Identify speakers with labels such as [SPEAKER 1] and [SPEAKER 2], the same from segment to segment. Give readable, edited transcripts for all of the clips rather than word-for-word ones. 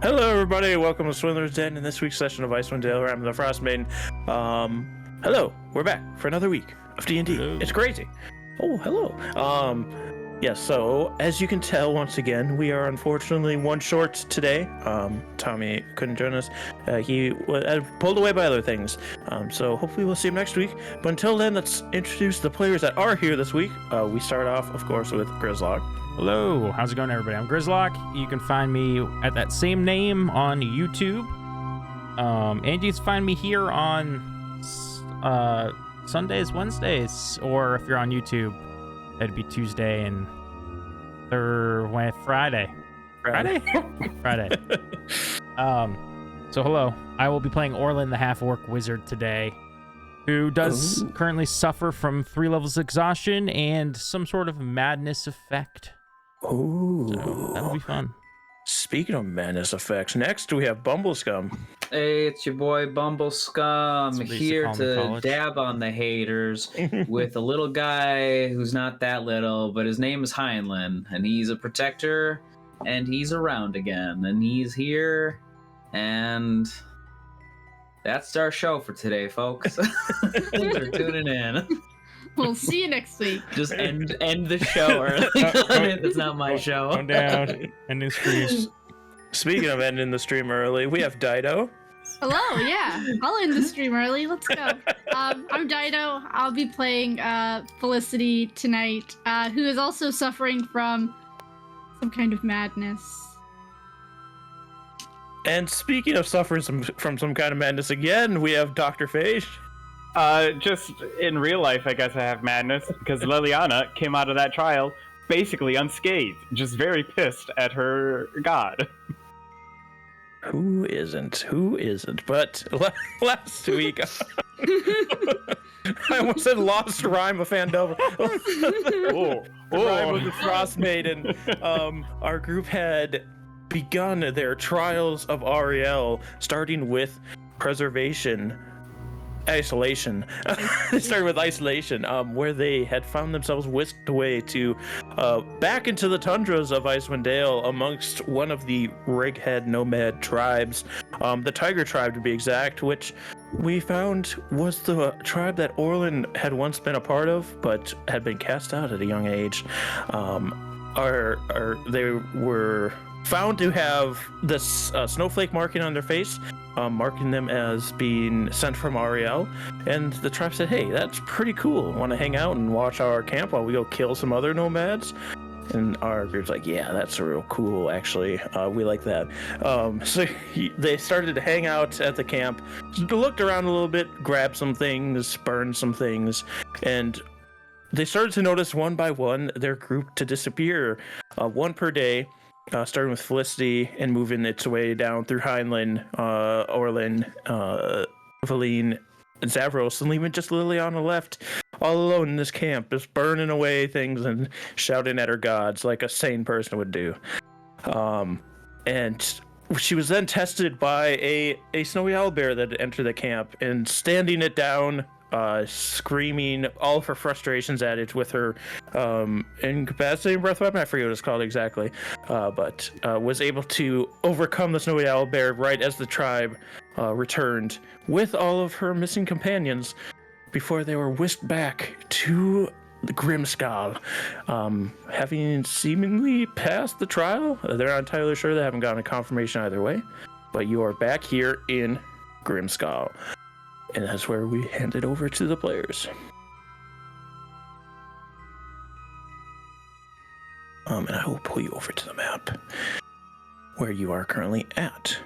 [SPEAKER 1] Hello, everybody. Welcome to Swindler's Den in this week's session of Icewind Dale. I'm the Frostmaiden. Hello. We're back for another week of D&D.
[SPEAKER 2] Hello.
[SPEAKER 1] It's crazy. Oh, hello. Yes. So as you can tell, once again, we are unfortunately one short today. Tommy couldn't join us. He was pulled away by other things. So hopefully we'll see him next week. But until then, let's introduce the players that are here this week. We start off, of course, with Grizlocke.
[SPEAKER 2] Hello, how's it going, everybody? I'm Grizlocke. You can find me at that same name on YouTube. And you can find me here on Sundays, Wednesdays, or if you're on YouTube, that'd be Tuesday and Friday. Friday. So hello, I will be playing Orlin, the half-orc wizard today, who does currently suffer from 3 levels of exhaustion and some sort of madness effect.
[SPEAKER 1] Ooh.
[SPEAKER 2] So that'll be fun.
[SPEAKER 1] Speaking of madness effects, next we have Bumbleskum.
[SPEAKER 3] Hey, it's your boy Bumbleskum
[SPEAKER 2] That's what they used to
[SPEAKER 3] here
[SPEAKER 2] call me in
[SPEAKER 3] to
[SPEAKER 2] college.
[SPEAKER 3] dab on the haters with a little guy who's not that little, but his name is Heinlein, and he's a protector, and he's around again, and he's here, and that's our show for today, folks. Thanks for tuning in.
[SPEAKER 4] We'll see you next week.
[SPEAKER 3] Just end the show early. It's not my show.
[SPEAKER 2] Calm down. And this freeze.
[SPEAKER 1] Speaking of ending the stream early, we have Dyto.
[SPEAKER 4] Hello, yeah. I'll end the stream early. Let's go. I'm Dyto. I'll be playing Felicity tonight, who is also suffering from some kind of madness.
[SPEAKER 1] And speaking of suffering from some kind of madness again, we have Dr. Phage.
[SPEAKER 5] Just in real life, I guess I have madness because Liliana came out of that trial basically unscathed, just very pissed at her god.
[SPEAKER 1] Who isn't? But last week, I almost said lost Rime, a fan double. Rime with the Frostmaiden. Our group had begun their trials of Ariel, starting with isolation. They started with isolation, where they had found themselves whisked away to back into the tundras of Icewind Dale amongst one of the Righead nomad tribes, the Tiger tribe to be exact, which we found was the tribe that Orlin had once been a part of, but had been cast out at a young age. They were found to have this snowflake marking on their face, marking them as being sent from Ariel, and the tribe said, hey, that's pretty cool. Want to hang out and watch our camp while we go kill some other nomads? And our group's like, yeah, that's real cool, actually. We like that. So they started to hang out at the camp, looked around a little bit, grabbed some things, burned some things, and they started to notice one by one their group to disappear, one per day. Starting with Felicity and moving its way down through Heinlein, Orlin, Valine, and Zavros, and leaving just Liliana left all alone in this camp, just burning away things and shouting at her gods like a sane person would do. And she was then tested by a snowy owlbear that had entered the camp and standing it down, screaming all of her frustrations at it with her incapacitating breath weapon. I forget what it's called exactly, but was able to overcome the snowy owlbear right as the tribe returned with all of her missing companions before they were whisked back to the Grimskull, having seemingly passed the trial. They're not entirely sure. They haven't gotten a confirmation either way, but you are back here in Grimskull. And that's where we hand it over to the players. And I will pull you over to the map where you are currently at.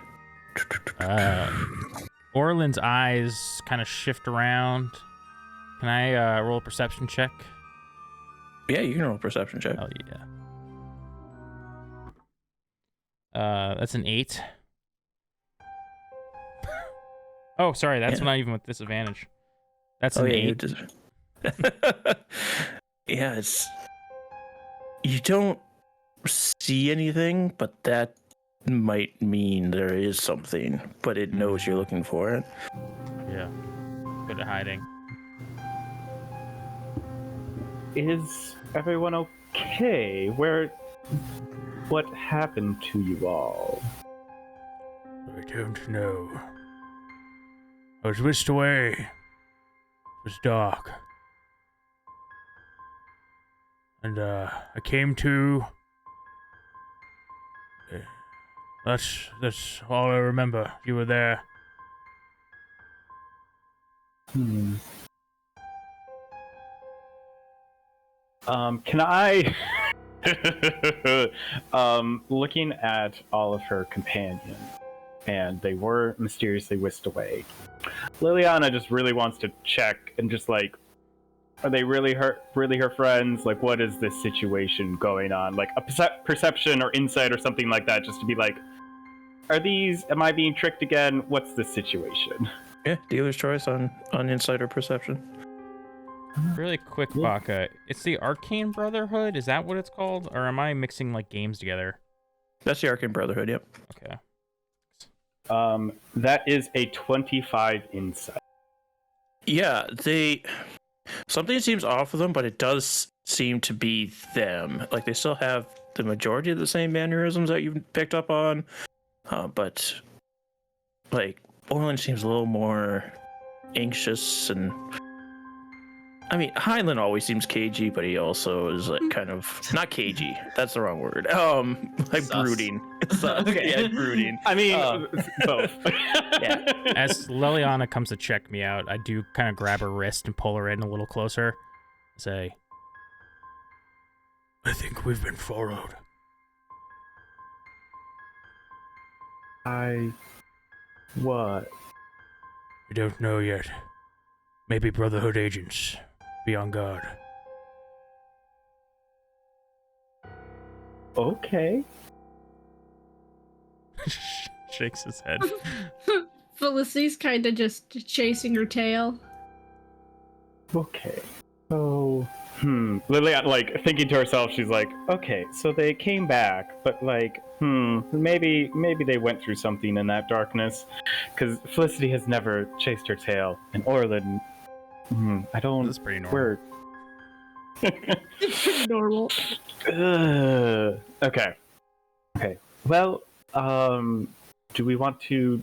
[SPEAKER 2] Orlin's eyes kind of shift around. Can I roll a perception check?
[SPEAKER 1] Yeah, you can roll a perception check.
[SPEAKER 2] Oh, yeah. That's an 8. Oh, sorry, that's not even with disadvantage. That's an 8.
[SPEAKER 1] Yeah, you don't see anything, but that might mean there is something, but it knows you're looking for it.
[SPEAKER 2] Yeah. Good at hiding.
[SPEAKER 5] Is everyone okay? What happened to you all?
[SPEAKER 2] I don't know. I was whisked away. It was dark. And, I came to... That's all I remember. You were there.
[SPEAKER 5] Can I... looking at all of her companions, and they were mysteriously whisked away. Liliana just really wants to check and just like, are they really her friends? Like, what is this situation going on? Like a perception or insight or something like that, just to be like, am I being tricked again? What's the situation?
[SPEAKER 1] Yeah, dealer's choice on insider perception.
[SPEAKER 2] Really quick, Baka. It's the Arcane Brotherhood? Is that what it's called? Or am I mixing, like, games together?
[SPEAKER 1] That's the Arcane Brotherhood, yep.
[SPEAKER 2] Okay.
[SPEAKER 5] That is a 25 insight.
[SPEAKER 1] Yeah, something seems off with them, but it does seem to be them. Like, they still have the majority of the same mannerisms that you've picked up on, but, like, Orland seems a little more anxious and... I mean, Heinlein always seems cagey, but he also is like kind of not cagey. That's the wrong word. Like
[SPEAKER 3] Sus.
[SPEAKER 1] Brooding. Okay. Yeah, brooding.
[SPEAKER 5] I mean, both.
[SPEAKER 1] Yeah.
[SPEAKER 2] As Liliana comes to check me out, I do kind of grab her wrist and pull her in a little closer. Say, I think we've been followed.
[SPEAKER 5] What?
[SPEAKER 2] We don't know yet. Maybe Brotherhood agents. Be on guard.
[SPEAKER 5] Okay.
[SPEAKER 2] Shakes his head.
[SPEAKER 4] Felicity's kind of just chasing her tail.
[SPEAKER 5] Okay. So, Liliana, like, thinking to herself, she's like, okay, so they came back, but, like, maybe they went through something in that darkness, because Felicity has never chased her tail, and Orland, I don't...
[SPEAKER 2] That's pretty normal.
[SPEAKER 4] It's pretty normal.
[SPEAKER 5] Okay. Well, do we want to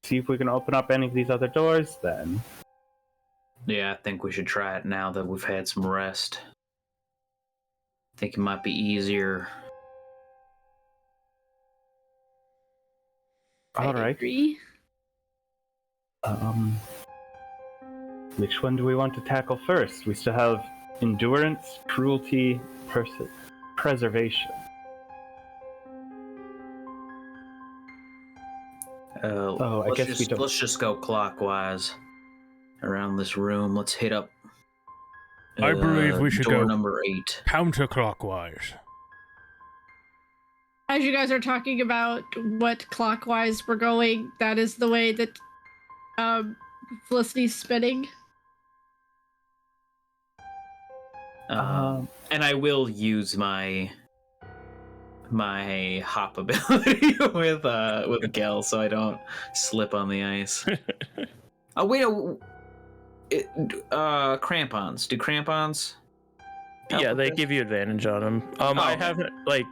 [SPEAKER 5] see if we can open up any of these other doors, then?
[SPEAKER 3] Yeah, I think we should try it now that we've had some rest. I think it might be easier.
[SPEAKER 5] All
[SPEAKER 4] I
[SPEAKER 5] right.
[SPEAKER 4] agree.
[SPEAKER 5] Which one do we want to tackle first? We still have endurance, cruelty, preservation. I guess we don't.
[SPEAKER 3] Let's just go clockwise around this room. Let's hit up.
[SPEAKER 2] I believe we should
[SPEAKER 3] door
[SPEAKER 2] go
[SPEAKER 3] number 8.
[SPEAKER 2] Counterclockwise.
[SPEAKER 4] As you guys are talking about what clockwise we're going, that is the way that Felicity's spinning.
[SPEAKER 3] And I will use my hop ability with Gel, so I don't slip on the ice. Oh wait, crampons. Do crampons?
[SPEAKER 1] Yeah, they give you advantage on them. I haven't like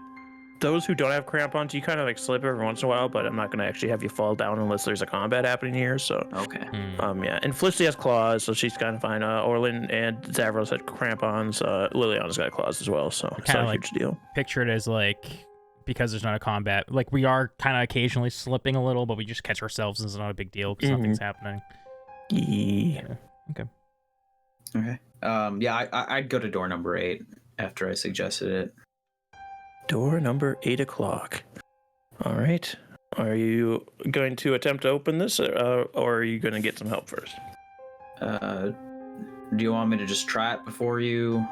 [SPEAKER 1] those who don't have crampons. You kind of like slip every once in a while, but I'm not gonna actually have you fall down unless there's a combat happening here. So
[SPEAKER 3] Okay.
[SPEAKER 1] yeah, and Felicity has claws, so she's kind of fine. Orlin and Zavros had crampons. Liliana's got claws as well, so it's not a huge deal.
[SPEAKER 2] Picture it as like, because there's not a combat, like we are kind of occasionally slipping a little, but we just catch ourselves and it's not a big deal because nothing's happening.
[SPEAKER 1] Yeah.
[SPEAKER 2] Okay.
[SPEAKER 3] Yeah, I'd go to door number 8 after I suggested it.
[SPEAKER 1] Door number 8 o'clock. All right. Are you going to attempt to open this, or are you going to get some help first?
[SPEAKER 3] Do you want me to just try it before you?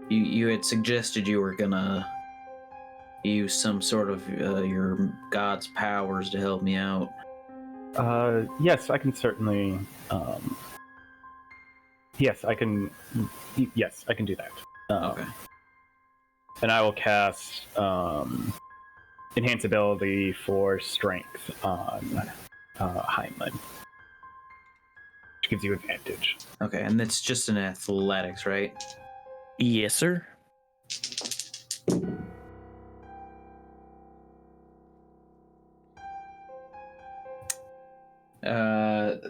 [SPEAKER 3] You had suggested you were gonna use some sort of your god's powers to help me out.
[SPEAKER 5] Yes, I can certainly. Yes, I can. Yes, I can do that.
[SPEAKER 3] Okay.
[SPEAKER 5] And I will cast enhance ability for strength on Heinlein, which gives you advantage.
[SPEAKER 3] Okay, and it's just an athletics, right?
[SPEAKER 1] Yes, sir.
[SPEAKER 3] God,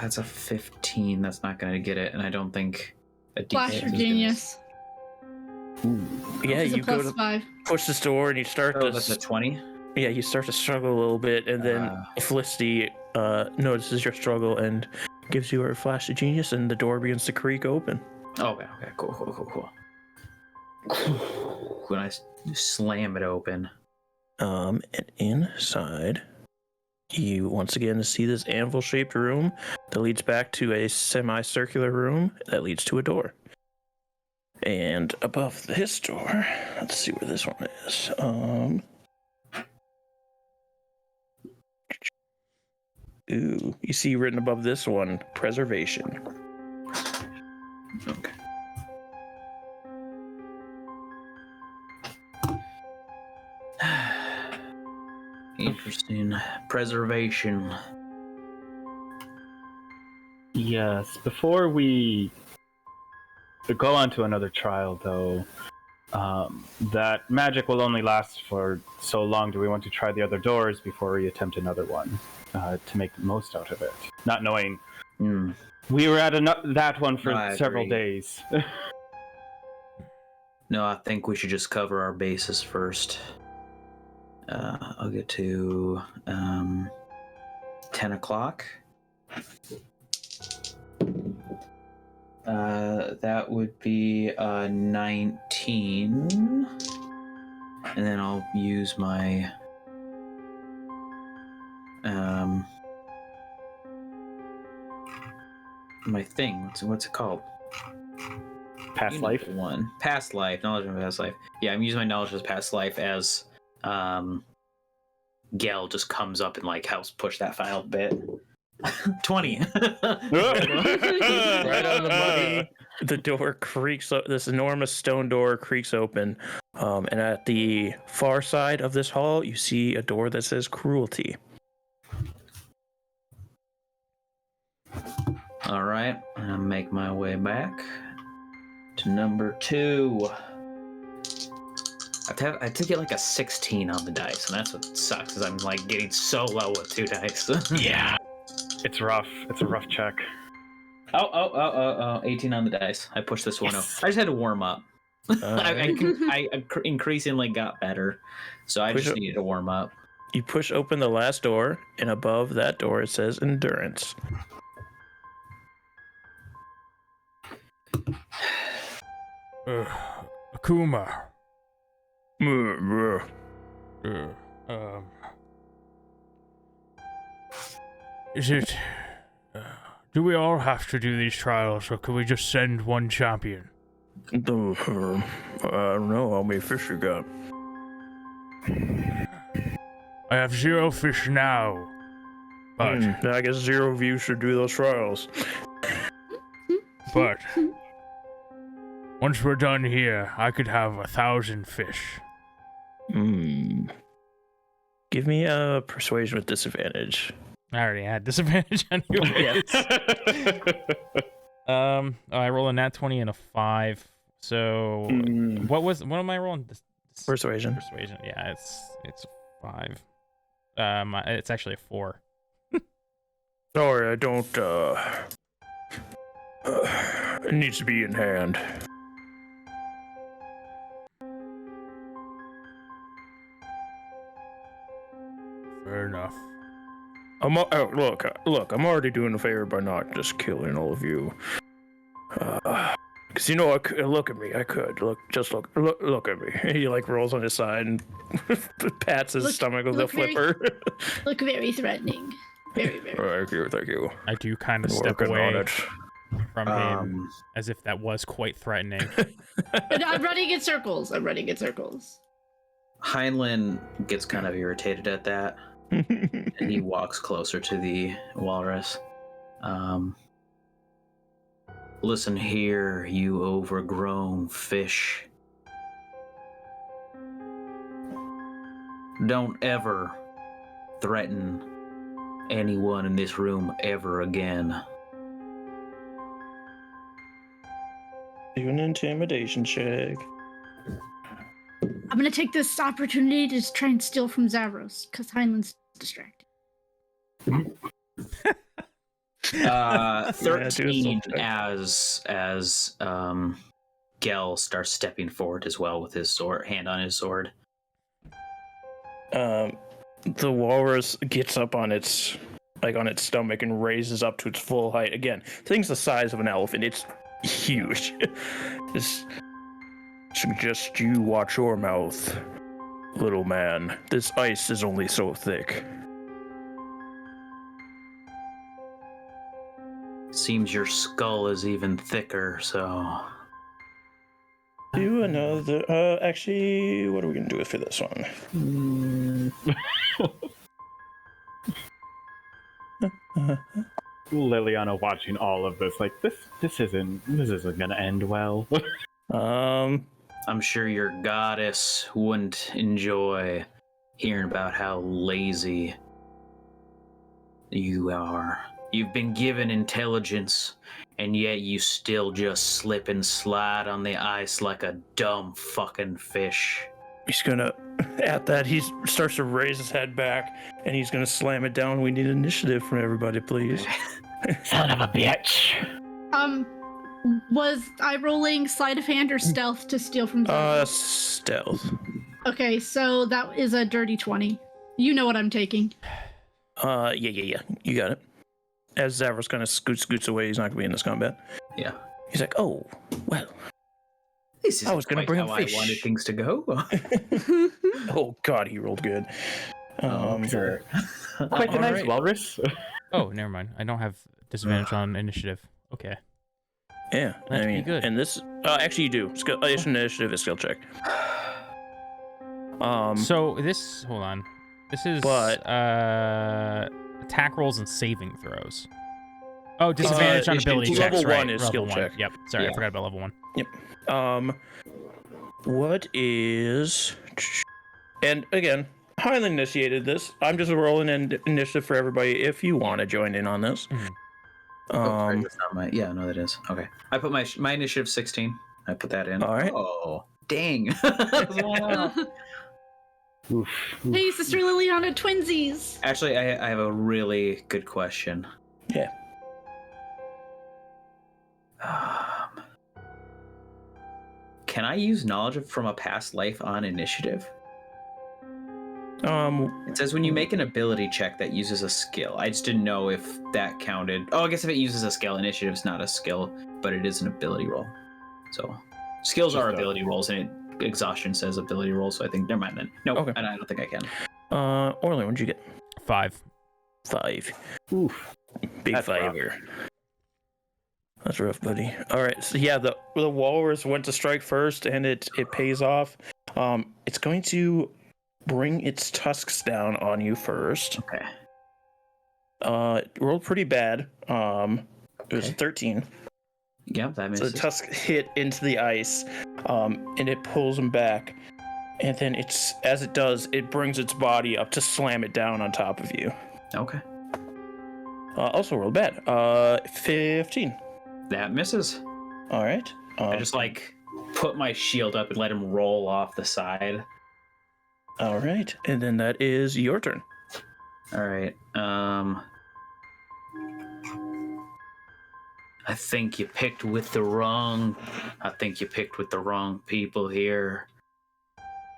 [SPEAKER 3] that's a 15. That's not gonna get it, and I don't think a
[SPEAKER 4] Flash
[SPEAKER 3] D6
[SPEAKER 4] for
[SPEAKER 3] is
[SPEAKER 4] genius.
[SPEAKER 1] Yeah,
[SPEAKER 4] It's a
[SPEAKER 1] you go
[SPEAKER 4] plus
[SPEAKER 1] to
[SPEAKER 4] 5.
[SPEAKER 1] push this door and you start
[SPEAKER 3] Oh,
[SPEAKER 1] to
[SPEAKER 3] that's a 20.
[SPEAKER 1] yeah, you start to struggle a little bit, and then Felicity notices your struggle and gives you her flash of genius, and the door begins to creak open.
[SPEAKER 3] Okay, cool. When I slam it open.
[SPEAKER 1] And inside, you once again see this anvil-shaped room that leads back to a semicircular room that leads to a door. And above this door, let's see where this one is. Ooh, you see written above this one, preservation.
[SPEAKER 3] Okay. Interesting. Preservation.
[SPEAKER 5] Yes, before we go on to another trial, though, that magic will only last for so long. Do we want to try the other doors before we attempt another one to make the most out of it? Not knowing we were at that one for several days.
[SPEAKER 3] No, I think we should just cover our bases first. I'll get to 10 o'clock. That would be 19. And then I'll use my my thing. What's it called?
[SPEAKER 5] Past life?
[SPEAKER 3] One. Past life. Knowledge of past life. Yeah, I'm using my knowledge of past life as Gel just comes up and like helps push that file a bit. 20.
[SPEAKER 1] Right on the money. The door creaks. This enormous stone door creaks open, and at the far side of this hall, you see a door that says "Cruelty."
[SPEAKER 3] All right, I'll make my way back to number 2. I have to get like a 16 on the dice, and that's what sucks. Is I'm like getting so low with 2 dice.
[SPEAKER 5] Yeah, it's rough. It's a rough check.
[SPEAKER 3] Oh, 18 on the dice. I pushed this one up. I just had to warm up. I increasingly got better, so I just needed to warm up.
[SPEAKER 1] You push open the last door, and above that door it says "Endurance."
[SPEAKER 2] Akuma. Is it... do we all have to do these trials, or can we just send one champion?
[SPEAKER 1] I don't know how many fish you got.
[SPEAKER 2] I have 0 fish now. But...
[SPEAKER 1] I guess 0 of you should do those trials.
[SPEAKER 2] But... once we're done here, I could have 1,000 fish.
[SPEAKER 1] Give me a persuasion with disadvantage.
[SPEAKER 2] I already had disadvantage anyways. I roll a nat 20 and a 5. So what am I rolling?
[SPEAKER 1] Persuasion.
[SPEAKER 2] Persuasion. Yeah, it's 5. It's actually a 4.
[SPEAKER 1] Sorry, I don't it needs to be in hand.
[SPEAKER 2] Fair enough.
[SPEAKER 1] Look, I'm already doing a favor by not just killing all of you. Because I could, look at me. I could look at me. He like rolls on his side and pats his stomach with a flipper.
[SPEAKER 4] Look very threatening. Very, very.
[SPEAKER 1] Thank you.
[SPEAKER 2] I do kind of step away from him as if that was quite threatening.
[SPEAKER 4] I'm running in circles.
[SPEAKER 3] Heinlein gets kind of irritated at that, and he walks closer to the walrus. Listen here, you overgrown fish. Don't ever threaten anyone in this room ever again.
[SPEAKER 1] Do an intimidation check.
[SPEAKER 4] I'm gonna take this opportunity to just try and steal from Zavros, because Heinlein's distracted.
[SPEAKER 3] 13 as Gel starts stepping forward as well with his sword, hand on his sword.
[SPEAKER 1] The walrus gets up on its stomach and raises up to its full height. Again, thing's the size of an elephant. It's huge. This suggest you watch your mouth, little man. This ice is only so thick.
[SPEAKER 3] Seems your skull is even thicker, so...
[SPEAKER 1] Do another... actually, what are we going to do for this one?
[SPEAKER 5] Liliana watching all of this, like, this isn't gonna end well.
[SPEAKER 3] I'm sure your goddess wouldn't enjoy hearing about how lazy you are. You've been given intelligence, and yet you still just slip and slide on the ice like a dumb fucking fish.
[SPEAKER 1] He's gonna... At that, he starts to raise his head back, and he's gonna slam it down. We need initiative from everybody, please.
[SPEAKER 5] Son of a bitch.
[SPEAKER 4] Was I rolling sleight of hand or stealth to steal from Zavros?
[SPEAKER 1] Stealth.
[SPEAKER 4] Okay, so that is a dirty 20. You know what I'm taking.
[SPEAKER 1] Yeah. You got it. As Zavros kind of scoots away, he's not gonna be in this combat.
[SPEAKER 3] Yeah.
[SPEAKER 1] He's like, oh, well.
[SPEAKER 3] This is
[SPEAKER 1] I was gonna bring
[SPEAKER 3] how
[SPEAKER 1] a fish.
[SPEAKER 3] I wanted things to go.
[SPEAKER 1] Oh God, he rolled good.
[SPEAKER 3] Sure.
[SPEAKER 5] Quite the nice
[SPEAKER 1] Alright.
[SPEAKER 5] walrus.
[SPEAKER 2] Oh, never mind. I don't have disadvantage on initiative. Okay.
[SPEAKER 1] Yeah,
[SPEAKER 2] That'd
[SPEAKER 1] I
[SPEAKER 2] be
[SPEAKER 1] mean,
[SPEAKER 2] good.
[SPEAKER 1] and this actually you do. Skill initiative is skill check.
[SPEAKER 2] So this, hold on. This is
[SPEAKER 1] But-
[SPEAKER 2] attack rolls and saving throws. Oh, disadvantage on ability checks.
[SPEAKER 1] level
[SPEAKER 2] Right.
[SPEAKER 1] one is
[SPEAKER 2] level
[SPEAKER 1] skill
[SPEAKER 2] one.
[SPEAKER 1] check.
[SPEAKER 2] Yep. Sorry,
[SPEAKER 3] Yeah.
[SPEAKER 2] I forgot about level 1.
[SPEAKER 1] What is? And again, Highland initiated this. I'm just rolling in initiative for everybody if you want to join in on this.
[SPEAKER 3] Sorry, that's not my... Yeah, no, that is. Okay. I put my initiative 16. I put that in.
[SPEAKER 1] All right.
[SPEAKER 3] Oh, dang. Wow.
[SPEAKER 5] Oof.
[SPEAKER 4] Hey, Sister Liliana, twinsies!
[SPEAKER 3] Actually, I have a really good question.
[SPEAKER 1] Yeah.
[SPEAKER 3] Can I use knowledge from a past life on initiative? It says when you make an ability check that uses a skill. I just didn't know if that counted. Oh, I guess if it uses a skill, initiative's not a skill, but it is an ability roll. So skills are ability rolls, and exhaustion says ability roll. So I think never mind then. No,
[SPEAKER 1] Okay.
[SPEAKER 3] I don't think I can.
[SPEAKER 1] Orlin, what'd you get?
[SPEAKER 2] 5.
[SPEAKER 1] 5.
[SPEAKER 5] Oof.
[SPEAKER 1] Big
[SPEAKER 5] That's rough.
[SPEAKER 1] fiver. That's rough, buddy. All right, so yeah, the walrus went to strike first, and it pays off. It's going to bring its tusks down on you first.
[SPEAKER 3] Okay.
[SPEAKER 1] It rolled pretty bad. It was a 13.
[SPEAKER 3] Yeah, that
[SPEAKER 1] So
[SPEAKER 3] misses.
[SPEAKER 1] the tusk hit into the ice, and it pulls him back. And then as it does, it brings its body up to slam it down on top of you.
[SPEAKER 3] Okay.
[SPEAKER 1] Also rolled bad. 15.
[SPEAKER 3] That misses.
[SPEAKER 1] All right.
[SPEAKER 3] I just put my shield up and let him roll off the side.
[SPEAKER 1] All right, and then that is your turn.
[SPEAKER 3] All right. I think you picked with the wrong people here.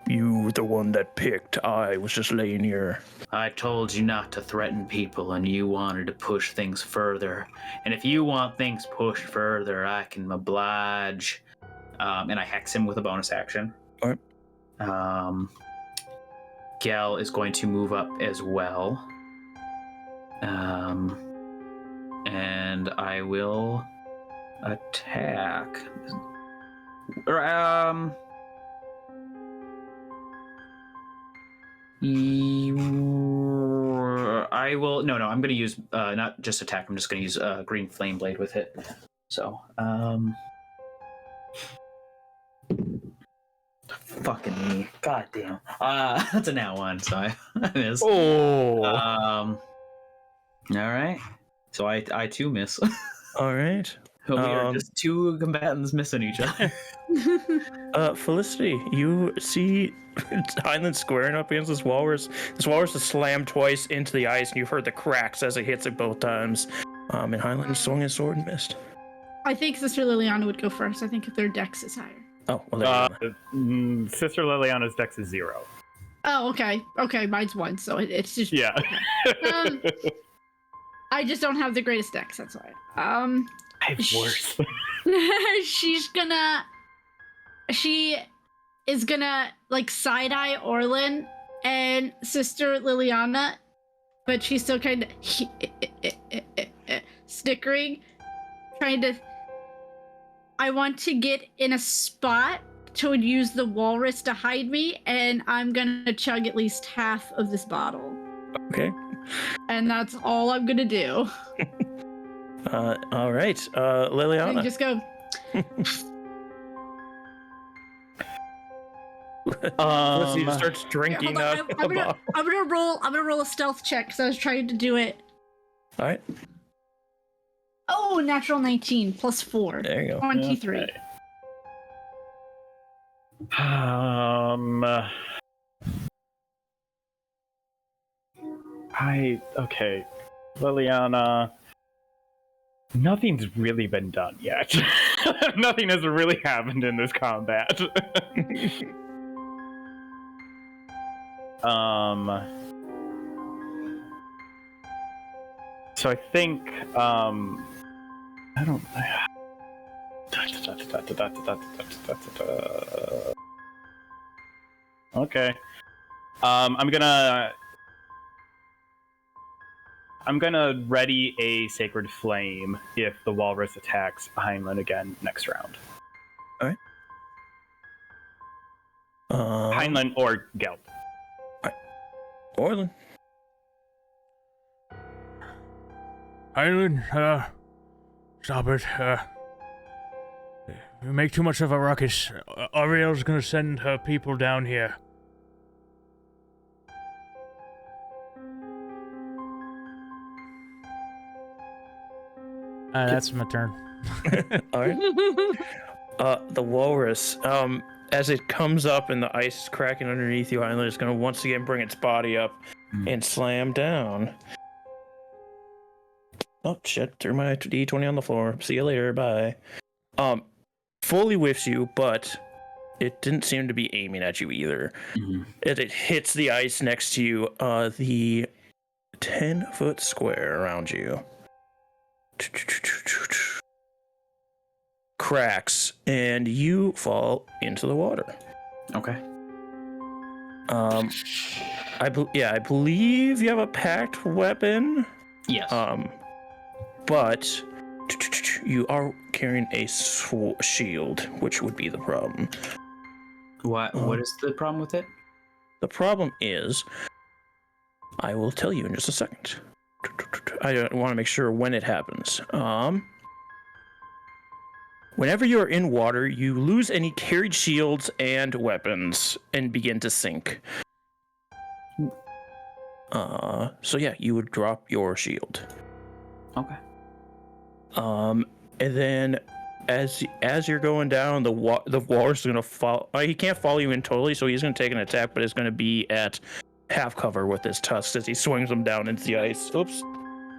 [SPEAKER 1] You were the one that picked. I was just laying here.
[SPEAKER 3] I told you not to threaten people, and you wanted to push things further. And if you want things pushed further, I can oblige. And I hex him with a bonus action.
[SPEAKER 1] All right.
[SPEAKER 3] Gal is going to move up as well. And I will attack. I will. No, I'm going to use not just attack. I'm just going to use green flame blade with it. So, fucking me. God damn. That's a nat 1, so I miss.
[SPEAKER 5] Oh.
[SPEAKER 3] All right. So I too miss.
[SPEAKER 1] All right.
[SPEAKER 3] We are just two combatants missing each other.
[SPEAKER 1] Felicity, you see Heinlein squaring up against this walrus. This walrus is slammed twice into the ice, and you've heard the cracks as it hits it both times. And Heinlein swung his sword and missed.
[SPEAKER 4] I think Sister Liliana would go first. I think if their dex is higher.
[SPEAKER 1] Oh, well, there you go.
[SPEAKER 5] Sister Liliana's dex is 0.
[SPEAKER 4] Oh, okay. Okay, mine's 1, so it's just...
[SPEAKER 5] Yeah.
[SPEAKER 4] Okay. I just don't have the greatest dex, that's why.
[SPEAKER 5] I have worse.
[SPEAKER 4] She is gonna, like, side-eye Orlin and Sister Liliana, but she's still kind of snickering, trying to... I want to get in a spot to use the walrus to hide me, and I'm gonna chug at least half of this bottle.
[SPEAKER 1] Okay.
[SPEAKER 4] And that's all I'm gonna do.
[SPEAKER 1] All right. Liliana.
[SPEAKER 4] And just go...
[SPEAKER 1] Felicity just starts drinking
[SPEAKER 4] I'm gonna roll a stealth check because I was trying to do it.
[SPEAKER 1] All right.
[SPEAKER 4] Oh, natural 19 plus 4.
[SPEAKER 1] There you go.
[SPEAKER 4] 23.
[SPEAKER 5] Okay. Okay. Liliana, nothing's really been done yet. Nothing has really happened in this combat. So I think, I don't... Okay. I'm gonna ready a Sacred Flame if the Walrus attacks Heinlein again next round.
[SPEAKER 1] Alright.
[SPEAKER 5] Heinlein or Gelb.
[SPEAKER 1] Alright. Orlin.
[SPEAKER 2] Heinlein, stop it. You make too much of a ruckus. Ariel's gonna send her people down here. That's my turn.
[SPEAKER 1] All right. The walrus, as it comes up and the ice is cracking underneath you, Heinlein is going to once again bring its body up and slam down. Oh shit! Threw my D20 on the floor. See you later. Bye. Fully whiffs you, but it didn't seem to be aiming at you either.
[SPEAKER 3] Mm-hmm.
[SPEAKER 1] It hits the ice next to you, the 10-foot square around you. Cracks, and you fall into the water.
[SPEAKER 3] Okay.
[SPEAKER 1] I believe you have a packed weapon.
[SPEAKER 3] Yes.
[SPEAKER 1] But you are carrying a shield, which would be the problem.
[SPEAKER 3] What is the problem with it?
[SPEAKER 1] The problem is, I will tell you in just a second. I want to make sure when it happens. Whenever you're in water, you lose any carried shields and weapons and begin to sink. So yeah, you would drop your shield.
[SPEAKER 3] Okay.
[SPEAKER 1] And then as you're going down, the walrus is gonna fall. He can't follow you in totally, so he's gonna take an attack, but it's gonna be at half cover with his tusks as he swings them down into the ice. Oops.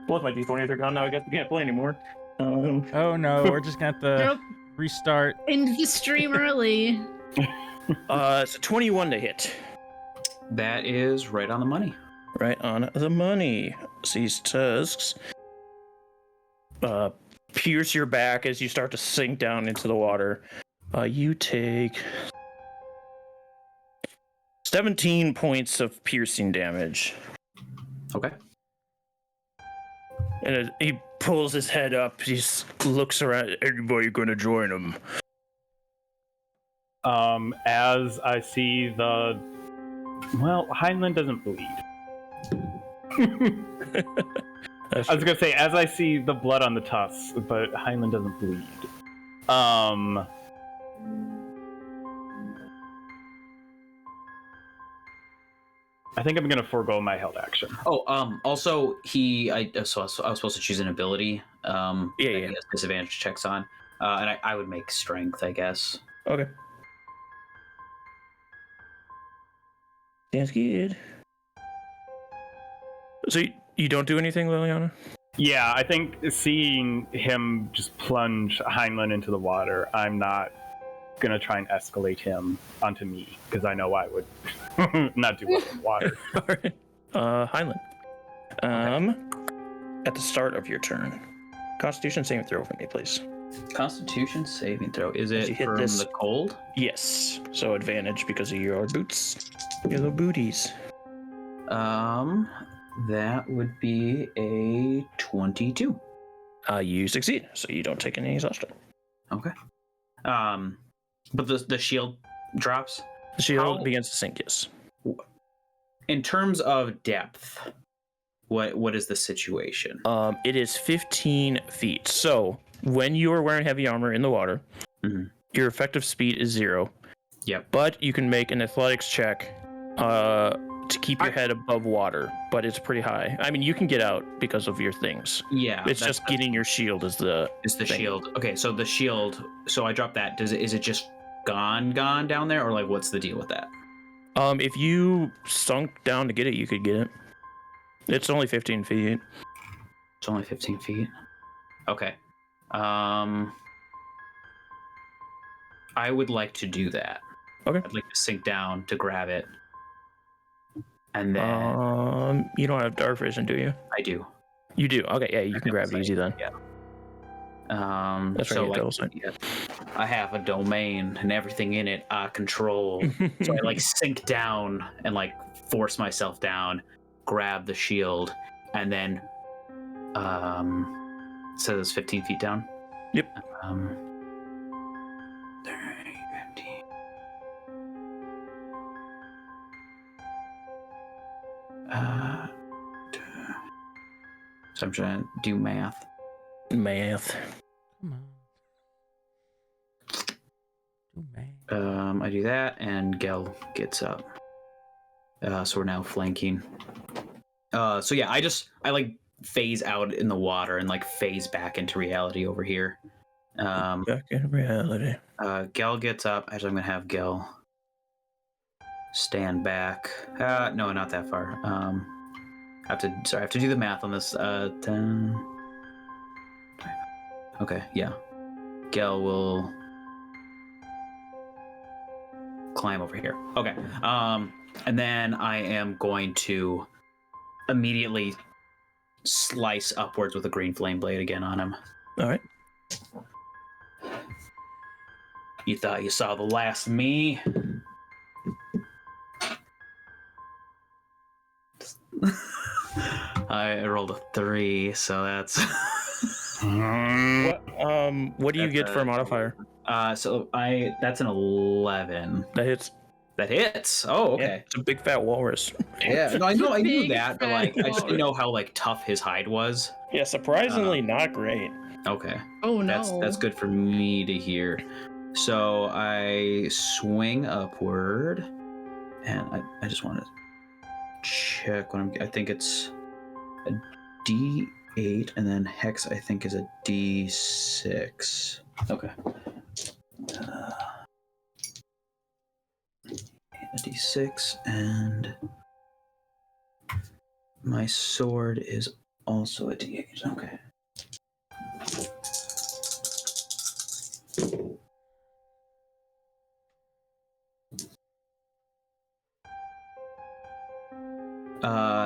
[SPEAKER 1] Both my D20 are gone now. I guess we can't play anymore.
[SPEAKER 2] Oh no, we're just gonna have to restart.
[SPEAKER 4] End the stream early.
[SPEAKER 1] It's a 21 to hit.
[SPEAKER 3] That is right on the money.
[SPEAKER 1] Right on the money. These tusks pierce your back as you start to sink down into the water. You take 17 points of piercing damage.
[SPEAKER 3] Okay.
[SPEAKER 1] And he pulls his head up. He looks around. Anybody gonna join him?
[SPEAKER 5] As I see Heinlein doesn't bleed. I was gonna say, as I see the blood on the tusks, but Heinlein doesn't bleed. I think I'm gonna forego my held action.
[SPEAKER 3] Oh, also I was supposed to choose an ability. that
[SPEAKER 1] Yeah.
[SPEAKER 3] he has disadvantage checks on. And I would make strength, I guess.
[SPEAKER 1] Okay. Sounds good. So you don't do anything, Liliana?
[SPEAKER 5] Yeah, I think seeing him just plunge Heinlein into the water, I'm not gonna try and escalate him onto me because I know I would not do well with water.
[SPEAKER 1] All right. Heinlein. At the start of your turn, Constitution saving throw for me, please.
[SPEAKER 3] Constitution saving throw. Is
[SPEAKER 1] You
[SPEAKER 3] it
[SPEAKER 1] hit
[SPEAKER 3] from
[SPEAKER 1] this-
[SPEAKER 3] the cold?
[SPEAKER 1] Yes. So advantage because of your boots. Your little booties.
[SPEAKER 3] That would be a 22.
[SPEAKER 1] You succeed, so you don't take any exhaustion.
[SPEAKER 3] Okay. But the shield drops.
[SPEAKER 1] The shield
[SPEAKER 3] How-
[SPEAKER 1] begins to sink, yes.
[SPEAKER 3] In terms of depth, what is the situation?
[SPEAKER 1] It is 15 feet. So when you are wearing heavy armor in the water,
[SPEAKER 3] Mhm.
[SPEAKER 1] your effective speed is 0.
[SPEAKER 3] Yep.
[SPEAKER 1] But you can make an athletics check to keep your head above water, but it's pretty high. I mean, you can get out because of your things.
[SPEAKER 3] Yeah.
[SPEAKER 1] It's just getting your shield is the
[SPEAKER 3] It's the
[SPEAKER 1] thing.
[SPEAKER 3] shield. Okay, so the shield. So I dropped that. Is it just gone down there, or like what's the deal with that?
[SPEAKER 1] If you sunk down to get it, you could get it. It's only 15 feet.
[SPEAKER 3] It's only 15 feet. Okay. I would like to do that.
[SPEAKER 1] Okay.
[SPEAKER 3] I'd like to sink down to grab it, and then
[SPEAKER 1] You don't have dark vision, do you?
[SPEAKER 3] I do.
[SPEAKER 1] You do. Okay, yeah, you can grab it
[SPEAKER 3] Like,
[SPEAKER 1] easy then.
[SPEAKER 3] Yeah.
[SPEAKER 1] That's
[SPEAKER 3] so
[SPEAKER 1] right.
[SPEAKER 3] like,
[SPEAKER 1] Like,
[SPEAKER 3] yeah, I have a domain and everything in it I control. So I like sink down and like force myself down, grab the shield, and then so it's 15 feet down.
[SPEAKER 1] Yep.
[SPEAKER 3] 30, 50. So I'm trying to do math.
[SPEAKER 1] Math.
[SPEAKER 2] Come on. Do math.
[SPEAKER 3] I do that, and Gel gets up. So we're now flanking. So yeah, I like phase out in the water and like phase back into reality over here.
[SPEAKER 1] Back in reality.
[SPEAKER 3] Gel gets up. Actually, I'm gonna have Gel stand back. No, not that far. I have to do the math on this. 10. Okay, yeah. Gel will climb over here. Okay. And then I am going to immediately slice upwards with a green flame blade again on him.
[SPEAKER 1] All right.
[SPEAKER 3] You thought you saw the last me? I rolled a 3, so that's
[SPEAKER 1] What do you
[SPEAKER 3] That's
[SPEAKER 1] get for a modifier?
[SPEAKER 3] so that's an 11.
[SPEAKER 1] That hits.
[SPEAKER 3] That hits. Oh,
[SPEAKER 1] Yeah,
[SPEAKER 3] okay.
[SPEAKER 1] it's a big fat walrus.
[SPEAKER 3] Yeah, no, I knew
[SPEAKER 4] Big
[SPEAKER 3] that, but like
[SPEAKER 4] fat
[SPEAKER 3] I just didn't
[SPEAKER 4] walrus.
[SPEAKER 3] know how like tough his hide was.
[SPEAKER 1] Yeah, surprisingly not great.
[SPEAKER 3] Okay.
[SPEAKER 4] Oh no.
[SPEAKER 3] That's good for me to hear. So I swing upward, and I just want to check what I think it's a D8, and then hex I think is a D6. Okay. A D6, and my sword is also a D8. Okay.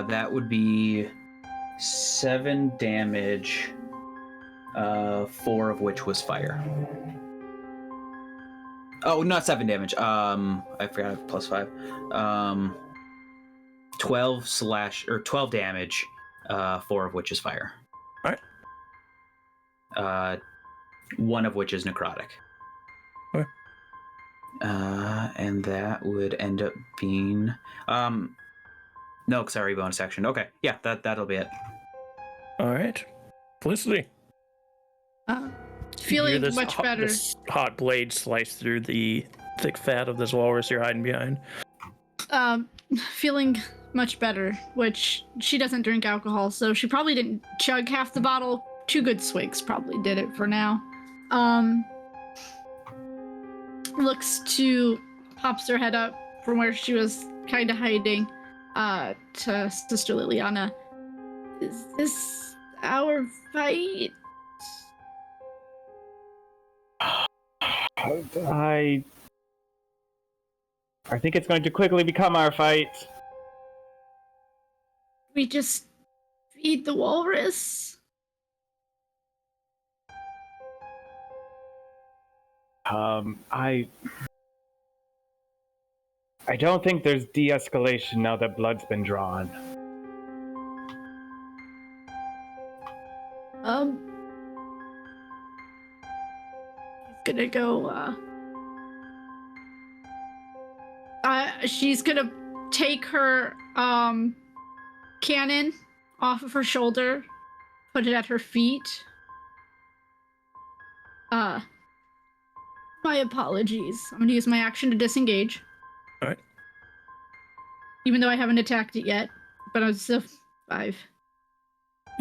[SPEAKER 3] That would be 7 damage, 4 of which was fire. Oh, not 7 damage. I forgot +5. 12 damage, 4 of which is fire.
[SPEAKER 1] All
[SPEAKER 3] right. 1 of which is necrotic.
[SPEAKER 1] Okay.
[SPEAKER 3] And that would end up being no, because I already bonus action. Okay, yeah, that'll be it.
[SPEAKER 1] All right. Felicity.
[SPEAKER 4] Uh,
[SPEAKER 1] You
[SPEAKER 4] feeling
[SPEAKER 1] hear this
[SPEAKER 4] much better.
[SPEAKER 1] This hot blade slice through the thick fat of this walrus you're hiding behind.
[SPEAKER 4] Feeling much better, which she doesn't drink alcohol, so she probably didn't chug half the bottle, 2 good swigs probably did it for now. Looks to pops her head up from where she was kind of hiding to Sister Liliana. Is this our fight?
[SPEAKER 5] I think it's going to quickly become our fight.
[SPEAKER 4] We just feed the walrus?
[SPEAKER 5] I don't think there's de-escalation now that blood's been drawn.
[SPEAKER 4] Gonna go, she's gonna take her, cannon off of her shoulder, put it at her feet. My apologies. I'm gonna use my action to disengage.
[SPEAKER 1] Alright.
[SPEAKER 4] Even though I haven't attacked it yet, but I was still 5.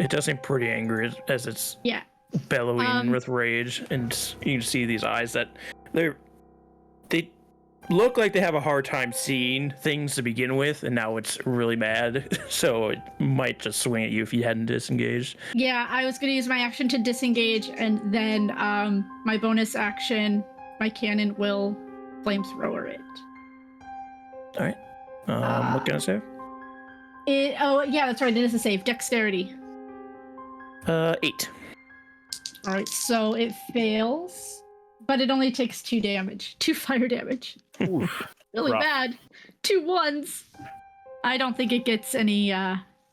[SPEAKER 1] It does seem pretty angry as it's
[SPEAKER 4] Yeah.
[SPEAKER 1] bellowing with rage, and you can see these eyes that they look like they have a hard time seeing things to begin with, and now it's really mad, so it might just swing at you if you hadn't disengaged.
[SPEAKER 4] Yeah, I was gonna use my action to disengage, and then my bonus action, my cannon will flamethrower it.
[SPEAKER 1] All right. What can I say?
[SPEAKER 4] Oh yeah, that's right. It is a save. Dexterity.
[SPEAKER 1] 8.
[SPEAKER 4] All right, so it fails, but it only takes 2 damage, 2 fire damage.
[SPEAKER 5] Oof.
[SPEAKER 4] Really
[SPEAKER 5] Rough.
[SPEAKER 4] bad. 2 1s. I don't think it gets any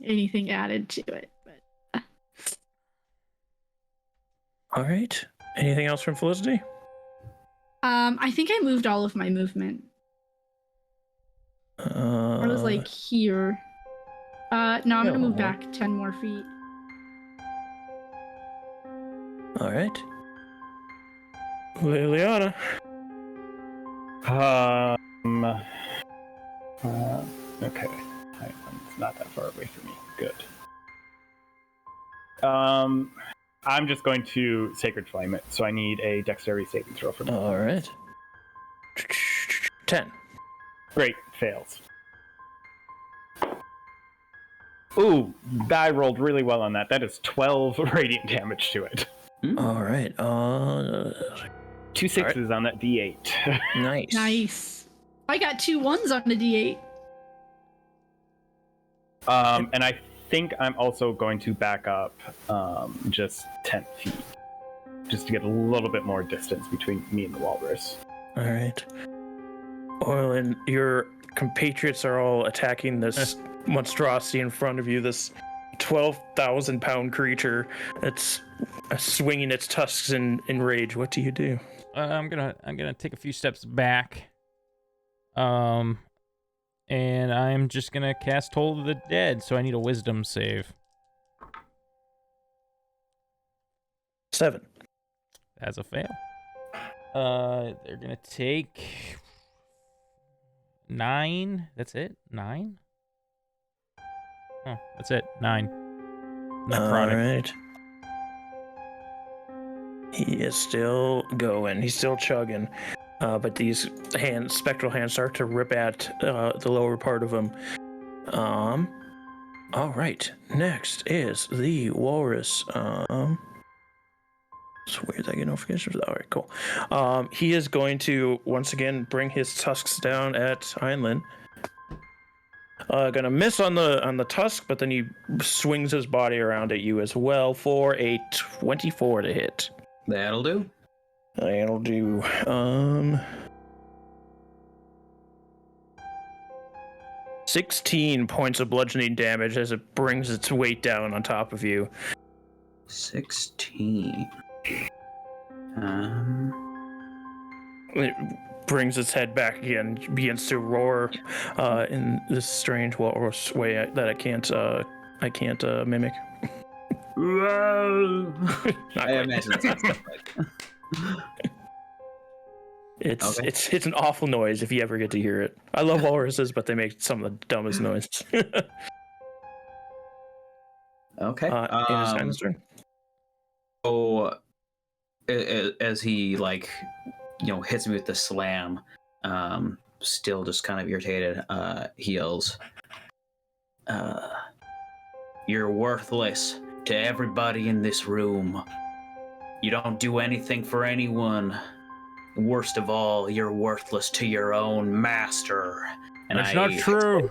[SPEAKER 4] anything added to it. But
[SPEAKER 1] All right. Anything else from Felicity?
[SPEAKER 4] I think I moved all of my movement. I was like here. No, I'm gonna move back 10 more feet.
[SPEAKER 1] All right. Liliana.
[SPEAKER 5] Okay. It's not that far away from me. Good. I'm just going to Sacred Flame it, so I need a Dexterity saving throw from me.
[SPEAKER 1] All right. 10.
[SPEAKER 5] Great, fails. Ooh, I rolled really well on that. That is 12 radiant damage to it.
[SPEAKER 1] All right.
[SPEAKER 5] 2 6s on that D8.
[SPEAKER 1] Nice.
[SPEAKER 4] Nice. I got 2 1s on the D8.
[SPEAKER 5] And I think I'm also going to back up just 10 feet, just to get a little bit more distance between me and the walrus.
[SPEAKER 1] All right. Orlin, your compatriots are all attacking this monstrosity in front of you, this 12,000-pound creature that's swinging its tusks in rage. What do you do?
[SPEAKER 2] I'm gonna take a few steps back. And I'm just gonna cast Toll of the Dead, so I need a Wisdom save.
[SPEAKER 1] 7.
[SPEAKER 2] That's a fail. They're gonna take 9. That's it? 9? Oh, that's it. 9. Necrotic.
[SPEAKER 1] All right. He is still going. He's still chugging. But these spectral hands start to rip at the lower part of him. All right. Next is the walrus. It's weird that I get notifications. All right, cool. He is going to once again bring his tusks down at Heinlein. Gonna miss on the tusk, but then he swings his body around at you as well for a 24 to hit.
[SPEAKER 3] That'll do.
[SPEAKER 1] That'll do. 16 points of bludgeoning damage as it brings its weight down on top of you.
[SPEAKER 3] 16.
[SPEAKER 1] It brings its head back again, begins to roar in this strange walrus way that I can't mimic.
[SPEAKER 3] I imagine that sounds like.
[SPEAKER 1] It's an awful noise if you ever get to hear it. I love walruses, but they make some of the dumbest noises.
[SPEAKER 3] Okay.
[SPEAKER 1] It is Heinlein's turn.
[SPEAKER 3] as he like, hits me with the slam, still just kind of irritated, he yells, "You're worthless to everybody in this room. You don't do anything for anyone. Worst of all, you're worthless to your own master." And
[SPEAKER 2] That's not true.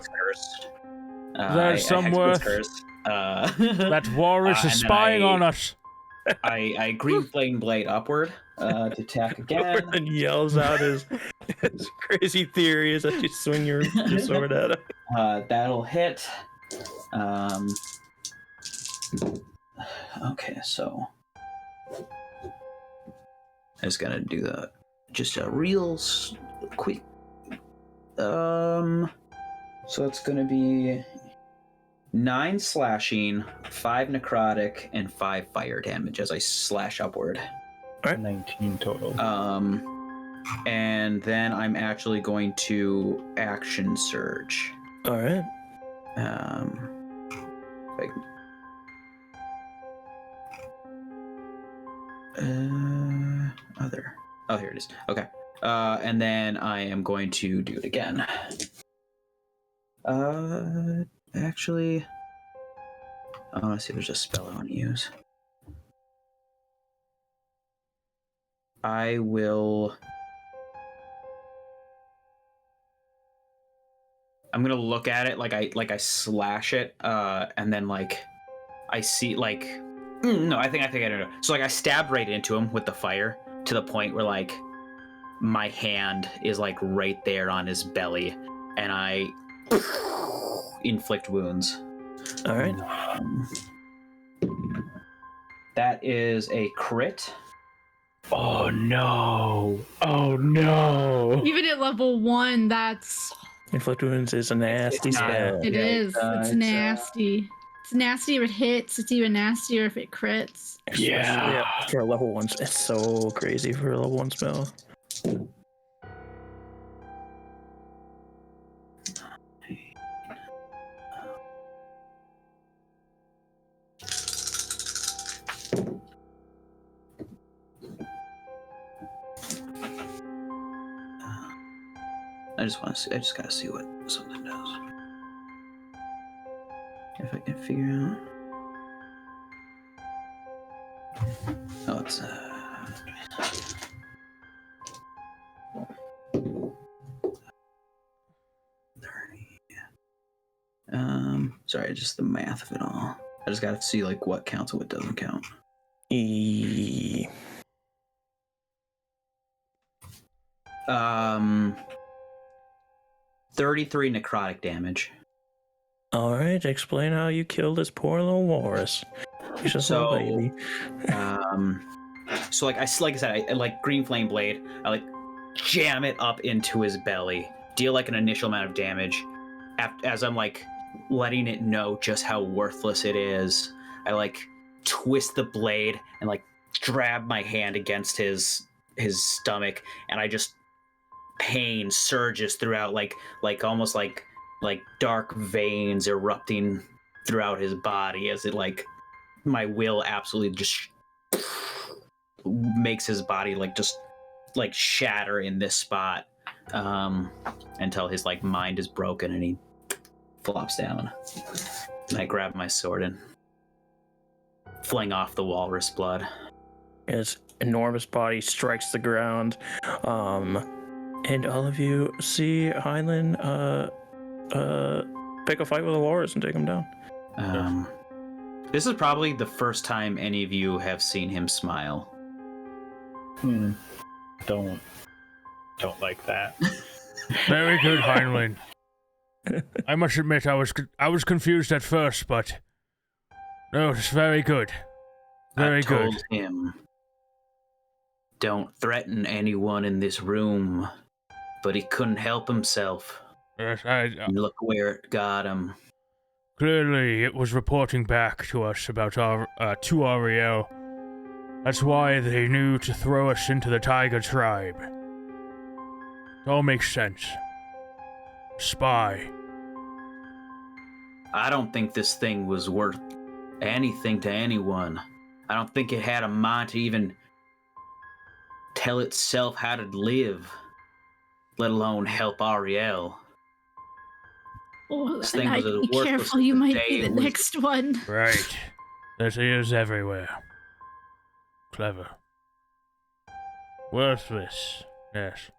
[SPEAKER 2] There's some worth. That Walrus is spying on us.
[SPEAKER 3] I green flame blade upward to attack again.
[SPEAKER 1] And yells out his crazy theories as you swing your sword at him.
[SPEAKER 3] That'll hit. Okay, so I just gotta do just a real quick. So it's gonna be 9 slashing, 5 necrotic, and 5 fire damage as I slash upward.
[SPEAKER 1] Right.
[SPEAKER 5] 19 total.
[SPEAKER 3] And then I'm actually going to action surge.
[SPEAKER 1] All right.
[SPEAKER 3] Other. Oh, here it is. Okay. And then I am going to do it again. Actually, I want to see if there's a spell I want to use. I will. I'm gonna look at it like I slash it, and then like I see like no, I think I don't know. So like I stabbed right into him with the fire to the point where like my hand is like right there on his belly, and I inflict wounds.
[SPEAKER 1] All right.
[SPEAKER 3] That is a crit.
[SPEAKER 5] Oh no! Oh no!
[SPEAKER 4] Even at level 1, that's
[SPEAKER 1] Inflict wounds is a nasty spell.
[SPEAKER 4] it is. It's nasty. It's nasty if it hits. It's even nastier if it crits.
[SPEAKER 5] Yeah.
[SPEAKER 1] For a level 1, it's so crazy for a level 1 spell.
[SPEAKER 3] I just gotta see what something does. If I can figure out. Oh, it's sorry, just the math of it all. I just gotta see like what counts and what doesn't count. 33 necrotic damage.
[SPEAKER 1] All right, explain how you killed this poor little walrus. He's just a baby.
[SPEAKER 3] So like I said, I like green flame blade. I like jam it up into his belly, deal like an initial amount of damage. As I'm like letting it know just how worthless it is, I like twist the blade and like grab my hand against his stomach, and I just pain surges throughout, like almost like dark veins erupting throughout his body as it like my will absolutely just makes his body like just like shatter in this spot until his like mind is broken and he flops down. And I grab my sword and fling off the walrus blood.
[SPEAKER 1] His enormous body strikes the ground, and all of you see Heinlein pick a fight with a walrus and take him down.
[SPEAKER 3] This is probably the first time any of you have seen him smile.
[SPEAKER 5] Don't like that.
[SPEAKER 2] Very good, Heinlein. I must admit, I was confused at first, but no, it's very good. Very good.
[SPEAKER 3] I told him, don't threaten anyone in this room, but he couldn't help himself.
[SPEAKER 2] Yes,
[SPEAKER 3] Look where it got him.
[SPEAKER 2] Clearly, it was reporting back to us about our to Ariel. That's why they knew to throw us into the Tiger tribe. It all makes sense. Spy.
[SPEAKER 3] I don't think this thing was worth anything to anyone. I don't think it had a mind to even tell itself how to live, let alone help Ariel.
[SPEAKER 4] Oh,
[SPEAKER 3] This
[SPEAKER 4] and
[SPEAKER 3] thing was
[SPEAKER 4] I'd
[SPEAKER 3] as
[SPEAKER 4] be
[SPEAKER 3] worthless
[SPEAKER 4] careful,
[SPEAKER 3] as
[SPEAKER 4] you
[SPEAKER 3] the
[SPEAKER 4] might
[SPEAKER 3] day
[SPEAKER 4] be the
[SPEAKER 3] it was-
[SPEAKER 4] next one.
[SPEAKER 2] Right. This is everywhere. Clever. Worthless. Yes.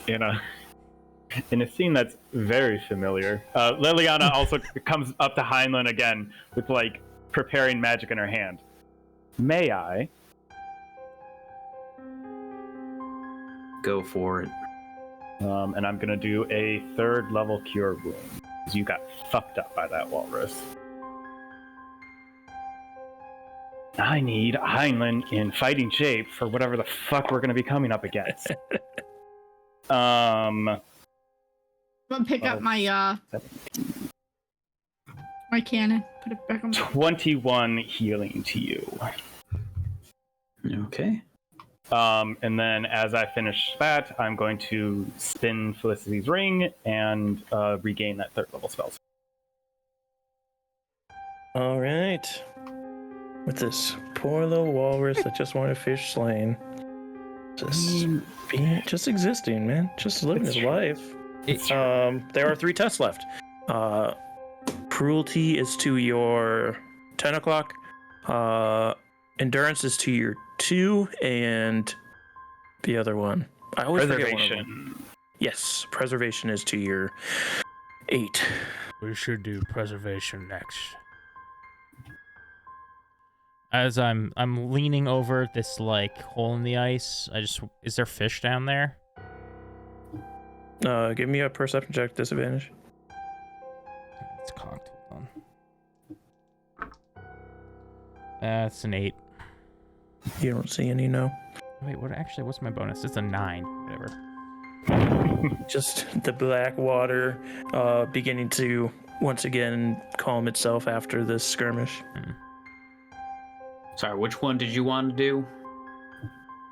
[SPEAKER 5] In a scene that's very familiar, Liliana also comes up to Heinlein again with like preparing magic in her hand. May I?
[SPEAKER 3] Go for it.
[SPEAKER 5] And I'm gonna do a 3rd level cure wound, because you got fucked up by that walrus. I need Heinlein in fighting shape for whatever the fuck we're gonna be coming up against.
[SPEAKER 4] I'm gonna pick up my my cannon. Put it back on my
[SPEAKER 5] 21 healing to you.
[SPEAKER 3] Okay.
[SPEAKER 5] And then as I finish that, I'm going to spin Felicity's ring and regain that 3rd level spell.
[SPEAKER 1] All right. With this poor little walrus that just wanted fish slain. Just existing, man. Just living his life. There are 3 tests left. Cruelty is to your 10 o'clock. Endurance is to your 2, and the other one. I always forget one of them.
[SPEAKER 5] Preservation.
[SPEAKER 1] Yes, preservation is to your 8.
[SPEAKER 2] We should do preservation next. As I'm leaning over this like hole in the ice, is there fish down there?
[SPEAKER 1] Give me a perception check, disadvantage.
[SPEAKER 2] It's cocked. Hold on. That's an 8.
[SPEAKER 1] You don't see any, no.
[SPEAKER 2] Wait, what's my bonus? It's a 9. Whatever.
[SPEAKER 1] Just the black water beginning to once again calm itself after this skirmish.
[SPEAKER 3] Sorry, which one did you want to do?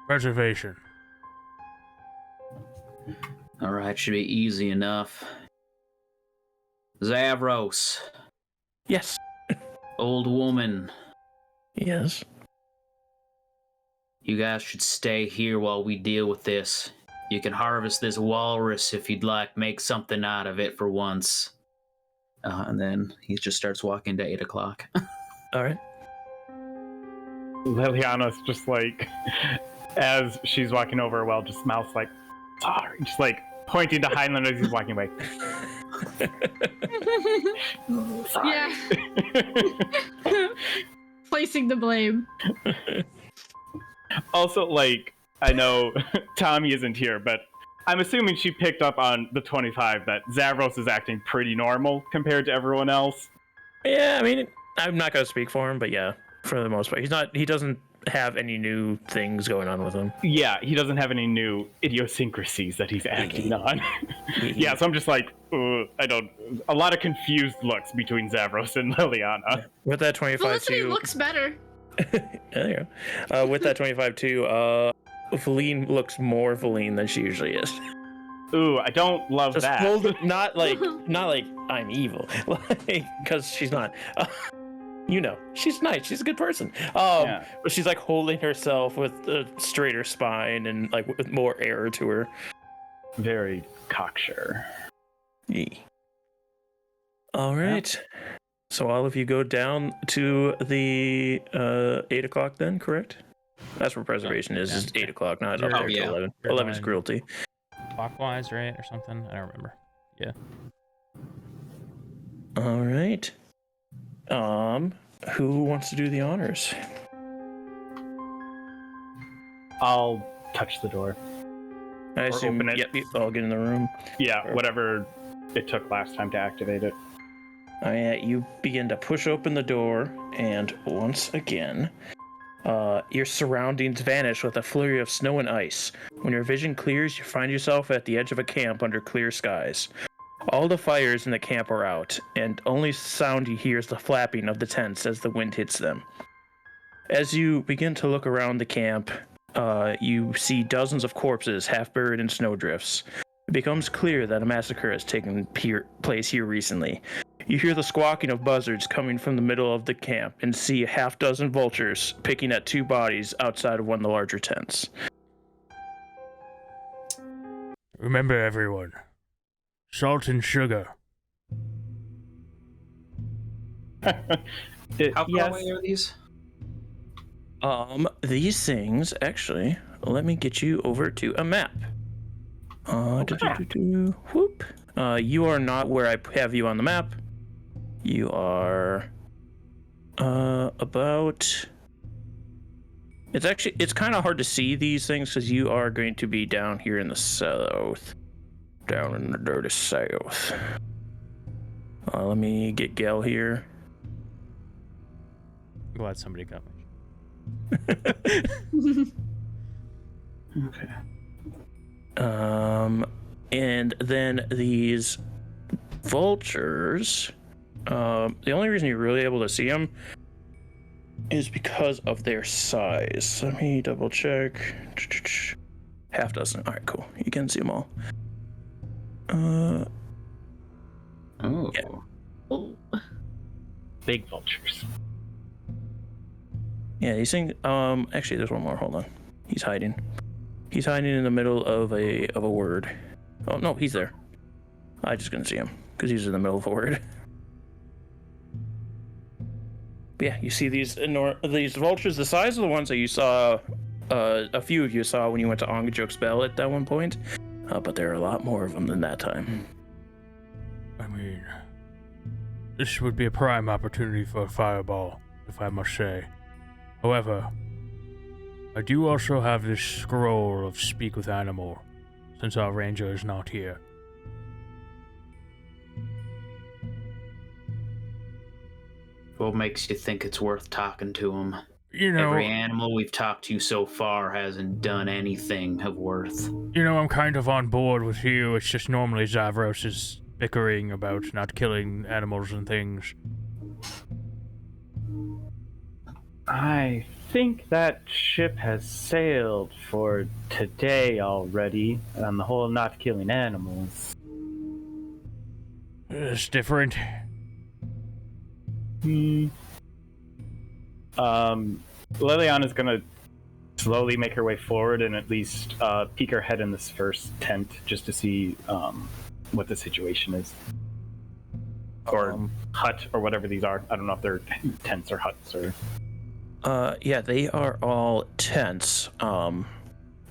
[SPEAKER 2] Preservation.
[SPEAKER 3] All right, should be easy enough. Zavros,
[SPEAKER 1] Yes.
[SPEAKER 3] old woman,
[SPEAKER 1] Yes.
[SPEAKER 3] you guys should stay here while we deal with this. You can harvest this walrus if you'd like, make something out of it for once. And then he just starts walking to 8 o'clock.
[SPEAKER 1] All right.
[SPEAKER 5] Liliana's just like, as she's walking over, just mouths like, sorry, just like pointing to Heinlein as he's walking away. Sorry.
[SPEAKER 4] Yeah. Placing the blame.
[SPEAKER 5] Also, like, I know Tommy isn't here, but I'm assuming she picked up on the 25 that Zavros is acting pretty normal compared to everyone else.
[SPEAKER 1] Yeah, I mean, I'm not gonna speak for him, but yeah, for the most part, he doesn't have any new things going on with him.
[SPEAKER 5] Yeah, he doesn't have any new idiosyncrasies that he's acting on. Yeah, so I'm just like, a lot of confused looks between Zavros and Liliana.
[SPEAKER 1] With that 25
[SPEAKER 4] Felicity
[SPEAKER 1] too.
[SPEAKER 4] looks better.
[SPEAKER 1] There you go. With that 25 too, Feline looks more Feline than she usually is.
[SPEAKER 5] Ooh, I don't love
[SPEAKER 1] Just
[SPEAKER 5] that.
[SPEAKER 1] not like I'm evil, like because she's not. You know, she's nice. She's a good person.
[SPEAKER 5] Yeah.
[SPEAKER 1] But she's like holding herself with a straighter spine and like with more air to her.
[SPEAKER 5] Very cocksure.
[SPEAKER 1] Yeah. All right. So all of you go down to the 8 o'clock then, correct? That's where preservation is.
[SPEAKER 2] Yeah.
[SPEAKER 1] Is 8 o'clock, not up
[SPEAKER 2] Oh,
[SPEAKER 1] there
[SPEAKER 3] yeah.
[SPEAKER 1] to 11.
[SPEAKER 2] Red
[SPEAKER 1] 11 is
[SPEAKER 2] line.
[SPEAKER 1] cruelty.
[SPEAKER 2] Clockwise, right, or something? I don't remember. Yeah.
[SPEAKER 1] All right. Who wants to do the honors?
[SPEAKER 5] I'll touch the door.
[SPEAKER 1] I assume.
[SPEAKER 5] open it.
[SPEAKER 1] Yep, you all get in the room.
[SPEAKER 5] Yeah, whatever it took last time to activate it.
[SPEAKER 1] You begin to push open the door, and once again, your surroundings vanish with a flurry of snow and ice. When your vision clears, you find yourself at the edge of a camp under clear skies. All the fires in the camp are out, and only sound you hear is the flapping of the tents as the wind hits them. As you begin to look around the camp, you see dozens of corpses half buried in snowdrifts. It becomes clear that a massacre has taken place here recently. You hear the squawking of buzzards coming from the middle of the camp and see a half dozen vultures picking at 2 bodies outside of one of the larger tents.
[SPEAKER 2] Remember, everyone, salt and sugar.
[SPEAKER 3] How far
[SPEAKER 5] Yes.
[SPEAKER 3] away are these?
[SPEAKER 1] These things, actually, let me get you over to a map. Whoop. You are not where I have you on the map. You are about... It's kind of hard to see these things because you are going to be down here in the south. Down in the dirty south. Let me get Gel here.
[SPEAKER 2] Glad somebody got me.
[SPEAKER 5] Okay.
[SPEAKER 1] And then these vultures, the only reason you're really able to see them is because of their size. Let me double check. Half dozen. All right, cool. You can see them all.
[SPEAKER 3] Oh.
[SPEAKER 1] Yeah.
[SPEAKER 4] Oh.
[SPEAKER 5] Big vultures.
[SPEAKER 1] Yeah, these things. Actually, there's one more. Hold on. He's hiding. He's hiding in the middle of a word. Oh no, he's there. I just couldn't see him because he's in the middle of a word. But yeah, you see these vultures, the size of the ones that you saw. A few of you saw when you went to Ongajok's Bell at that one point. But there are a lot more of them than that time.
[SPEAKER 2] I mean, this would be a prime opportunity for a fireball, if I must say. However, I do also have this scroll of Speak with Animal, since our ranger is not here.
[SPEAKER 3] What makes you think it's worth talking to him?
[SPEAKER 2] You know,
[SPEAKER 3] Every animal we've talked to so far hasn't done anything of worth.
[SPEAKER 2] I'm kind of on board with you. It's just normally Zavros is bickering about not killing animals and things.
[SPEAKER 5] I think that ship has sailed for today already on the whole not killing animals.
[SPEAKER 2] It's different.
[SPEAKER 5] Liliana's gonna slowly make her way forward and at least peek her head in this first tent just to see what the situation is. Or hut, or whatever these are. I don't know if they're tents or huts or...
[SPEAKER 1] Yeah, they are all tents.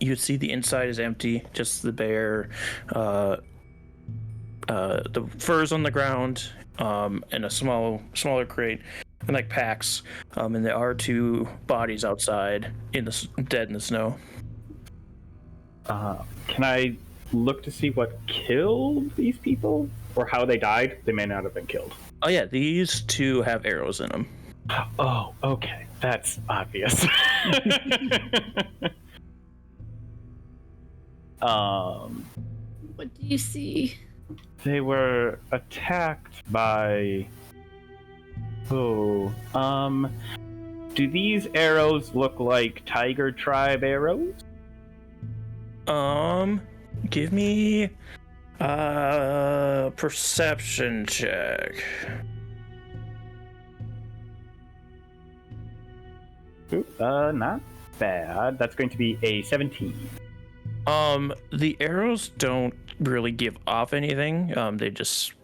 [SPEAKER 1] You see the inside is empty, just the bare, the furs on the ground, and a smaller crate, and like packs. And there are 2 bodies outside dead in the snow.
[SPEAKER 5] Can I look to see what killed these people? Or how they died? They may not have been killed.
[SPEAKER 1] Oh yeah, these 2 have arrows in them.
[SPEAKER 5] Oh, okay. That's obvious.
[SPEAKER 4] What do you see?
[SPEAKER 5] They were attacked by... do these arrows look like Tiger Tribe arrows?
[SPEAKER 1] Give me a perception check.
[SPEAKER 5] Ooh, not bad. That's going to be a 17.
[SPEAKER 1] The arrows don't really give off anything. They just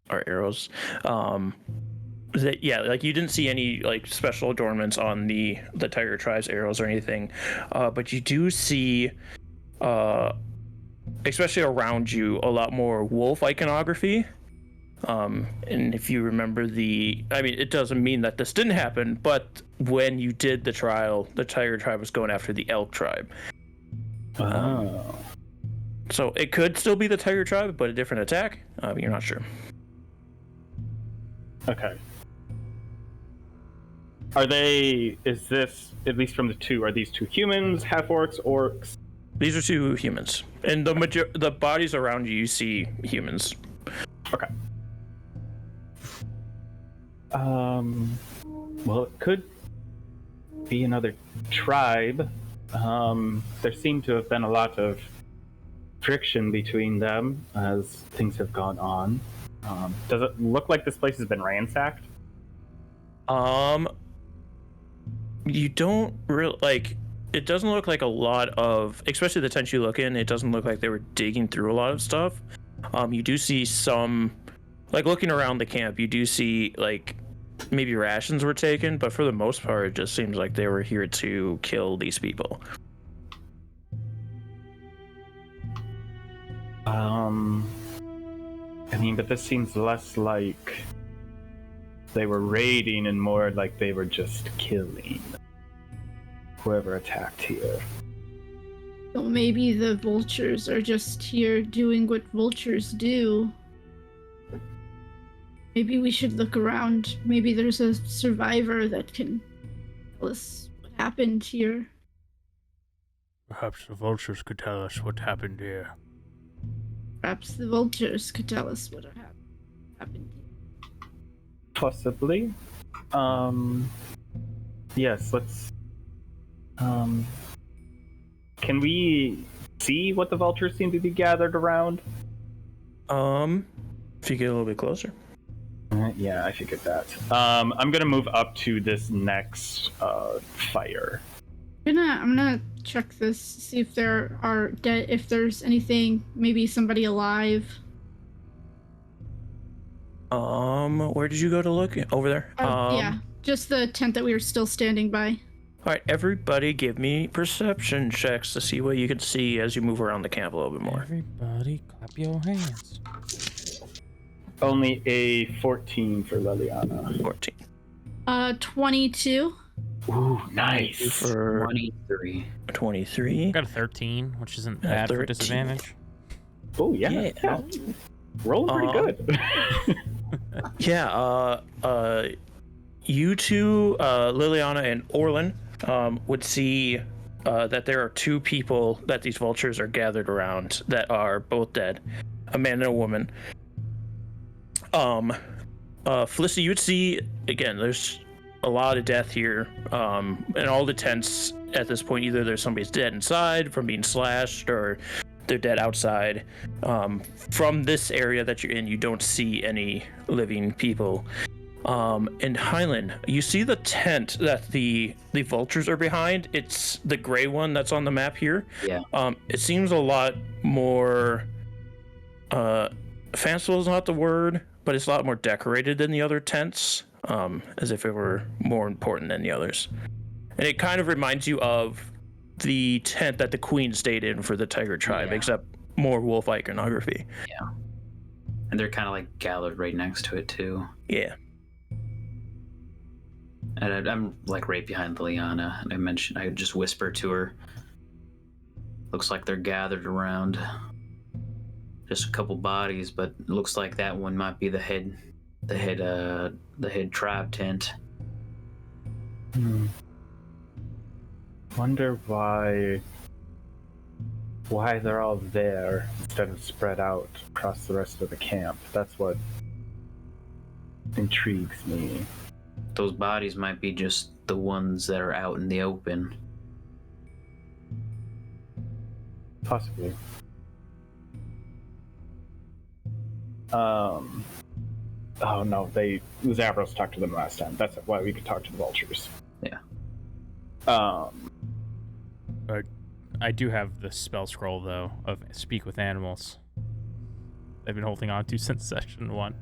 [SPEAKER 1] are arrows. Like you didn't see any like special adornments on the Tiger Tribe's arrows or anything. But you do see, especially around you, a lot more wolf iconography. And if you remember it doesn't mean that this didn't happen, but when you did the trial, the Tiger Tribe was going after the Elk Tribe. So it could still be the Tiger Tribe, but a different attack. You're not sure.
[SPEAKER 5] Okay. Is this, at least from the 2, are these 2 humans, half-orcs, orcs?
[SPEAKER 1] These are 2 humans. And the bodies around you see humans.
[SPEAKER 5] Okay. Well, it could be another tribe. There seemed to have been a lot of friction between them as things have gone on. Does it look like this place has been ransacked?
[SPEAKER 1] You don't really like. It doesn't look like a lot of, especially the tent you look in. It doesn't look like they were digging through a lot of stuff. You do see some, like looking around the camp. You do see like maybe rations were taken, but for the most part, it just seems like they were here to kill these people.
[SPEAKER 5] I mean, but this seems less like they were raiding and more like they were just killing whoever attacked here.
[SPEAKER 4] So maybe the vultures are just here doing what vultures do. Maybe we should look around. Maybe there's a survivor that can tell us what happened here.
[SPEAKER 2] Perhaps the vultures could tell us what happened here.
[SPEAKER 4] Perhaps the vultures could tell us what happened.
[SPEAKER 5] Possibly. Yes, let's... Can we see what the vultures seem to be gathered around?
[SPEAKER 1] If you get a little bit closer.
[SPEAKER 5] Yeah, I figured that. I'm gonna move up to this next fire.
[SPEAKER 4] I'm gonna check this, see if there are dead, if there's anything, maybe somebody alive.
[SPEAKER 1] Where did you go to look? Over there?
[SPEAKER 4] Yeah, just the tent that we were still standing by.
[SPEAKER 1] All right, everybody give me perception checks to see what you can see as you move around the camp a little bit more.
[SPEAKER 2] Everybody clap your hands.
[SPEAKER 5] Only a 14 for Liliana.
[SPEAKER 1] 14.
[SPEAKER 4] 22.
[SPEAKER 5] Ooh, nice.
[SPEAKER 1] For
[SPEAKER 3] 23.
[SPEAKER 1] 23.
[SPEAKER 2] I got a 13, which isn't bad for
[SPEAKER 1] 13.
[SPEAKER 2] disadvantage.
[SPEAKER 5] Oh, yeah. Rolling pretty good.
[SPEAKER 1] Yeah, you two, Liliana and Orlin, would see that there are two people that these vultures are gathered around that are both dead, a man and a woman. Felicity, you would see, again, there's a lot of death here, and all the tents at this point, either there's somebody's dead inside from being slashed, or they're dead outside. From this area that you're in, you don't see any living people. In Highland, you see the tent that the vultures are behind. It's the gray one that's on the map here.
[SPEAKER 3] Yeah.
[SPEAKER 1] It seems a lot more fanciful is not the word, but it's a lot more decorated than the other tents, as if it were more important than the others. And it kind of reminds you of the tent that the queen stayed in for the tiger tribe, except more wolf iconography.
[SPEAKER 3] Yeah. And they're kind of like gathered right next to it too.
[SPEAKER 1] Yeah.
[SPEAKER 3] And I'm like right behind Liliana, and I just whisper to her. Looks like they're gathered around just a couple bodies, but it looks like that one might be the head tribe tent.
[SPEAKER 5] Wonder why they're all there instead of spread out across the rest of the camp. That's what intrigues me.
[SPEAKER 3] Those bodies might be just the ones that are out in the open.
[SPEAKER 5] Possibly. Oh no, Zavros talked to them last time. That's why we could talk to the vultures.
[SPEAKER 3] Yeah.
[SPEAKER 2] I do have the spell scroll, though, of Speak with Animals. I've been holding on to since session 1.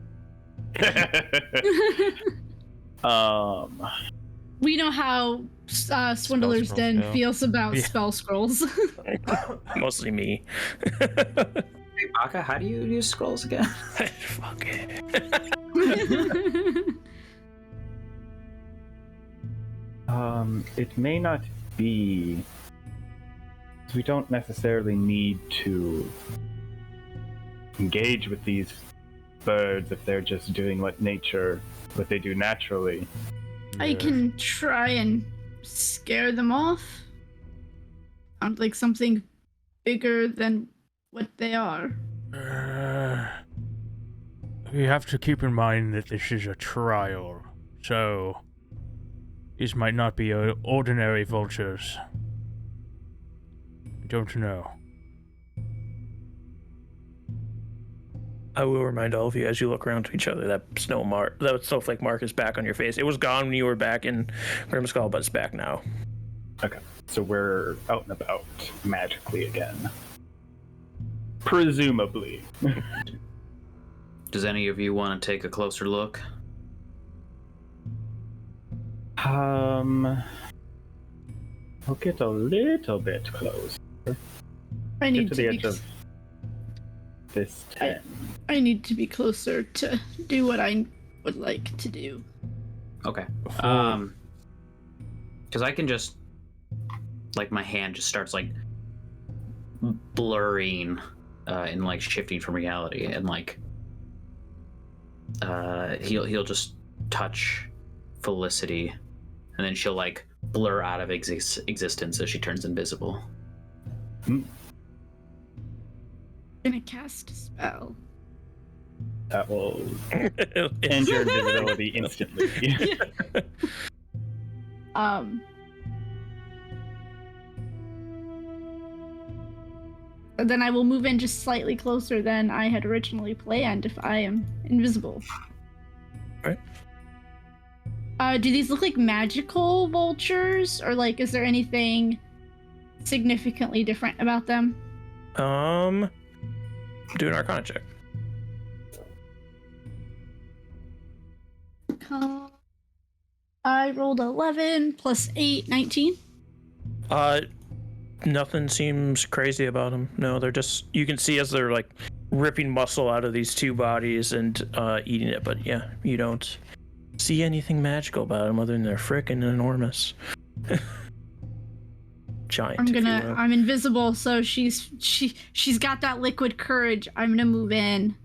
[SPEAKER 4] We know how Swindler's Den feels about spell scrolls.
[SPEAKER 1] Mostly me.
[SPEAKER 3] Hey, Baka, how do you use scrolls again?
[SPEAKER 1] Fuck it.
[SPEAKER 5] It may not be. We don't necessarily need to engage with these birds if they're just doing what they do naturally.
[SPEAKER 4] I can try and scare them off. Sounds like something bigger than what they are.
[SPEAKER 2] We have to keep in mind that this is a trial, so these might not be ordinary vultures. We don't know.
[SPEAKER 1] I will remind all of you as you look around to each other that snowflake mark is back on your face. It was gone when you were back in Grimskull, but it's back now.
[SPEAKER 5] Okay, so we're out and about magically again. Presumably.
[SPEAKER 3] Does any of you want to take a closer look?
[SPEAKER 5] We'll get a little bit close.
[SPEAKER 4] I need
[SPEAKER 5] Get to the edge of this tent.
[SPEAKER 4] I need to be closer to do what I would like to do.
[SPEAKER 3] Okay. Because I can just, like, my hand just starts like blurring and like shifting from reality, and like he'll just touch Felicity, and then she'll like blur out of existence as she turns invisible.
[SPEAKER 4] I'm gonna cast a spell.
[SPEAKER 5] That will end your invisibility instantly.
[SPEAKER 4] Then I will move in just slightly closer than I had originally planned if I am invisible.
[SPEAKER 1] Right.
[SPEAKER 4] Do these look like magical vultures, or like is there anything significantly different about them?
[SPEAKER 1] Do an Arcana check.
[SPEAKER 4] I rolled 11 plus 8, 19.
[SPEAKER 1] Nothing seems crazy about them. No, they're just, you can see as they're like ripping muscle out of these two bodies and eating it, but yeah, you don't see anything magical about them other than they're frickin' enormous. Giant.
[SPEAKER 4] I'm invisible, so she's got that liquid courage. I'm gonna move in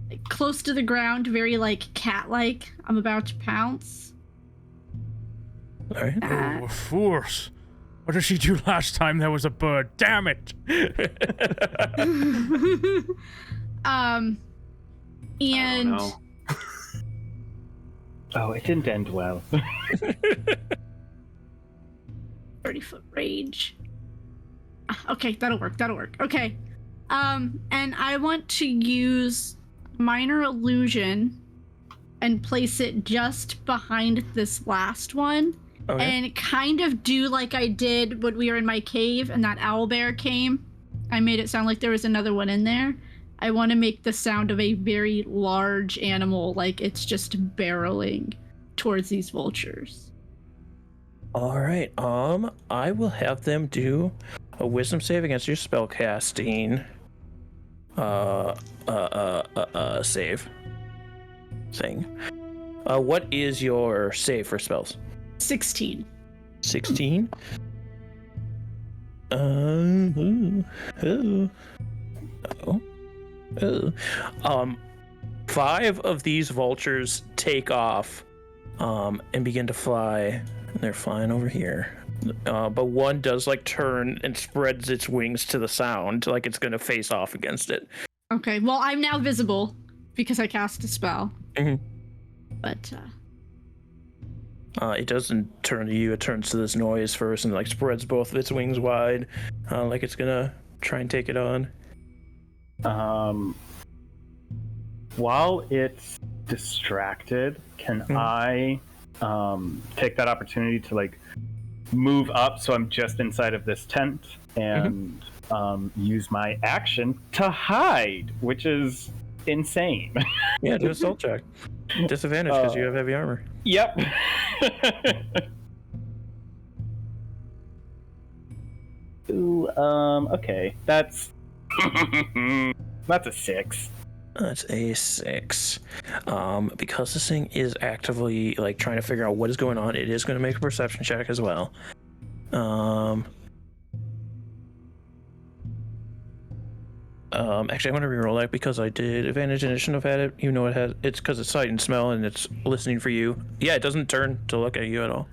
[SPEAKER 4] like, close to the ground, very like cat-like. I'm about to pounce.
[SPEAKER 1] All right.
[SPEAKER 2] Oh, of course. What did she do last time there was a bird? Damn it!
[SPEAKER 3] I
[SPEAKER 4] And
[SPEAKER 3] don't know.
[SPEAKER 5] Oh, it didn't end well.
[SPEAKER 4] 30-foot rage. Okay, that'll work. Okay. And I want to use minor illusion and place it just behind this last one.
[SPEAKER 1] Okay.
[SPEAKER 4] And kind of do like I did when we were in my cave and that owlbear came. I made it sound like there was another one in there. I want to make the sound of a very large animal, like it's just barreling towards these vultures.
[SPEAKER 1] All right. I will have them do a wisdom save against your spellcasting save thing. What is your save for spells?
[SPEAKER 4] 16.
[SPEAKER 1] 16? Five of these vultures take off and begin to fly. They're flying over here. But one does like turn and spreads its wings to the sound, like it's gonna face off against it.
[SPEAKER 4] Okay, well, I'm now visible because I cast a spell.
[SPEAKER 1] Mm-hmm.
[SPEAKER 4] But,
[SPEAKER 1] it doesn't turn to you, it turns to this noise first and like spreads both of its wings wide, like it's gonna try and take it on.
[SPEAKER 5] While it's distracted, can I take that opportunity to like move up so I'm just inside of this tent and use my action to hide, which is insane.
[SPEAKER 1] Yeah, do a assault check. Disadvantage because you have heavy armor.
[SPEAKER 5] Yep. Ooh, okay. That's a 6.
[SPEAKER 1] That's a 6. Because this thing is actively like trying to figure out what is going on, it is going to make a perception check as well. Actually, I want to reroll that because I did advantage and it shouldn't have had it. You know, it's because it's sight and smell and it's listening for you. Yeah, it doesn't turn to look at you at all.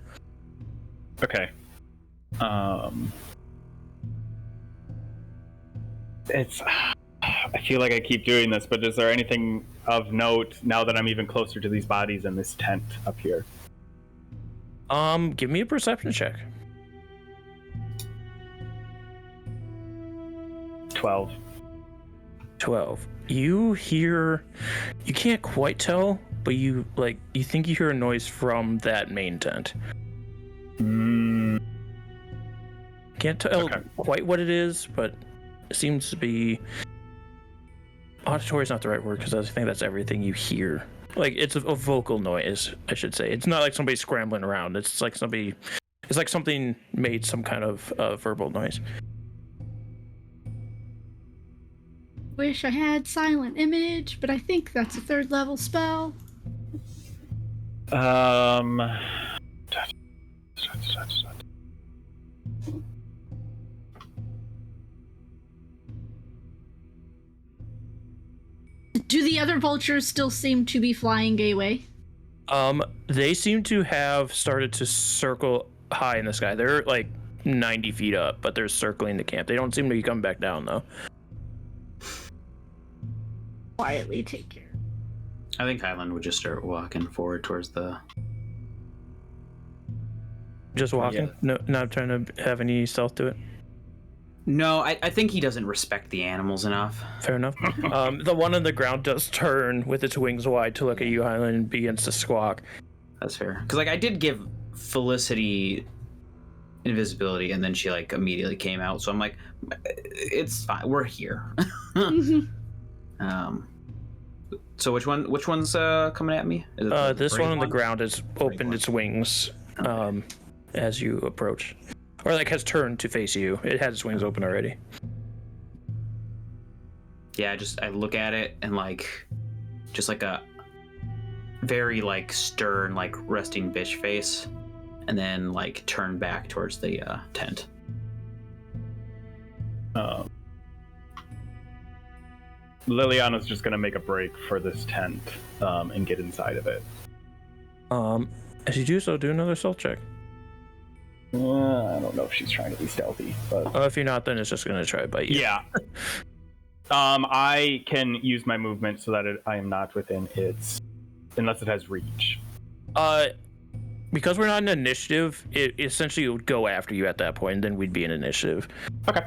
[SPEAKER 5] Okay. I feel like I keep doing this, but is there anything of note now that I'm even closer to these bodies in this tent up here?
[SPEAKER 1] Give me a perception check.
[SPEAKER 5] 12.
[SPEAKER 1] you hear, you can't quite tell, but you think you hear a noise from that main tent. Can't tell quite what it is, but it seems to be, auditory is not the right word, because I think that's everything you hear. Like, it's a vocal noise, I should say. It's not like somebody scrambling around. It's like something made some kind of verbal noise.
[SPEAKER 4] Wish I had silent image, but I think that's a 3rd level spell. Do the other vultures still seem to be flying gateway?
[SPEAKER 1] They seem to have started to circle high in the sky. They're like 90 feet up, but they're circling the camp. They don't seem to be coming back down, though.
[SPEAKER 4] Quietly take care.
[SPEAKER 3] I think Highland would just start walking forward towards the...
[SPEAKER 1] Just walking?
[SPEAKER 3] Yeah.
[SPEAKER 1] No, not trying to have any stealth to it?
[SPEAKER 3] No, I think he doesn't respect the animals enough.
[SPEAKER 1] Fair enough. The one on the ground does turn with its wings wide to look at you, Highland, and begins to squawk.
[SPEAKER 3] That's fair. Because, like, I did give Felicity invisibility, and then she, like, immediately came out. So I'm like, it's fine. We're here. So which one's coming at me? Is it
[SPEAKER 1] This one on the ground has opened its wings as you approach. Or, like, has turned to face you. It had its wings open already.
[SPEAKER 3] Yeah, I look at it and, like, just like a very, like, stern, like, resting bitch face, and then, like, turn back towards the tent.
[SPEAKER 5] Liliana's just gonna make a break for this tent and get inside of it.
[SPEAKER 1] As you do so, do another stealth check.
[SPEAKER 5] I don't know if she's trying to be stealthy, but
[SPEAKER 1] If you're not, then it's just gonna try to bite you.
[SPEAKER 5] yeah. I can use my movement so that I am not within its, unless it has reach.
[SPEAKER 1] Because we're not in initiative, it essentially would go after you at that point, and then we'd be in initiative.
[SPEAKER 5] Okay.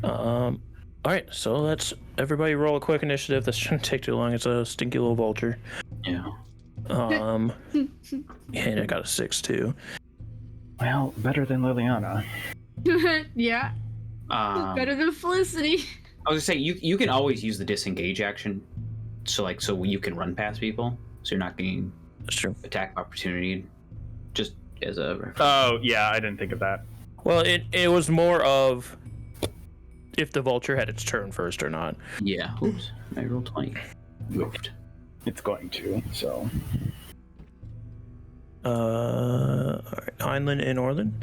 [SPEAKER 1] All right, so let's everybody roll a quick initiative. This shouldn't take too long. It's a stinky little vulture.
[SPEAKER 3] Yeah.
[SPEAKER 1] And I got a 6 too.
[SPEAKER 5] Well, better than Liliana.
[SPEAKER 4] Yeah. Better than Felicity.
[SPEAKER 3] I was gonna say you can always use the disengage action, so you can run past people, so you're not getting
[SPEAKER 1] That's true.
[SPEAKER 3] attack opportunity. Just as a reference.
[SPEAKER 5] Oh yeah, I didn't think of that.
[SPEAKER 1] Well, it was more of if the vulture had its turn first or not.
[SPEAKER 3] Yeah. Oops. I rolled 20. Goofed.
[SPEAKER 5] It's going to, so.
[SPEAKER 1] All right, Heinlein and Orlin.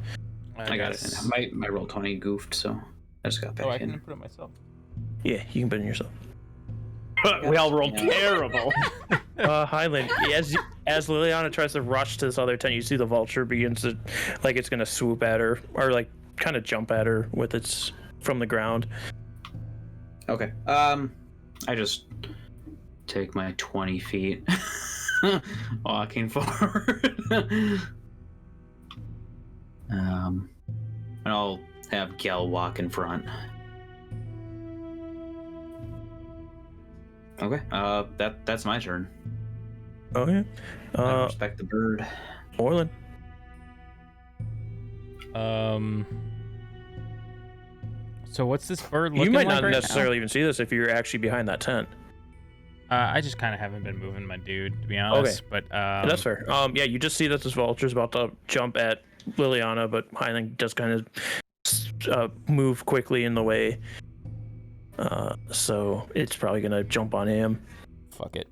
[SPEAKER 3] I got it. My roll 20 goofed, so I just got back
[SPEAKER 6] I
[SPEAKER 3] in.
[SPEAKER 6] can put it myself.
[SPEAKER 1] Yeah, you can put it in yourself.
[SPEAKER 5] We all rolled terrible.
[SPEAKER 1] Heinlein, as Liliana tries to rush to this other tent, you see the vulture begins to, like, it's gonna swoop at her or like kind of jump at her with its from the ground.
[SPEAKER 3] Okay. I just take my 20 feet, walking forward. And I'll have Gel walk in front. Okay. That's my turn.
[SPEAKER 1] Oh yeah.
[SPEAKER 3] I respect the bird.
[SPEAKER 1] Orlin.
[SPEAKER 2] So what's this bird looking
[SPEAKER 1] You might
[SPEAKER 2] like
[SPEAKER 1] not
[SPEAKER 2] right
[SPEAKER 1] necessarily even see this if you're actually behind that tent.
[SPEAKER 2] now? I just kind of haven't been moving my dude, to be honest.
[SPEAKER 1] Okay.
[SPEAKER 2] But
[SPEAKER 1] That's fair. Yeah, you just see that this vulture's about to jump at Liliana, but Heinlein does kind of move quickly in the way. So it's probably gonna jump on him.
[SPEAKER 2] fuck it.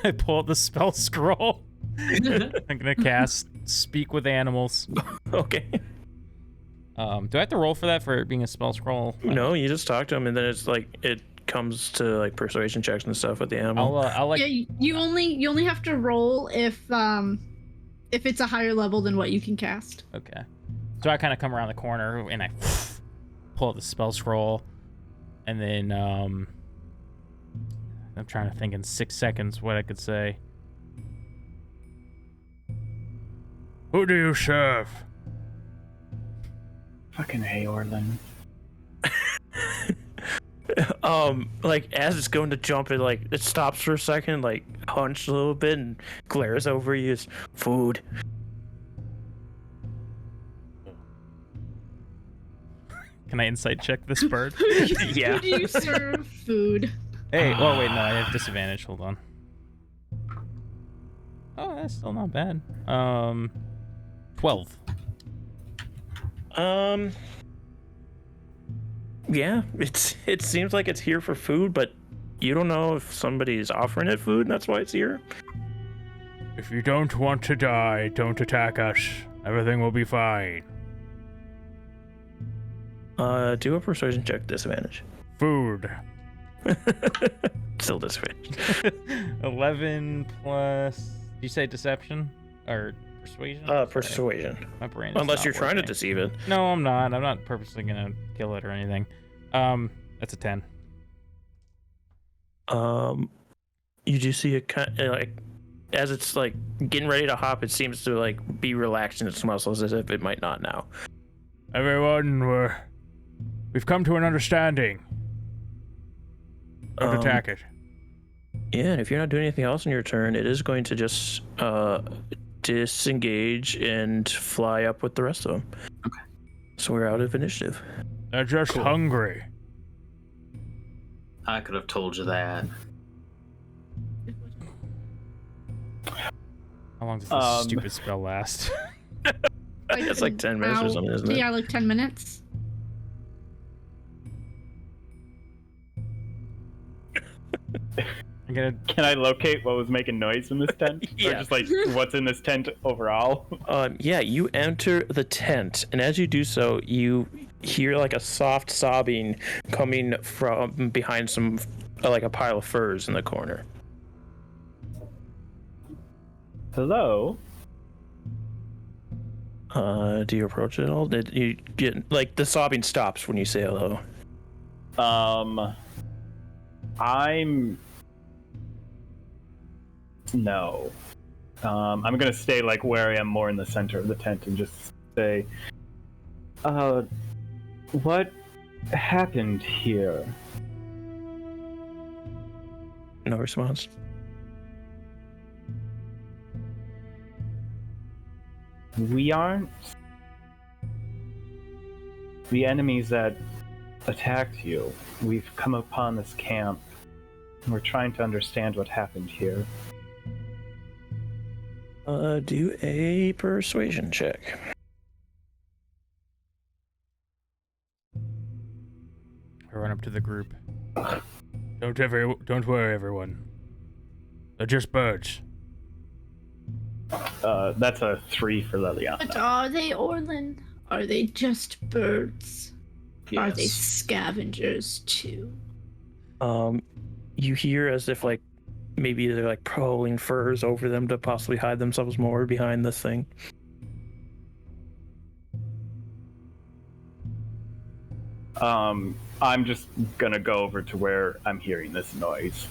[SPEAKER 2] I pull out the spell scroll. I'm gonna cast Speak with Animals.
[SPEAKER 1] Okay.
[SPEAKER 2] Do I have to roll for that for it being a spell scroll?
[SPEAKER 1] No, you just talk to him, and then it's like it comes to like persuasion checks and stuff with the animal.
[SPEAKER 2] I'll like.
[SPEAKER 4] Yeah, you only have to roll if it's a higher level than what you can cast.
[SPEAKER 2] Okay. So I kind of come around the corner and I pull out the spell scroll, and then I'm trying to think in 6 seconds what I could say. Who do you serve?
[SPEAKER 5] Fucking hey, Orlin.
[SPEAKER 1] like as it's going to jump, it stops for a second, like hunched a little bit and glares over you. It's food.
[SPEAKER 2] Can I insight check this bird?
[SPEAKER 1] Yeah.
[SPEAKER 4] Who do you serve food?
[SPEAKER 2] Hey, oh wait, no, I have disadvantage. Hold on. Oh, that's still not bad. 12.
[SPEAKER 1] Yeah, it seems like it's here for food, but you don't know if somebody's offering it food and that's why it's here.
[SPEAKER 2] If you don't want to die, don't attack us. Everything will be fine.
[SPEAKER 1] Do a persuasion check, disadvantage.
[SPEAKER 2] Food.
[SPEAKER 1] Still disadvantage.
[SPEAKER 2] 11 plus. Did you say deception or persuasion?
[SPEAKER 1] Persuasion.
[SPEAKER 2] My brain is
[SPEAKER 1] Unless
[SPEAKER 2] not
[SPEAKER 1] you're trying to
[SPEAKER 2] working.
[SPEAKER 1] deceive it.
[SPEAKER 2] No, I'm not. I'm not purposely gonna kill it or anything. That's a 10.
[SPEAKER 1] You do see it kind of, like as it's like getting ready to hop, it seems to like be relaxing its muscles as if it might not now.
[SPEAKER 2] Everyone, we've come to an understanding. Don't attack it.
[SPEAKER 1] Yeah, and if you're not doing anything else on your turn, it is going to just disengage and fly up with the rest of them.
[SPEAKER 3] Okay.
[SPEAKER 1] So we're out of initiative.
[SPEAKER 2] They're just hungry.
[SPEAKER 3] I could have told you that.
[SPEAKER 2] How long does this stupid spell last?
[SPEAKER 1] It's like 10 minutes or something, isn't it?
[SPEAKER 4] Yeah, like 10 minutes.
[SPEAKER 2] I'm gonna.
[SPEAKER 5] Can I locate what was making noise in this tent?
[SPEAKER 1] Yeah.
[SPEAKER 5] Or just like what's in this tent overall?
[SPEAKER 1] Yeah, you enter the tent, and as you do so, you hear like a soft sobbing coming from behind some, like a pile of furs in the corner.
[SPEAKER 5] Hello?
[SPEAKER 1] Do you approach it at all? Did you get, like, the sobbing stops when you say hello?
[SPEAKER 5] No. I'm gonna stay like where I am, more in the center of the tent, and just say, what happened here?
[SPEAKER 1] No response.
[SPEAKER 5] We aren't the enemies that attacked you. We've come upon this camp, and we're trying to understand what happened here.
[SPEAKER 1] Do a persuasion check.
[SPEAKER 2] I run up to the group. Don't worry, everyone. They're just birds.
[SPEAKER 5] That's a 3 for Liliana.
[SPEAKER 4] But are they, Orlin? Are they just birds? Are they
[SPEAKER 3] Yes.
[SPEAKER 4] scavengers too?
[SPEAKER 1] You hear as if like maybe they're like pulling furs over them to possibly hide themselves more behind this thing.
[SPEAKER 5] I'm just gonna go over to where I'm hearing this noise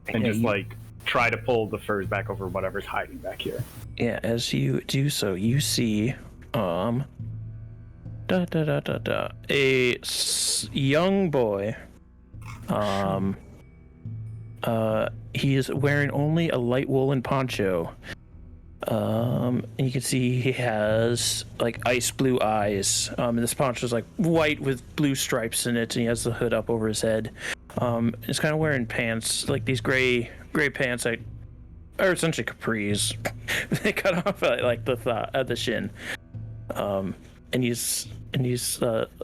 [SPEAKER 5] and
[SPEAKER 1] Yeah,
[SPEAKER 5] just
[SPEAKER 1] you-
[SPEAKER 5] like try to pull the furs back over whatever's hiding back here.
[SPEAKER 1] Yeah, as you do so, you see, young boy. He is wearing only a light woolen poncho. And you can see he has like ice blue eyes. And this poncho is like white with blue stripes in it, and he has the hood up over his head. He's kind of wearing pants, like these gray pants that are essentially capris. They cut off at like the shin. And he's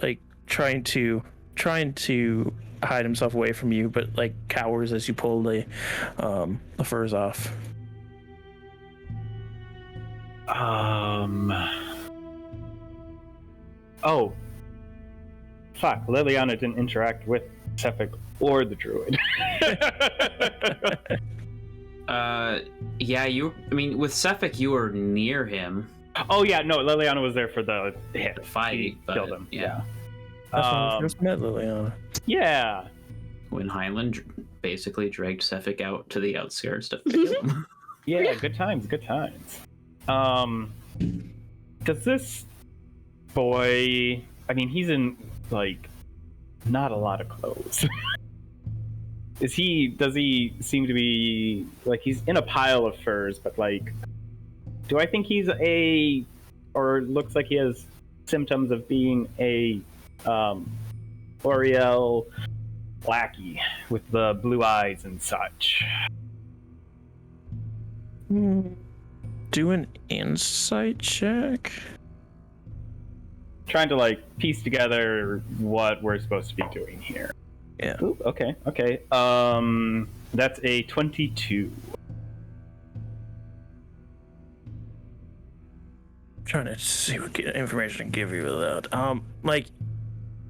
[SPEAKER 1] like trying to hide himself away from you, but like cowers as you pull the furs off.
[SPEAKER 5] Oh. Fuck, Liliana didn't interact with Sefik or the druid.
[SPEAKER 3] Yeah, I mean, with Sefik, you were near him.
[SPEAKER 5] Oh yeah, no, Liliana was there for the hit.
[SPEAKER 3] Fight,
[SPEAKER 5] She
[SPEAKER 3] but,
[SPEAKER 5] killed him.
[SPEAKER 3] yeah.
[SPEAKER 1] That's when we first met Liliana.
[SPEAKER 5] Yeah.
[SPEAKER 3] When Heinlein basically dragged Sefik out to the outskirts to kill him.
[SPEAKER 5] Yeah, good times. Does this boy, I mean, he's in like not a lot of clothes. Does he seem to be, like, he's in a pile of furs, but, like, do I think he's or looks like he has symptoms of being a, Oriel lackey with the blue eyes and such?
[SPEAKER 1] Do an insight check.
[SPEAKER 5] Trying to, like, piece together what we're supposed to be doing here.
[SPEAKER 1] Yeah.
[SPEAKER 5] Ooh, okay. That's a 22.
[SPEAKER 1] Trying to see what information I can give you with that.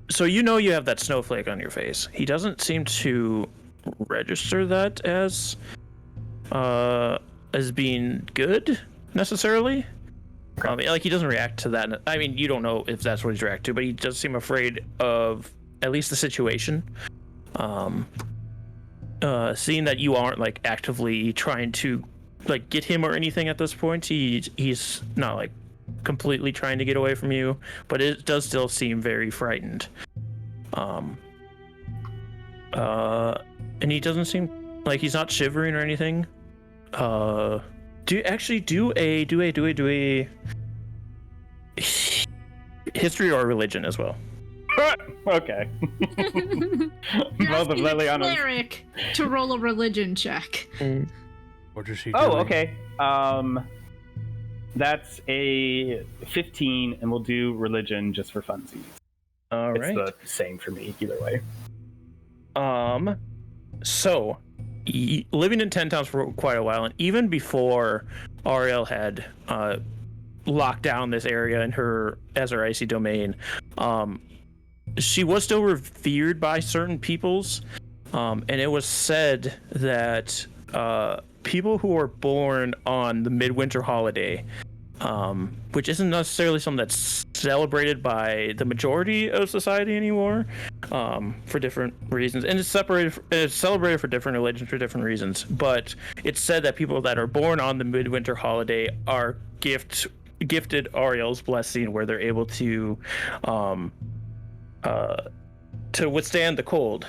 [SPEAKER 1] So you have that snowflake on your face. He doesn't seem to register that as being good necessarily. He doesn't react to that. I mean, you don't know if that's what he's reacting to, but he does seem afraid of at least the situation. Seeing that you aren't like actively trying to like get him or anything at this point, he's not like completely trying to get away from you, but it does still seem very frightened. And he doesn't seem like he's not shivering or anything. Do a history or religion as well.
[SPEAKER 5] Okay.
[SPEAKER 4] You're
[SPEAKER 5] Both of
[SPEAKER 4] asking the
[SPEAKER 5] Liliana's.
[SPEAKER 4] cleric to roll a religion check.
[SPEAKER 2] What does he do?
[SPEAKER 5] Oh, okay. That's a 15, and we'll do religion just for funsies.
[SPEAKER 1] All
[SPEAKER 5] It's
[SPEAKER 1] right.
[SPEAKER 5] the same for me either way.
[SPEAKER 1] So living in 10 towns for quite a while, and even before Ariel had locked down this area in her icy domain, she was still revered by certain peoples, and it was said that people who are born on the midwinter holiday, which isn't necessarily something that's celebrated by the majority of society anymore, for different reasons, and it's celebrated for different religions for different reasons. But it's said that people that are born on the midwinter holiday are gifted Ariel's blessing, where they're able to withstand the cold.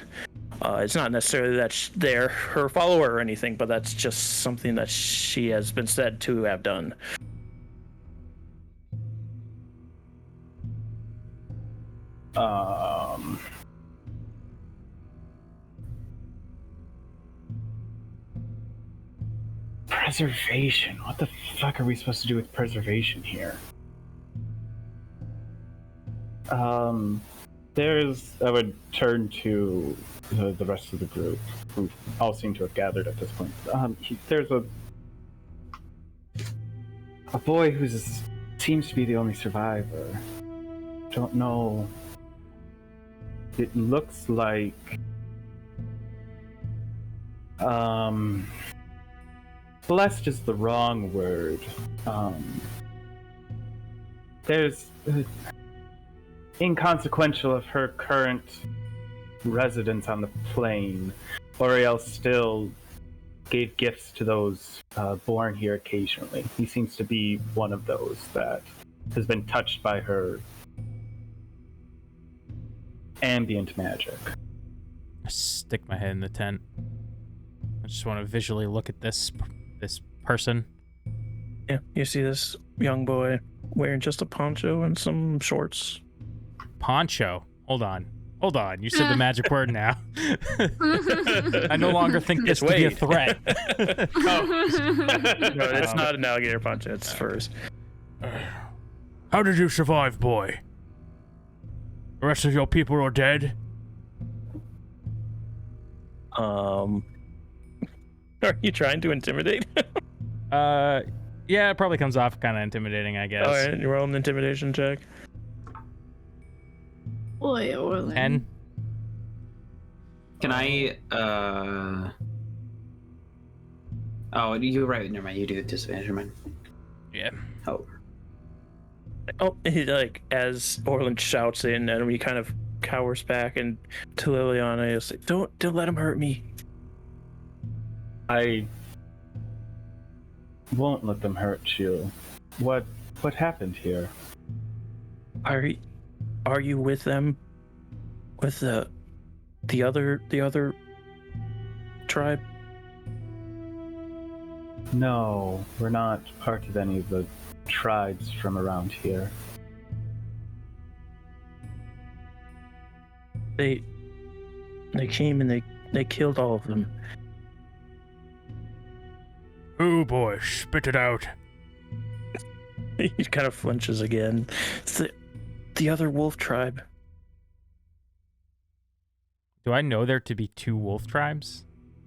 [SPEAKER 1] It's not necessarily that they're her follower or anything, but that's just something that she has been said to have done.
[SPEAKER 5] Preservation. What the fuck are we supposed to do with preservation here? I would turn to the rest of the group, who all seem to have gathered at this point. There's a boy who seems to be the only survivor. Don't know. It looks like blessed is the wrong word. There's inconsequential of her current residence on the plane, Oriel still gave gifts to those born here occasionally. He seems to be one of those that has been touched by her ambient magic.
[SPEAKER 2] I stick my head in the tent. I just want to visually look at this person.
[SPEAKER 1] Yeah, you see this young boy wearing just a poncho and some shorts.
[SPEAKER 2] Poncho. Hold on. You said the magic word now. I no longer think this to be a threat.
[SPEAKER 1] No, it's not an alligator poncho. It's furs.
[SPEAKER 2] How did you survive, boy? The rest of your people are dead?
[SPEAKER 1] Are you trying to intimidate?
[SPEAKER 2] Yeah, it probably comes off kind of intimidating, I guess.
[SPEAKER 1] All right, you roll an intimidation check.
[SPEAKER 4] Boy, Orlin.
[SPEAKER 2] 10.
[SPEAKER 3] Can I? Oh, you're right. Never mind. You do disadvantage. Never mind.
[SPEAKER 2] Yeah.
[SPEAKER 1] Oh, he, like, as Orland shouts in, and he kind of cowers back, and to Liliana, he'll say, Don't let him hurt me.
[SPEAKER 5] I won't let them hurt you. What happened here?
[SPEAKER 1] Are you with them? With the the other tribe?
[SPEAKER 5] No, we're not part of any of the tribes from around here.
[SPEAKER 1] They came and they killed all of them.
[SPEAKER 2] Oh boy, spit it out.
[SPEAKER 1] He kind of flinches again. It's the other wolf tribe.
[SPEAKER 6] Do I know there to be 2 wolf tribes?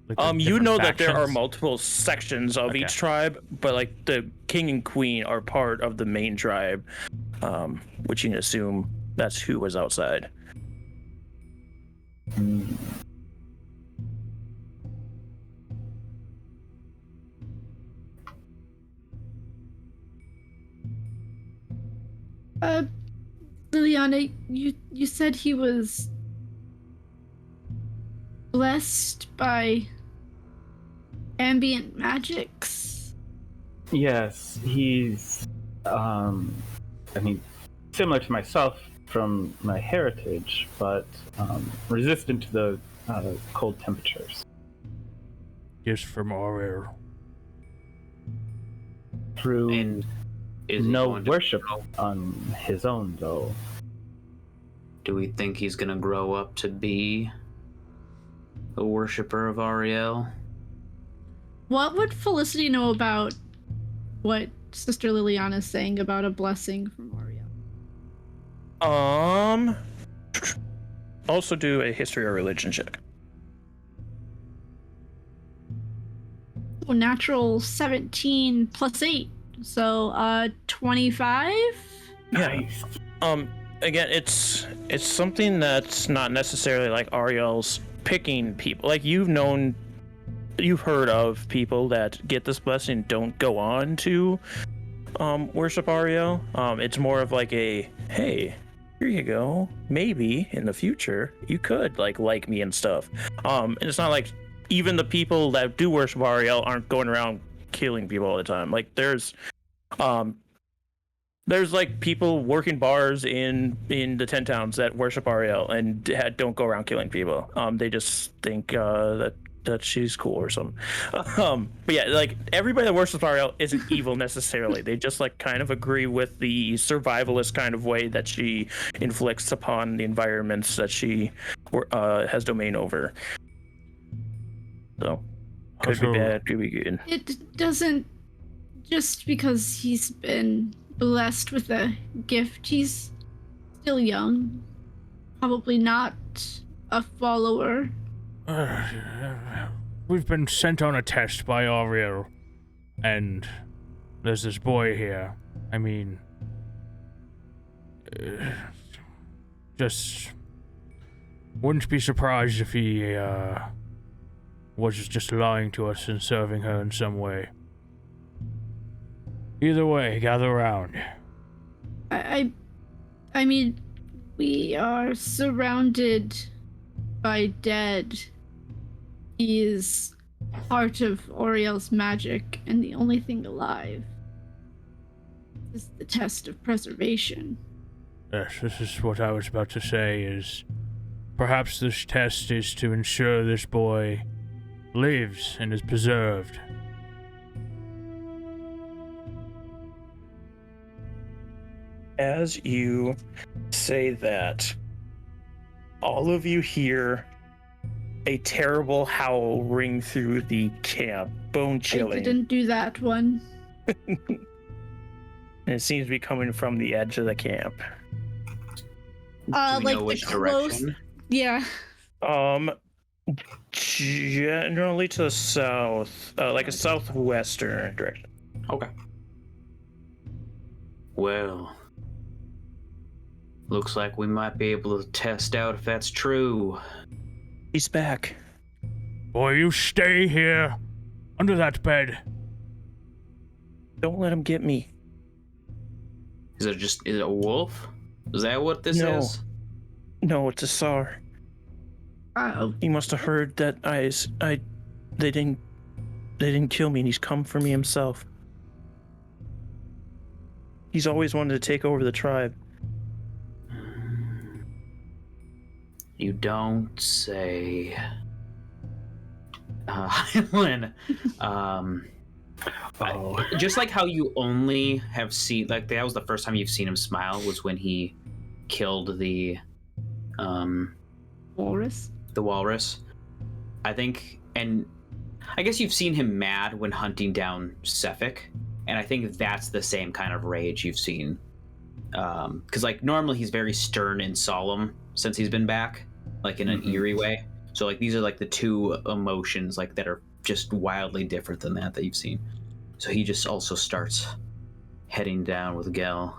[SPEAKER 6] Like, they're
[SPEAKER 1] You
[SPEAKER 6] different
[SPEAKER 1] know that there are
[SPEAKER 6] factions?
[SPEAKER 1] multiple sections of
[SPEAKER 6] Okay.
[SPEAKER 1] each tribe, but like the king and queen are part of the main tribe, which you can assume that's who was outside.
[SPEAKER 5] Mm.
[SPEAKER 4] Liliana, you said he was blessed by ambient magics?
[SPEAKER 5] Yes, he's, I mean, similar to myself from my heritage, but resistant to the cold temperatures.
[SPEAKER 2] Just from Ariel.
[SPEAKER 5] Through
[SPEAKER 7] And is he
[SPEAKER 5] no
[SPEAKER 7] going to
[SPEAKER 5] worship
[SPEAKER 7] grow-
[SPEAKER 5] on his own, though.
[SPEAKER 7] Do we think he's gonna grow up to be a worshiper of Ariel?
[SPEAKER 4] What would Felicity know about what Sister Liliana is saying about a blessing from Ariel?
[SPEAKER 1] Also do a history or religion check.
[SPEAKER 4] Oh, natural 17 plus 8. So 25?
[SPEAKER 5] Nice.
[SPEAKER 1] Again, it's something that's not necessarily like Ariel's picking people. Like you've heard of people that get this blessing don't go on to worship Ariel. It's more of like a, hey, here you go. Maybe in the future you could like me and stuff. And it's not like even the people that do worship Ariel aren't going around killing people all the time. Like there's like people working bars in the 10 towns that worship Ariel and don't go around killing people. They just think that she's cool or something. But yeah, like everybody that worships Ariel isn't evil necessarily. They just like kind of agree with the survivalist kind of way that she inflicts upon the environments that she has domain over. So could be bad, could be good.
[SPEAKER 4] It doesn't, just because he's been blessed with a gift, he's still young. Probably not a follower.
[SPEAKER 2] We've been sent on a test by Ariel, and there's this boy here. I mean, just wouldn't be surprised if he was just lying to us and serving her in some way. Either way, gather around.
[SPEAKER 4] I mean, we are surrounded by dead. He is part of Oriel's magic, and the only thing alive is the test of preservation.
[SPEAKER 2] Yes, this is what I was about to say, is perhaps this test is to ensure this boy lives and is preserved.
[SPEAKER 1] As you say that, all of you hear a terrible howl ring through the camp, bone
[SPEAKER 4] I
[SPEAKER 1] chilling.
[SPEAKER 4] didn't do that one.
[SPEAKER 1] And it seems to be coming from the edge of the camp.
[SPEAKER 7] Do we
[SPEAKER 4] Like
[SPEAKER 7] know
[SPEAKER 4] the
[SPEAKER 7] which
[SPEAKER 4] close-
[SPEAKER 7] direction?
[SPEAKER 4] Yeah.
[SPEAKER 1] Generally to the south, like a southwestern direction.
[SPEAKER 7] Okay. Well, looks like we might be able to test out if that's true.
[SPEAKER 1] He's back.
[SPEAKER 2] Boy, you stay here, under that bed.
[SPEAKER 1] Don't let him get me.
[SPEAKER 7] Is it a wolf? Is that what this
[SPEAKER 1] No.
[SPEAKER 7] is?
[SPEAKER 1] No, it's a SAR. He must have heard that they didn't kill me, and he's come for me himself. He's always wanted to take over the tribe.
[SPEAKER 7] You don't say. Heinlein. Just like how you only have seen, like that was the first time you've seen him smile was when he killed the
[SPEAKER 4] Walrus.
[SPEAKER 7] The walrus. I think, and I guess you've seen him mad when hunting down Cephik, and I think that's the same kind of rage you've seen. Because like normally he's very stern and solemn since he's been back, like in an eerie way. So like these are like the two emotions like that are just wildly different than that you've seen. So he just also starts heading down with Gel.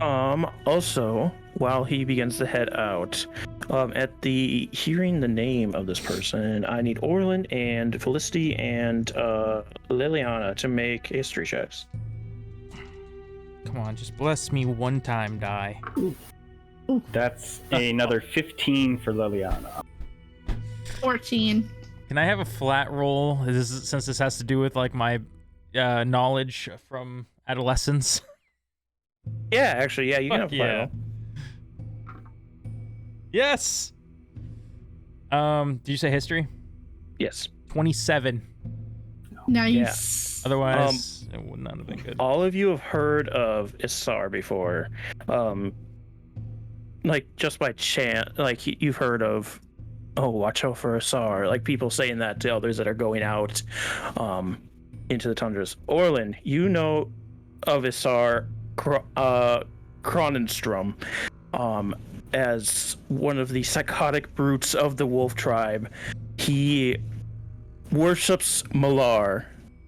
[SPEAKER 1] Also, while he begins to head out, at the hearing the name of this person, I need Orlin and Felicity and Liliana to make history checks.
[SPEAKER 6] Come on, just bless me one time, die.
[SPEAKER 5] That's another 15 for Liliana.
[SPEAKER 4] 14.
[SPEAKER 6] Can I have a flat roll? Since this has to do with like my knowledge from adolescence.
[SPEAKER 1] Yeah, actually, yeah, you can have a
[SPEAKER 6] Yeah. Yes. Did you say history?
[SPEAKER 1] Yes.
[SPEAKER 6] 27.
[SPEAKER 4] Nice.
[SPEAKER 6] Otherwise, it would not have been good.
[SPEAKER 1] All of you have heard of Isar before. Like, just by chance, like, you've heard of, oh, watch out for Isar. Like, people saying that to others that are going out into the tundras. Orlin, you know of Isar Kronenstrom as one of the psychotic brutes of the wolf tribe. He worships Malar,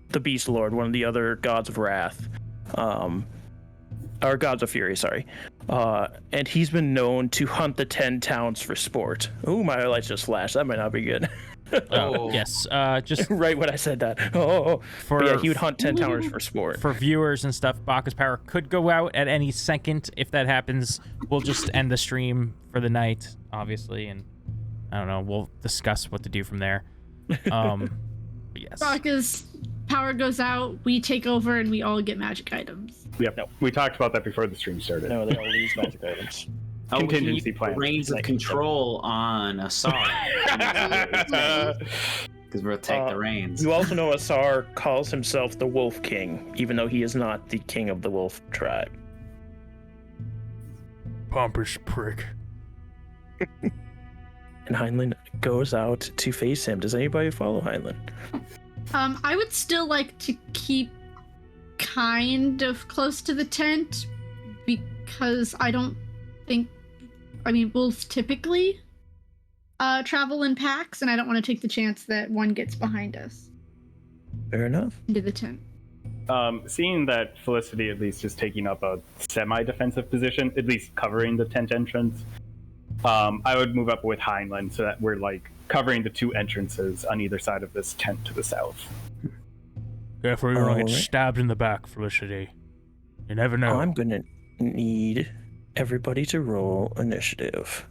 [SPEAKER 1] the Beast Lord, one of the other gods of wrath, or gods of fury, sorry. And he's been known to hunt the 10 towns for sport. Ooh, my lights just flashed. That might not be good.
[SPEAKER 7] Oh.
[SPEAKER 6] Yes. Just
[SPEAKER 1] right when I said that. Oh. But yeah, he would hunt 10 towns for sport.
[SPEAKER 6] For viewers and stuff, Baka's power could go out at any second. If that happens, we'll just end the stream for the night, obviously, and I don't know. We'll discuss what to do from there. But yes.
[SPEAKER 4] Baka's power goes out, we take over, and we all get magic items.
[SPEAKER 5] Yep. No. We talked about that before the stream started.
[SPEAKER 1] No, they all lose magic items.
[SPEAKER 5] Contingency plan.
[SPEAKER 7] Reigns of control on Asar. Because we'll take the reins.
[SPEAKER 1] You also know Asar calls himself the Wolf King, even though he is not the king of the wolf tribe.
[SPEAKER 2] Pompous prick.
[SPEAKER 1] And Heinlein goes out to face him. Does anybody follow Heinlein?
[SPEAKER 4] I would still like to keep kind of close to the tent because I don't think, wolves typically travel in packs, and I don't want to take the chance that one gets behind us.
[SPEAKER 1] Fair enough.
[SPEAKER 4] Into the tent.
[SPEAKER 5] Seeing that Felicity at least is taking up a semi-defensive position, at least covering the tent entrance, I would move up with Heinlein so that we're like covering the two entrances on either side of this tent to the south.
[SPEAKER 2] Therefore, you're gonna get
[SPEAKER 1] Alright.
[SPEAKER 2] stabbed in the back, Felicity. You never know.
[SPEAKER 1] I'm gonna need everybody to roll initiative.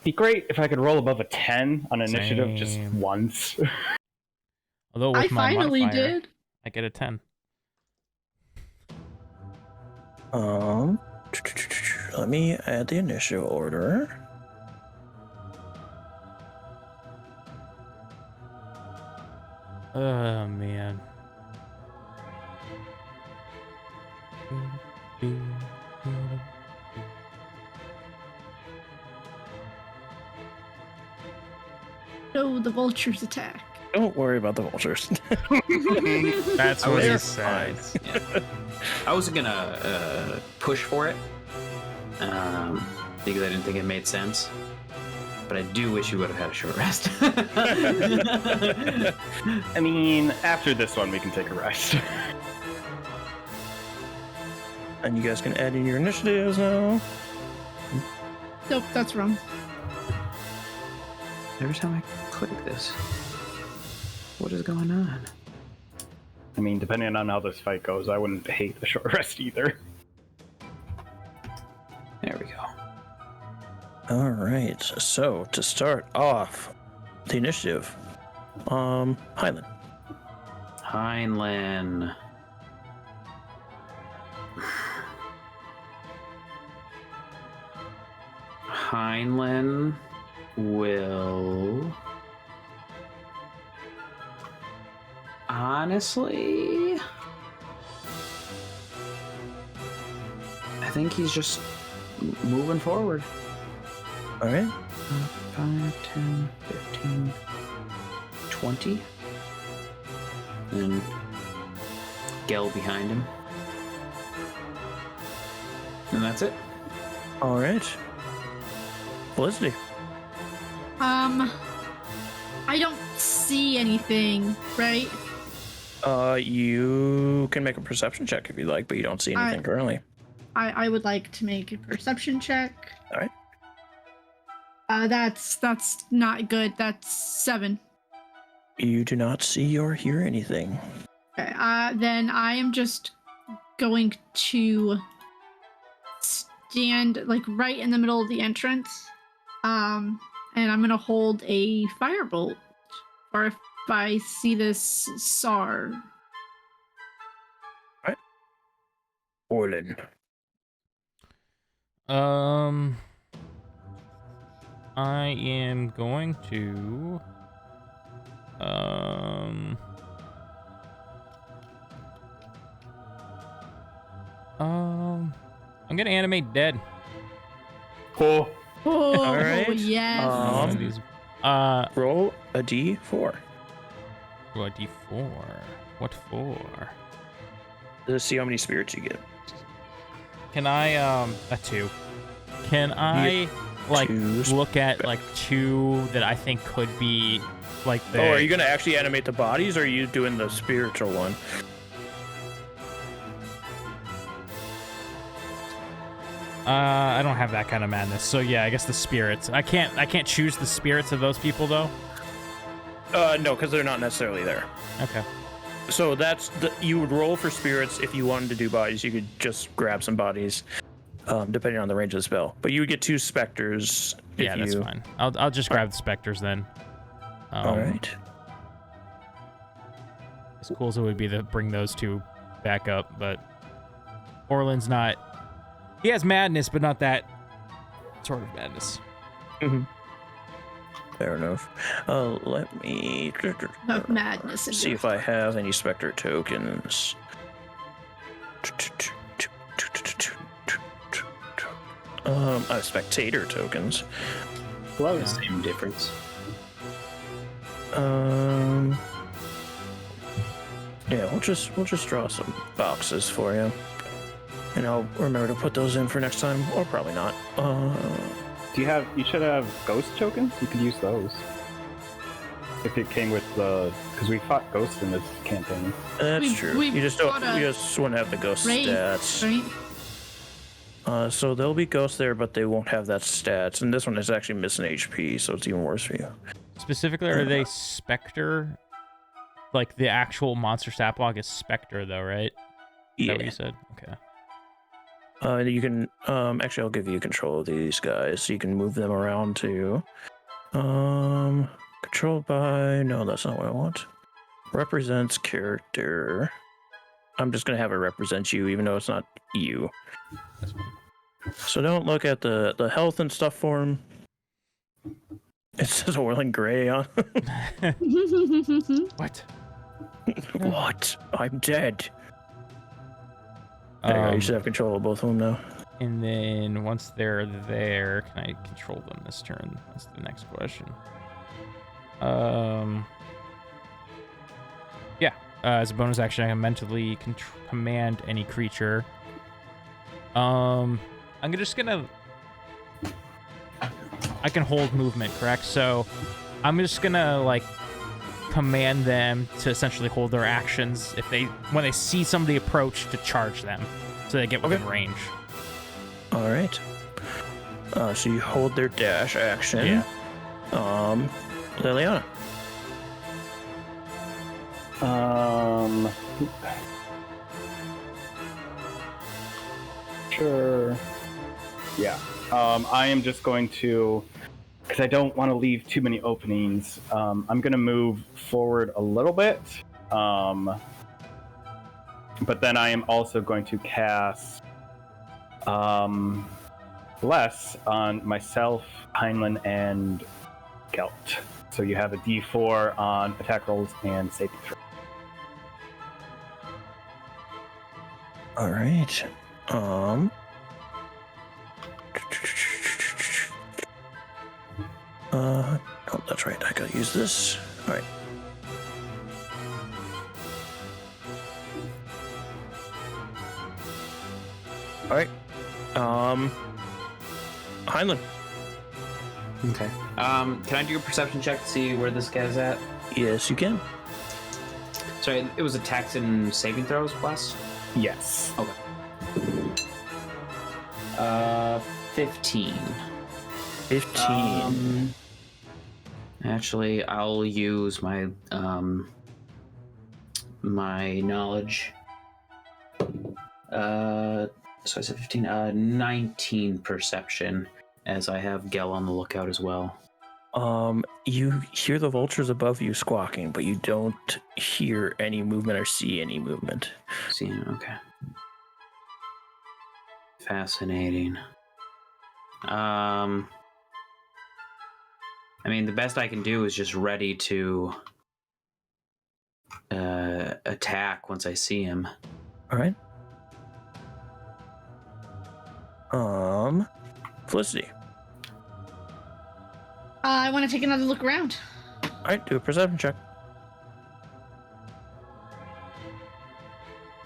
[SPEAKER 5] Be great if I could roll above a 10 on initiative just
[SPEAKER 6] Same.
[SPEAKER 5] once.
[SPEAKER 6] Although with
[SPEAKER 4] I
[SPEAKER 6] my
[SPEAKER 4] finally
[SPEAKER 6] modifier,
[SPEAKER 4] did.
[SPEAKER 6] I get a 10.
[SPEAKER 1] Let me add the initiative order.
[SPEAKER 6] Oh man.
[SPEAKER 4] No, the vultures attack.
[SPEAKER 1] Don't worry about the vultures.
[SPEAKER 6] That's
[SPEAKER 7] Oh,
[SPEAKER 6] what he
[SPEAKER 7] they're
[SPEAKER 6] says.
[SPEAKER 7] Yeah. I was gonna push for it because I didn't think it made sense. But I do wish you would have had a short rest.
[SPEAKER 5] I mean, after this one, we can take a rest.
[SPEAKER 1] And you guys can add in your initiatives now.
[SPEAKER 4] Nope, that's wrong.
[SPEAKER 7] Every time I click this, what is going on?
[SPEAKER 5] I mean, depending on how this fight goes, I wouldn't hate a short rest either.
[SPEAKER 7] There we go.
[SPEAKER 1] All right. So to start off the initiative, Heinlein.
[SPEAKER 7] Heinlein. Heinlein will honestly, I think he's just moving forward.
[SPEAKER 1] All right.
[SPEAKER 7] 5, 10, 15, 20. And Gel behind him. And that's it.
[SPEAKER 1] All right. Felicity.
[SPEAKER 4] I don't see anything, right?
[SPEAKER 1] You can make a perception check if you like, but you don't see anything currently.
[SPEAKER 4] I would like to make a perception check.
[SPEAKER 1] All right.
[SPEAKER 4] That's not good. That's 7.
[SPEAKER 1] You do not see or hear anything.
[SPEAKER 4] Okay, then I am just going to stand like right in the middle of the entrance, and I'm gonna hold a firebolt, or if I see this SAR.
[SPEAKER 1] Right. Orlin.
[SPEAKER 6] I am going to I'm gonna animate dead.
[SPEAKER 5] Cool.
[SPEAKER 4] Oh,
[SPEAKER 1] All right.
[SPEAKER 4] yes.
[SPEAKER 1] Roll a d4.
[SPEAKER 6] Roll a d4. What for?
[SPEAKER 1] Let's see how many spirits you get.
[SPEAKER 6] Can I a 2? Can I like
[SPEAKER 1] 2
[SPEAKER 6] look at like 2 that I think could be like the
[SPEAKER 1] Oh, are you gonna actually animate the bodies, or are you doing the spiritual one?
[SPEAKER 6] I don't have that kind of madness. So yeah, I guess the spirits. I can't choose the spirits of those people though.
[SPEAKER 1] No, because they're not necessarily there.
[SPEAKER 6] Okay.
[SPEAKER 1] So you would roll for spirits. If you wanted to do bodies, you could just grab some bodies, depending on the range of the spell. But you would get 2 specters.
[SPEAKER 6] Yeah, that's fine. I'll just grab the specters then.
[SPEAKER 1] All right.
[SPEAKER 6] As cool as it would be to bring those 2 back up, but Orlin's not. He has madness, but not that sort of madness.
[SPEAKER 1] Mm-hmm. Fair enough. Let me
[SPEAKER 4] Of madness.
[SPEAKER 1] see if I have any specter tokens. I have spectator tokens.
[SPEAKER 5] Close.
[SPEAKER 6] Yeah.
[SPEAKER 7] Same difference.
[SPEAKER 1] Yeah, we'll just draw some boxes for you, and I'll remember to put those in for next time, or probably not.
[SPEAKER 5] You should have ghost tokens? You could use those. If it came with because we fought ghosts in this campaign.
[SPEAKER 1] That's true.
[SPEAKER 4] we
[SPEAKER 1] You just wouldn't have the ghost
[SPEAKER 4] Right,
[SPEAKER 1] stats.
[SPEAKER 4] right?
[SPEAKER 1] So there'll be ghosts there, but they won't have that stats. And this one is actually missing HP, so it's even worse for you.
[SPEAKER 6] Specifically, are they Spectre? Like the actual monster stat block is Spectre, though, right? Is that what you said? Okay.
[SPEAKER 1] You can actually I'll give you control of these guys, so you can move them around too. Controlled by that's not what I want. Represents character. I'm just gonna have it represent you, even though it's not you.
[SPEAKER 6] That's fine.
[SPEAKER 1] So don't look at the health and stuff for him. It says Orlin Gray on.
[SPEAKER 6] What?
[SPEAKER 1] What? I'm dead. There you go, you should have control of both of them now.
[SPEAKER 6] And then once they're there, can I control them this turn? That's the next question. Yeah. As a bonus action, I can mentally command any creature. I'm just gonna. I can hold movement, correct? So I'm just gonna command them to essentially hold their actions when they see somebody approach to charge them, so they get within range.
[SPEAKER 1] All right. So you hold their dash action.
[SPEAKER 6] Yeah.
[SPEAKER 1] Liliana.
[SPEAKER 5] Sure. Yeah. I am just going to, because I don't want to leave too many openings. I'm going to move forward a little bit. But then I am also going to cast less on myself, Heinlein, and Gelt. So you have a D4 on attack rolls and saving throws.
[SPEAKER 1] All right. Oh, that's right. I gotta use this. All right. All right. Heinlein.
[SPEAKER 7] Okay. Can I do a perception check to see where this guy's at?
[SPEAKER 1] Yes, you can.
[SPEAKER 7] Sorry, it was attacks and saving throws plus?
[SPEAKER 5] Yes.
[SPEAKER 7] Okay. 15.
[SPEAKER 1] 15.
[SPEAKER 7] Actually, I'll use my my knowledge. So I said 15. 19 perception, as I have Gel on the lookout as well.
[SPEAKER 1] You hear the vultures above you squawking, but you don't hear any movement or see any movement.
[SPEAKER 7] See, okay. Fascinating. I mean, the best I can do is just ready to attack once I see him.
[SPEAKER 1] All right. Felicity.
[SPEAKER 4] I want to take another look around.
[SPEAKER 1] All right, do a perception check.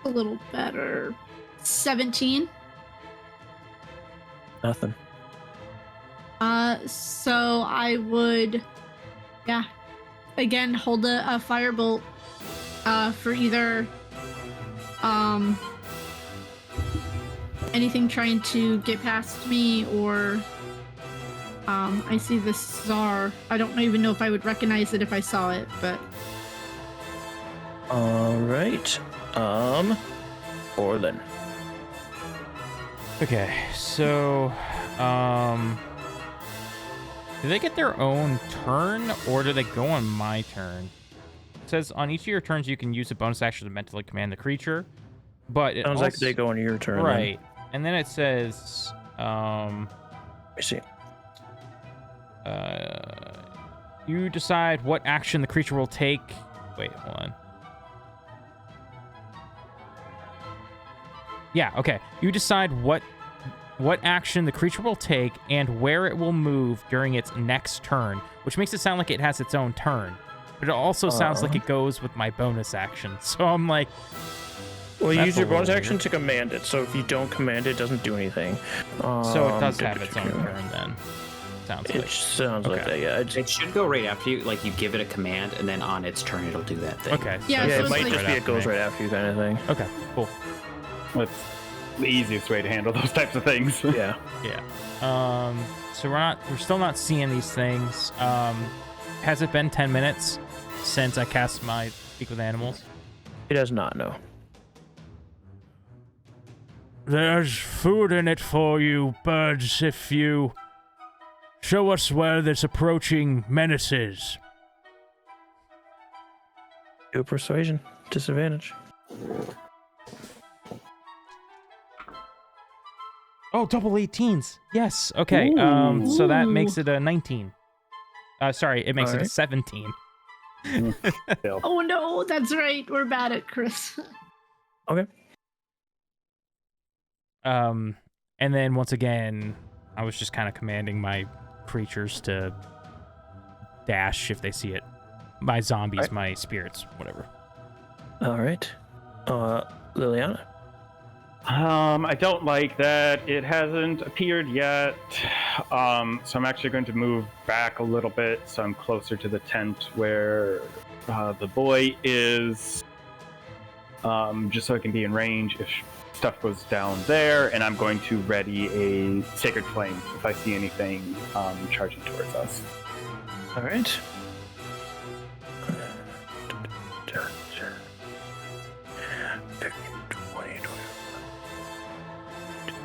[SPEAKER 4] A little better. 17.
[SPEAKER 1] Nothing.
[SPEAKER 4] So I would, again, hold a firebolt, for either, anything trying to get past me, or, I see this Czar. I don't even know if I would recognize it if I saw it, but.
[SPEAKER 1] All right. Orlin.
[SPEAKER 6] Okay, so, do they get their own turn, or do they go on my turn? It says on each of your turns you can use a bonus action to mentally command the creature, but it
[SPEAKER 1] Sounds
[SPEAKER 6] also,
[SPEAKER 1] like they go on your turn.
[SPEAKER 6] right. And then it says,
[SPEAKER 1] Let me see.
[SPEAKER 6] you decide what action the creature will take. Wait, hold on. Yeah, okay. You decide what action the creature will take and where it will move during its next turn, which makes it sound like it has its own turn. But it also sounds like it goes with my bonus action. So I'm like,
[SPEAKER 1] well, you
[SPEAKER 6] that's
[SPEAKER 1] use
[SPEAKER 6] a
[SPEAKER 1] your bonus
[SPEAKER 6] little
[SPEAKER 1] action
[SPEAKER 6] weird.
[SPEAKER 1] to command it. So if you don't command it, it doesn't do anything.
[SPEAKER 6] So it does have its own turn then. Sounds
[SPEAKER 1] It
[SPEAKER 6] like.
[SPEAKER 1] sounds like
[SPEAKER 6] Okay.
[SPEAKER 1] that, yeah.
[SPEAKER 7] It should go right after you. Like, you give it a command, and then on its turn, it'll do that thing.
[SPEAKER 6] Okay.
[SPEAKER 4] Yeah,
[SPEAKER 1] Yeah,
[SPEAKER 4] so
[SPEAKER 1] it
[SPEAKER 4] it's
[SPEAKER 1] might
[SPEAKER 4] like-
[SPEAKER 1] just be it goes right after you kind of thing.
[SPEAKER 6] Okay, cool.
[SPEAKER 5] That's the easiest way to handle those types of things.
[SPEAKER 1] Yeah.
[SPEAKER 6] Yeah. So we're still not seeing these things. Has it been 10 minutes since I cast my Speak with Animals?
[SPEAKER 1] It does not, no.
[SPEAKER 2] There's food in it for you, birds, if you show us where this approaching menace is.
[SPEAKER 1] Do a persuasion. Disadvantage.
[SPEAKER 6] Oh, double 18s. Yes. Okay. So that makes it a 19. Sorry, it makes it a
[SPEAKER 1] Alright.
[SPEAKER 6] 17.
[SPEAKER 5] Still.
[SPEAKER 4] Oh no, that's right. We're bad at Chris.
[SPEAKER 1] Okay.
[SPEAKER 6] And then once again, I was just kind of commanding my creatures to dash if they see it. My zombies,
[SPEAKER 1] Alright.
[SPEAKER 6] my spirits, whatever.
[SPEAKER 1] All right. Liliana.
[SPEAKER 5] I don't like that it hasn't appeared yet. So I'm actually going to move back a little bit so I'm closer to the tent where the boy is, just so I can be in range if stuff goes down there, and I'm going to ready a Sacred Flame if I see anything charging towards us.
[SPEAKER 1] All right.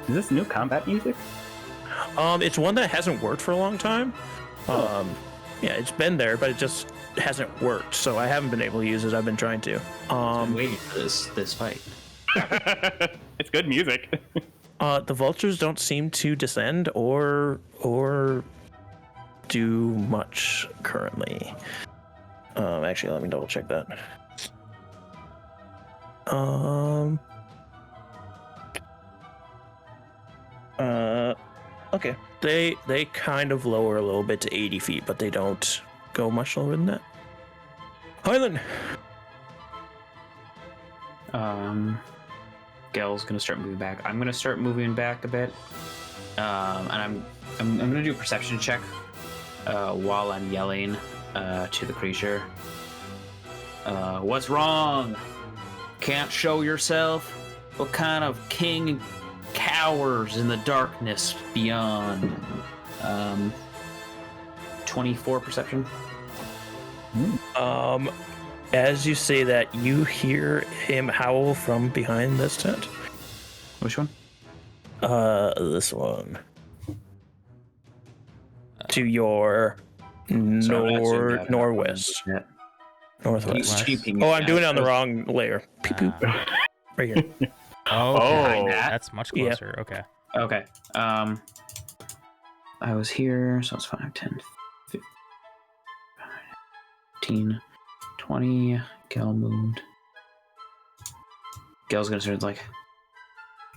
[SPEAKER 5] Is this new combat music?
[SPEAKER 1] It's one that hasn't worked for a long time. Yeah, it's been there, but it just hasn't worked. So I haven't been able to use it. I've been trying to.
[SPEAKER 7] I'm waiting for this fight.
[SPEAKER 5] It's good music.
[SPEAKER 1] The vultures don't seem to descend or do much currently. Actually, let me double check that. Okay. They kind of lower a little bit to 80 feet, but they don't go much lower than that. Highland.
[SPEAKER 7] Gel's gonna start moving back. I'm gonna start moving back a bit, and I'm gonna do a perception check while I'm yelling to the creature. What's wrong? Can't show yourself? What kind of king cowers in the darkness beyond? 24 perception.
[SPEAKER 1] As you say that, you hear him howl from behind this tent.
[SPEAKER 7] Which one?
[SPEAKER 1] This one. To your northwest.
[SPEAKER 7] Yeah.
[SPEAKER 1] Northwest.
[SPEAKER 7] Keeping
[SPEAKER 1] Oh, I'm doing it on the wrong layer. Pew, pew. Right here.
[SPEAKER 6] Okay,
[SPEAKER 7] that?
[SPEAKER 6] that's much closer. Okay.
[SPEAKER 7] Okay. I was here, so it's 5, 10, 15, 20. Gel moved. Gel's gonna start like,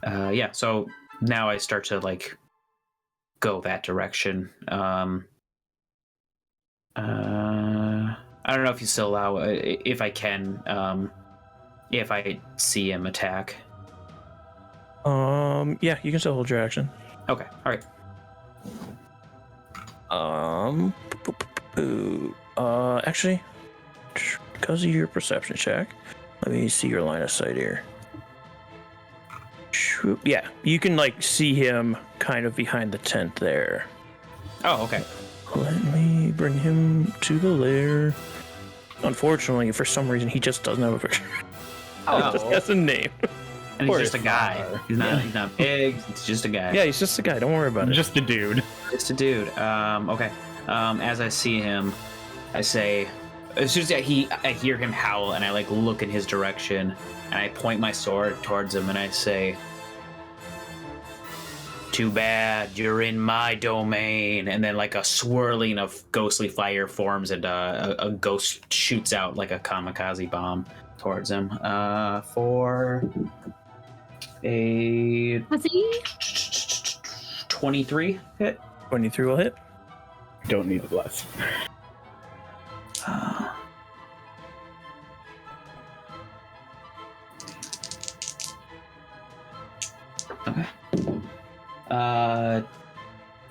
[SPEAKER 7] yeah. So now I start to like go that direction. I don't know if you still allow, if I can, if I see him attack.
[SPEAKER 1] Yeah, you can still hold your action.
[SPEAKER 7] Okay. All right.
[SPEAKER 1] Actually, because of your perception check, let me see your line of sight here. Yeah, you can like see him kind of behind the tent there.
[SPEAKER 7] Oh, okay.
[SPEAKER 1] Let me bring him to the lair. Unfortunately, for some reason, he just doesn't have a picture.
[SPEAKER 7] Oh.
[SPEAKER 1] Just has a name.
[SPEAKER 7] And he's
[SPEAKER 1] Or
[SPEAKER 7] just a
[SPEAKER 1] his
[SPEAKER 7] guy.
[SPEAKER 1] father.
[SPEAKER 7] He's not big. He's just a guy.
[SPEAKER 1] Yeah, he's just a guy. Don't worry about it.
[SPEAKER 5] Just a dude.
[SPEAKER 7] Just a dude. Okay. As I see him, I say, as soon as I hear him howl, and I like look in his direction, and I point my sword towards him, and I say, "Too bad you're in my domain." And then like a swirling of ghostly fire forms, and a ghost shoots out like a kamikaze bomb towards him. For a
[SPEAKER 4] Let's see.
[SPEAKER 7] 23 hit.
[SPEAKER 1] 23 will hit.
[SPEAKER 5] Don't need the bless.
[SPEAKER 7] Okay.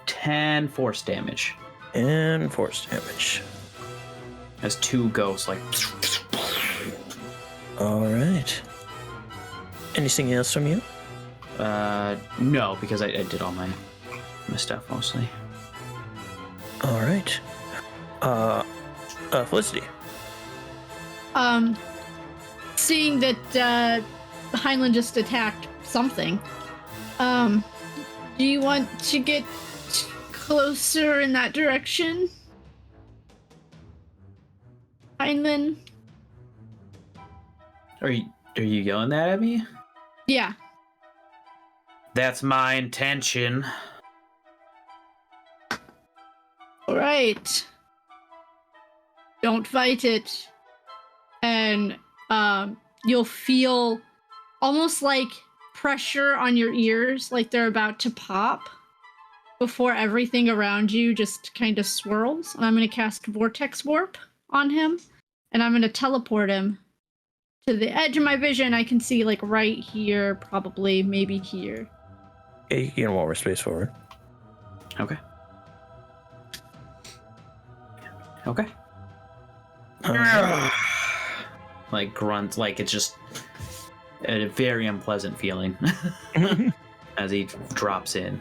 [SPEAKER 7] 10 force damage.
[SPEAKER 1] And force damage.
[SPEAKER 7] As two ghosts like.
[SPEAKER 1] All right. Anything else from you?
[SPEAKER 7] No, because I did all my stuff mostly.
[SPEAKER 1] All right. Felicity.
[SPEAKER 4] Seeing that Heinlein just attacked something, do you want to get closer in that direction? Heinlein?
[SPEAKER 7] Are you yelling that at me?
[SPEAKER 4] Yeah.
[SPEAKER 7] That's my intention.
[SPEAKER 4] Alright. Don't fight it. And you'll feel almost like pressure on your ears, like they're about to pop, before everything around you just kind of swirls. And I'm going to cast Vortex Warp on him, and I'm going to teleport him to the edge of my vision. I can see like right here, probably, maybe here.
[SPEAKER 1] Yeah, you can walk space forward.
[SPEAKER 7] Okay. Okay. Like grunt, like it's just a very unpleasant feeling as he drops in.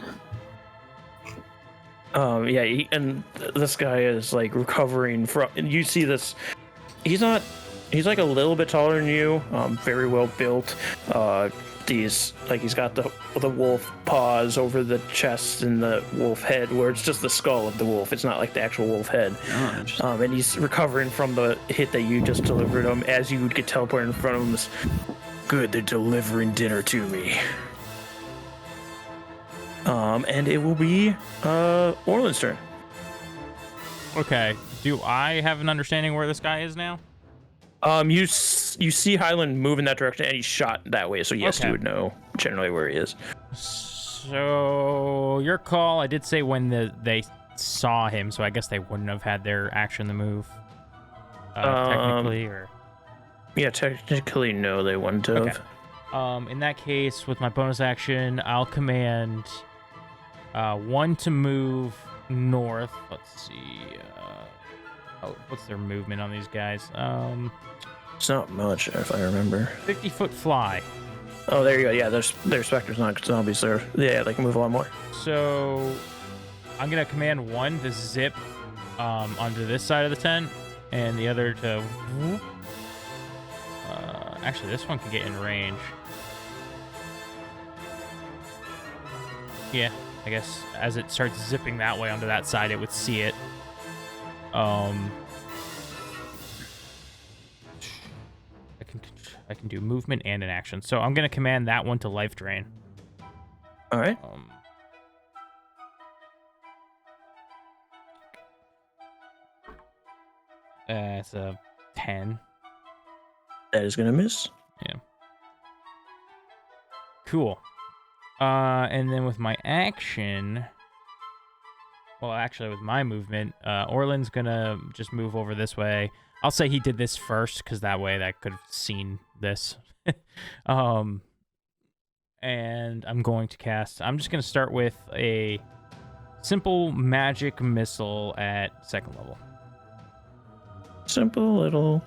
[SPEAKER 1] Yeah, and this guy is like recovering from. And you see this. He's like a little bit taller than you. Very well built. He's got the wolf paws over the chest and the wolf head, where it's just the skull of the wolf. It's not like the actual wolf head.
[SPEAKER 7] Oh,
[SPEAKER 1] And he's recovering from the hit that you just delivered him. As you would get teleported in front of him, good, they're delivering dinner to me. And it will be Orland's turn.
[SPEAKER 6] Okay. Do I have an understanding where this guy is now?
[SPEAKER 1] You see Highland move in that direction, and he's shot that way. So yes,
[SPEAKER 6] Okay.
[SPEAKER 1] you would know generally where he is.
[SPEAKER 6] So your call. I did say when they saw him, so I guess they wouldn't have had their action to move. Technically, or
[SPEAKER 1] Yeah, technically no, they wouldn't have.
[SPEAKER 6] Okay. In that case, with my bonus action, I'll command one to move north. Let's see. What's their movement on these guys?
[SPEAKER 1] It's not much, if I remember.
[SPEAKER 6] 50-foot fly.
[SPEAKER 1] Oh, there you go. Yeah, they're specters, not zombies. Yeah, they can move a lot more.
[SPEAKER 6] So I'm gonna command one to zip onto this side of the tent, and the other to. Actually, this one can get in range. Yeah, I guess as it starts zipping that way onto that side, it would see it. I can do movement and an action. So I'm gonna command that one to life drain.
[SPEAKER 1] All right.
[SPEAKER 6] It's a 10.
[SPEAKER 1] That is gonna miss.
[SPEAKER 6] Yeah. Cool. And then with my action, well, actually with my movement, Orland's gonna just move over this way. I'll say he did this first, because that way that could have seen this. And I'm going to cast. I'm just gonna start with a simple magic missile at 2nd level.
[SPEAKER 1] Simple little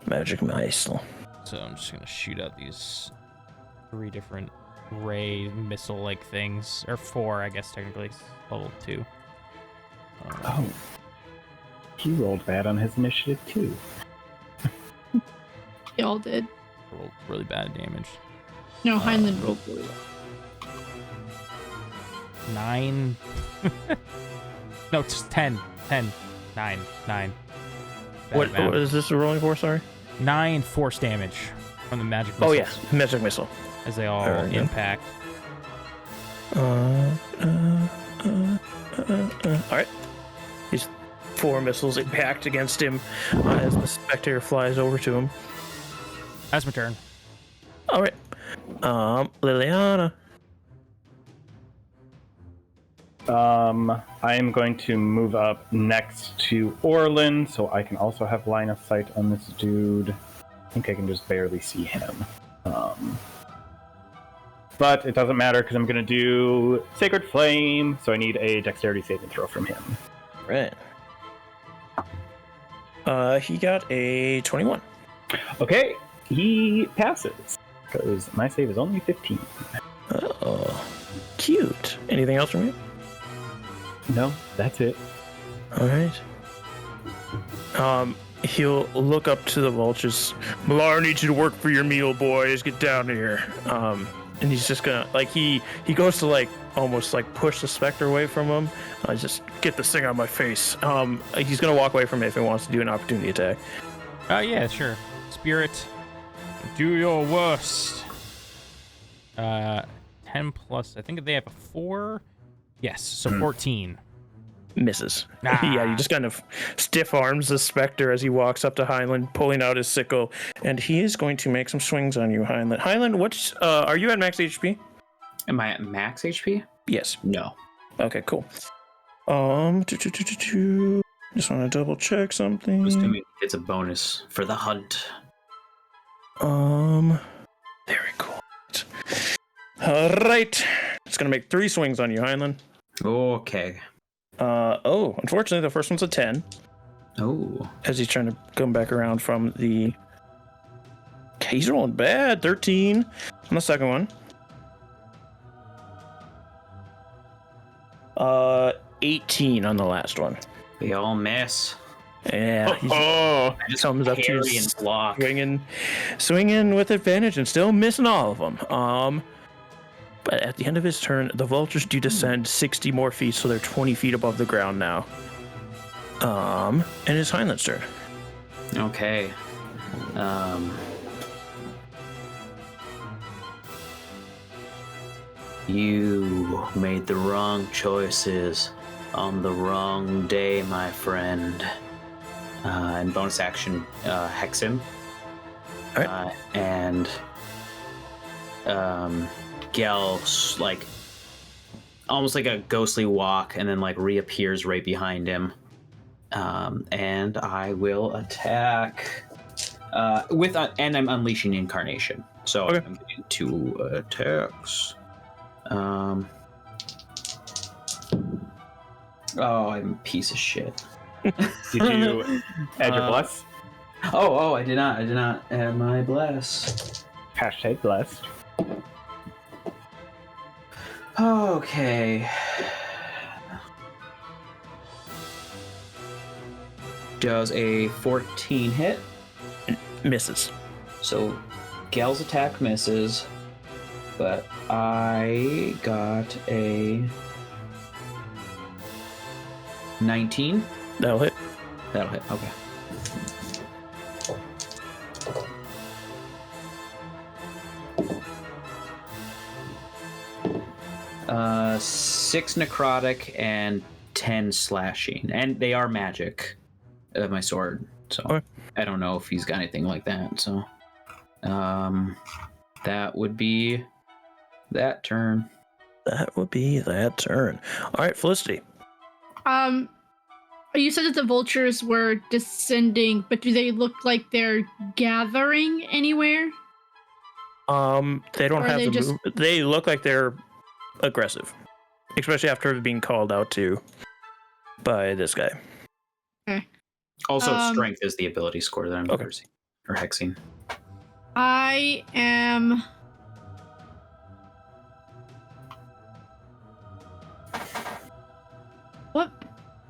[SPEAKER 1] magic missile.
[SPEAKER 6] So I'm just gonna shoot out these 3 different ray missile-like things, or 4, I guess technically, level 2.
[SPEAKER 5] Oh, he rolled bad on his initiative too.
[SPEAKER 4] They all did.
[SPEAKER 6] Rolled really bad damage.
[SPEAKER 4] No, Heinlein rolled really well.
[SPEAKER 6] 9. No, just 10. 10. 9. 9.
[SPEAKER 1] What is this rolling for? Sorry.
[SPEAKER 6] 9 force damage from the magic missiles.
[SPEAKER 1] Oh yeah, magic missile.
[SPEAKER 6] As they all
[SPEAKER 1] There we go.
[SPEAKER 6] impact.
[SPEAKER 1] All right. These 4 missiles impact against him as the spectator flies over to him.
[SPEAKER 6] That's my turn.
[SPEAKER 1] All right. Liliana.
[SPEAKER 5] I am going to move up next to Orland, so I can also have line of sight on this dude. I think I can just barely see him. But it doesn't matter because I'm going to do Sacred Flame, so I need a dexterity saving throw from him.
[SPEAKER 1] Right. He got a 21.
[SPEAKER 5] Okay, he passes because my save is only 15.
[SPEAKER 1] Oh, cute. Anything else from you?
[SPEAKER 5] No, that's it.
[SPEAKER 1] All right. He'll look up to the vultures. Millar needs you to work for your meal, boys. Get down here. And he's just gonna he goes to almost push the specter away from him. Just get this thing out of my face. He's gonna walk away from it if he wants to do an opportunity attack.
[SPEAKER 6] Yeah, sure. Spirit, do your worst. 10 plus. I think they have a 4. Yes, so 14.
[SPEAKER 1] Misses.
[SPEAKER 6] Ah.
[SPEAKER 1] Yeah, he just kind of stiff arms the specter as he walks up to Heinlein, pulling out his sickle, and he is going to make some swings on you, Heinlein. Heinlein, what's are you at max HP?
[SPEAKER 7] Am I at max HP?
[SPEAKER 1] Yes.
[SPEAKER 7] No.
[SPEAKER 1] Okay, cool. Just want to double check something.
[SPEAKER 7] I'm assuming it's a bonus for the hunt.
[SPEAKER 1] Very cool. All right. It's gonna make 3 swings on you, Heinlein.
[SPEAKER 7] Okay.
[SPEAKER 1] Unfortunately, the first one's a 10.
[SPEAKER 7] Oh.
[SPEAKER 1] As he's trying to come back around from the... Okay, he's rolling bad. 13 on the second one. 18 on the last one.
[SPEAKER 7] They all miss.
[SPEAKER 1] Yeah.
[SPEAKER 5] Oh,
[SPEAKER 7] I just
[SPEAKER 1] comes up to
[SPEAKER 7] parry
[SPEAKER 1] you,
[SPEAKER 7] and block.
[SPEAKER 1] swinging with advantage and still missing all of them. But at the end of his turn, the vultures do descend 60 more feet, so they're 20 feet above the ground now. And it's Heinlein's turn.
[SPEAKER 7] Okay. You made the wrong choices on the wrong day, my friend. And bonus action, hex him.
[SPEAKER 1] Alright.
[SPEAKER 7] And Gel, like, almost like a ghostly walk, and then like reappears right behind him. And I will attack and I'm unleashing incarnation. So
[SPEAKER 1] Okay.
[SPEAKER 7] I'm getting 2 attacks. Oh, I'm a piece of shit.
[SPEAKER 5] Did you add your bless?
[SPEAKER 7] Oh, I did not add my bless.
[SPEAKER 5] Hashtag blessed.
[SPEAKER 7] Okay. Does a 14 hit?
[SPEAKER 1] Misses.
[SPEAKER 7] So Gal's attack misses, but I got a 19.
[SPEAKER 1] That'll hit.
[SPEAKER 7] That'll hit. Okay. Uh, 6 necrotic and 10 slashing, and they are magic. My sword. So
[SPEAKER 1] Okay.
[SPEAKER 7] I don't know if he's got anything like that. So, that would be that turn.
[SPEAKER 1] That would be that turn. All right, Felicity.
[SPEAKER 4] You said that the vultures were descending, but do they look like they're gathering anywhere?
[SPEAKER 1] They don't
[SPEAKER 4] Or
[SPEAKER 1] have
[SPEAKER 4] they
[SPEAKER 1] the
[SPEAKER 4] just-
[SPEAKER 1] move. They look like they're aggressive, especially after being called out to by this guy.
[SPEAKER 7] Also, strength is the ability score that I'm
[SPEAKER 1] Okay.
[SPEAKER 7] using, or hexing.
[SPEAKER 4] I am.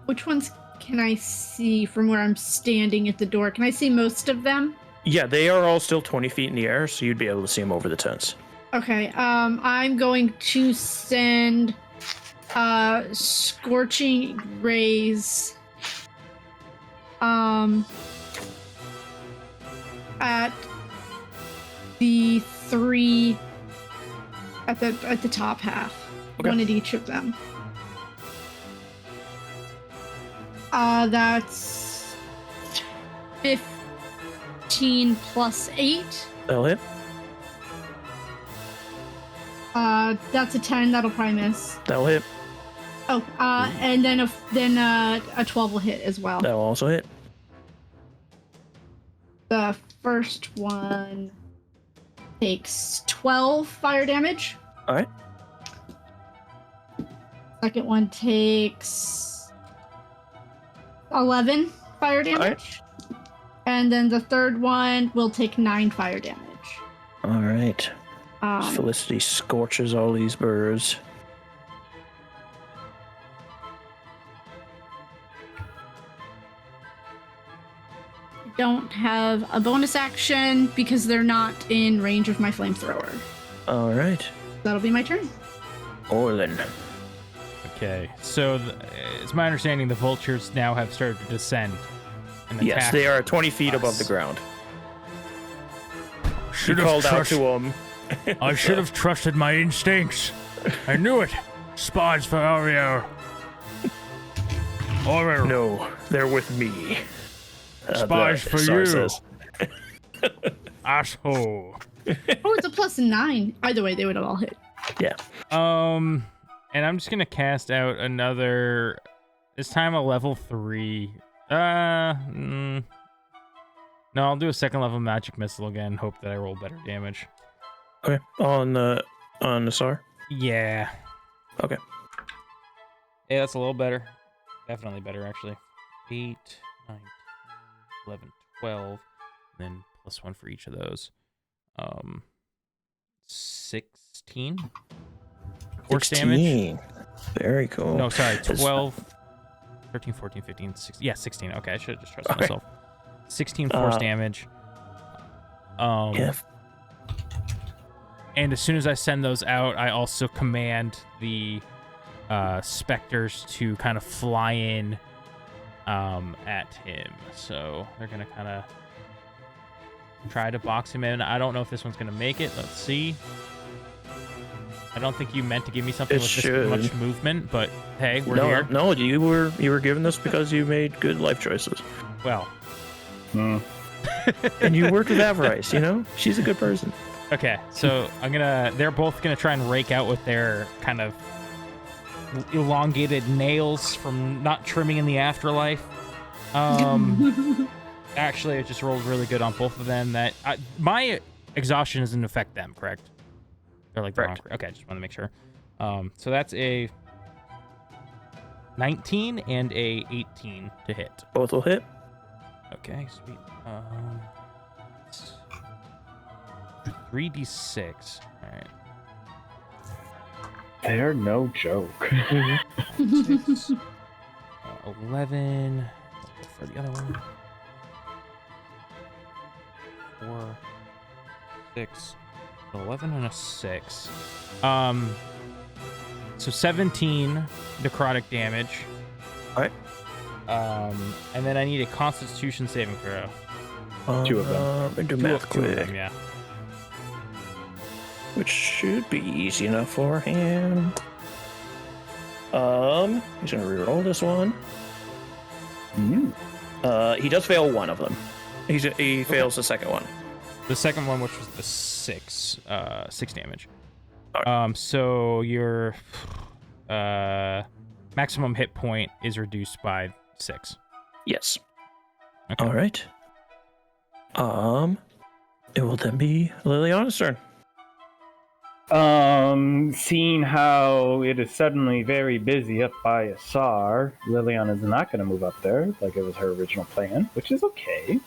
[SPEAKER 4] Which ones can I see from where I'm standing at the door? Can I see most of them?
[SPEAKER 1] Yeah, they are all still 20 feet in the air, so you'd be able to see them over the tents.
[SPEAKER 4] Okay, I'm going to send scorching rays at the 3 at the top half.
[SPEAKER 1] Okay.
[SPEAKER 4] One at each of them. That's 15 plus 8.
[SPEAKER 1] That'll hit.
[SPEAKER 4] That's a 10. That'll probably miss.
[SPEAKER 1] That'll hit.
[SPEAKER 4] Oh, and then a 12 will hit as well.
[SPEAKER 1] That'll also hit.
[SPEAKER 4] The first one takes 12 fire damage.
[SPEAKER 1] All right.
[SPEAKER 4] Second one takes 11 fire damage. And then the third one will take 9 fire damage.
[SPEAKER 1] All right.
[SPEAKER 4] Um,
[SPEAKER 1] Felicity scorches all these birds.
[SPEAKER 4] don't have a bonus action because they're not in range of my flamethrower.
[SPEAKER 1] All right.
[SPEAKER 4] That'll be my turn.
[SPEAKER 1] Orlin.
[SPEAKER 6] Okay, so it's my understanding the vultures now have started to descend and attack.
[SPEAKER 1] Yes, they are 20 feet above the
[SPEAKER 6] us.
[SPEAKER 1] ground. He
[SPEAKER 6] Should have
[SPEAKER 1] called out
[SPEAKER 6] trust-
[SPEAKER 1] to him.
[SPEAKER 6] I should have trusted my instincts. I knew it. Spies for Ariel. Or
[SPEAKER 1] No, they're with me.
[SPEAKER 6] Spies for
[SPEAKER 1] Sar
[SPEAKER 6] you.
[SPEAKER 1] says.
[SPEAKER 6] asshole.
[SPEAKER 4] Oh, it's a +9. Either way, they would have all hit.
[SPEAKER 1] Yeah.
[SPEAKER 6] And I'm just gonna cast out another. This time a level 3. No, I'll do a second level magic missile again. Hope that I roll better damage.
[SPEAKER 1] Okay. On the Sar.
[SPEAKER 6] Yeah.
[SPEAKER 1] Okay.
[SPEAKER 6] Yeah, that's a little better. Definitely better, actually. 8, 9, 10, 11, 12, and then +1 for each of those. 16 force damage.
[SPEAKER 1] 16. Very cool.
[SPEAKER 6] No, sorry,
[SPEAKER 1] It's-
[SPEAKER 6] 12, 13, 14, 15, 16. Yeah, 16. Okay, I should have just trusted
[SPEAKER 1] Okay.
[SPEAKER 6] myself. 16 force damage.
[SPEAKER 1] Yeah.
[SPEAKER 6] And as soon as I send those out, I also command the specters to kind of fly in at him. So they're going to kind of try to box him in. I don't know if this one's going to make it. Let's see. I don't think you meant to give me something
[SPEAKER 1] It
[SPEAKER 6] with
[SPEAKER 1] should.
[SPEAKER 6] this much movement, but hey, we're
[SPEAKER 1] no,
[SPEAKER 6] here.
[SPEAKER 1] no, you were given this because you made good life choices,
[SPEAKER 6] Well,
[SPEAKER 5] Hmm.
[SPEAKER 1] and you worked with Avarice. You know, she's a good person.
[SPEAKER 6] okay, so they're both gonna try and rake out with their kind of elongated nails from not trimming in the afterlife. Actually, it just rolled really good on both of them. My exhaustion doesn't affect them, correct? They're like the wrong.
[SPEAKER 1] Correct.
[SPEAKER 6] Okay, I just want to make sure. So that's a 19 and a 18 to hit.
[SPEAKER 1] Both will hit.
[SPEAKER 6] Okay, sweet. 3d6. All right.
[SPEAKER 5] They're no joke.
[SPEAKER 6] 6, 11 for the other one. 4, 6, 11 and a 6. So 17 necrotic damage.
[SPEAKER 1] Alright.
[SPEAKER 6] And then I need a Constitution saving throw.
[SPEAKER 5] 2 of them.
[SPEAKER 1] Do
[SPEAKER 6] Two
[SPEAKER 1] math
[SPEAKER 6] of
[SPEAKER 1] quick,
[SPEAKER 6] them, yeah.
[SPEAKER 1] which should be easy enough for him. He's gonna reroll this one. He does fail one of them. He fails the second one.
[SPEAKER 6] The second one, which was the 6 damage.
[SPEAKER 1] Alright.
[SPEAKER 6] So your maximum hit point is reduced by 6.
[SPEAKER 1] Yes.
[SPEAKER 6] Okay.
[SPEAKER 1] All right. It will then be Liliana's turn.
[SPEAKER 5] Seeing how it is suddenly very busy up by Asar, Liliana's not going to move up there like it was her original plan, which is okay.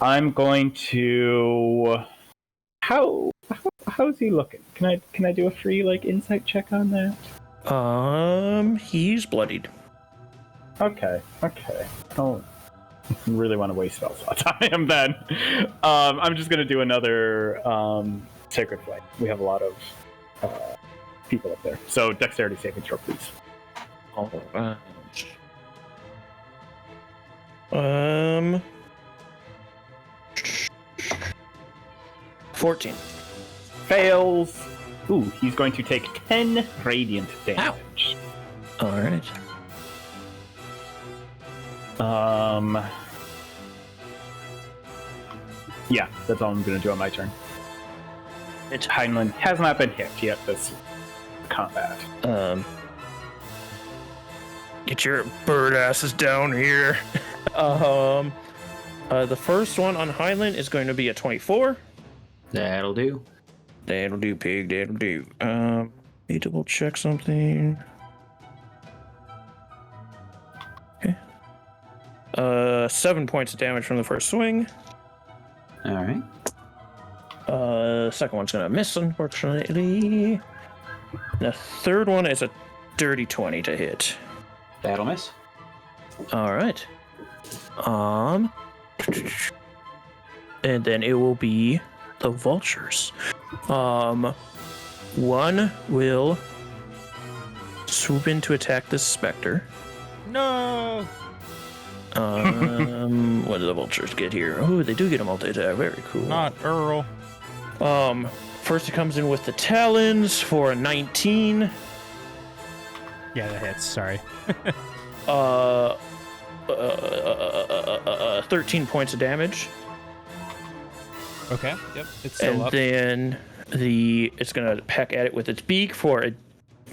[SPEAKER 5] I'm going to. How's he looking? Can I do a free insight check on that?
[SPEAKER 1] He's bloodied.
[SPEAKER 5] Okay. I don't really want to waste spell slots on him then. I'm just gonna do another Sacred Flame. We have a lot of people up there. So dexterity saving throw, please.
[SPEAKER 1] All right. 14.
[SPEAKER 5] Fails. Ooh, he's going to take 10 radiant damage.
[SPEAKER 1] All right.
[SPEAKER 5] Yeah, that's all I'm gonna do on my turn. Heinlein has not been hit yet this combat.
[SPEAKER 1] Get your bird asses down here. The first one on Highland is going to be a 24.
[SPEAKER 7] That'll do.
[SPEAKER 1] That'll do, pig. That'll do. Let me double check something. Okay. 7 points of damage from the first swing.
[SPEAKER 7] All right.
[SPEAKER 1] Second one's gonna miss, unfortunately. The third one is a dirty 20 to hit.
[SPEAKER 7] That'll miss.
[SPEAKER 1] All right. And then it will be the vultures. One will swoop in to attack this specter.
[SPEAKER 6] No.
[SPEAKER 1] What do the vultures get here? Oh, they do get a multi-attack. Very cool.
[SPEAKER 6] Not Earl.
[SPEAKER 1] First it comes in with the talons for a 19.
[SPEAKER 6] Yeah, that hits. Sorry.
[SPEAKER 1] 13 points of damage.
[SPEAKER 6] Okay. Yep. It's still
[SPEAKER 1] And
[SPEAKER 6] up.
[SPEAKER 1] then it's gonna peck at it with its beak for a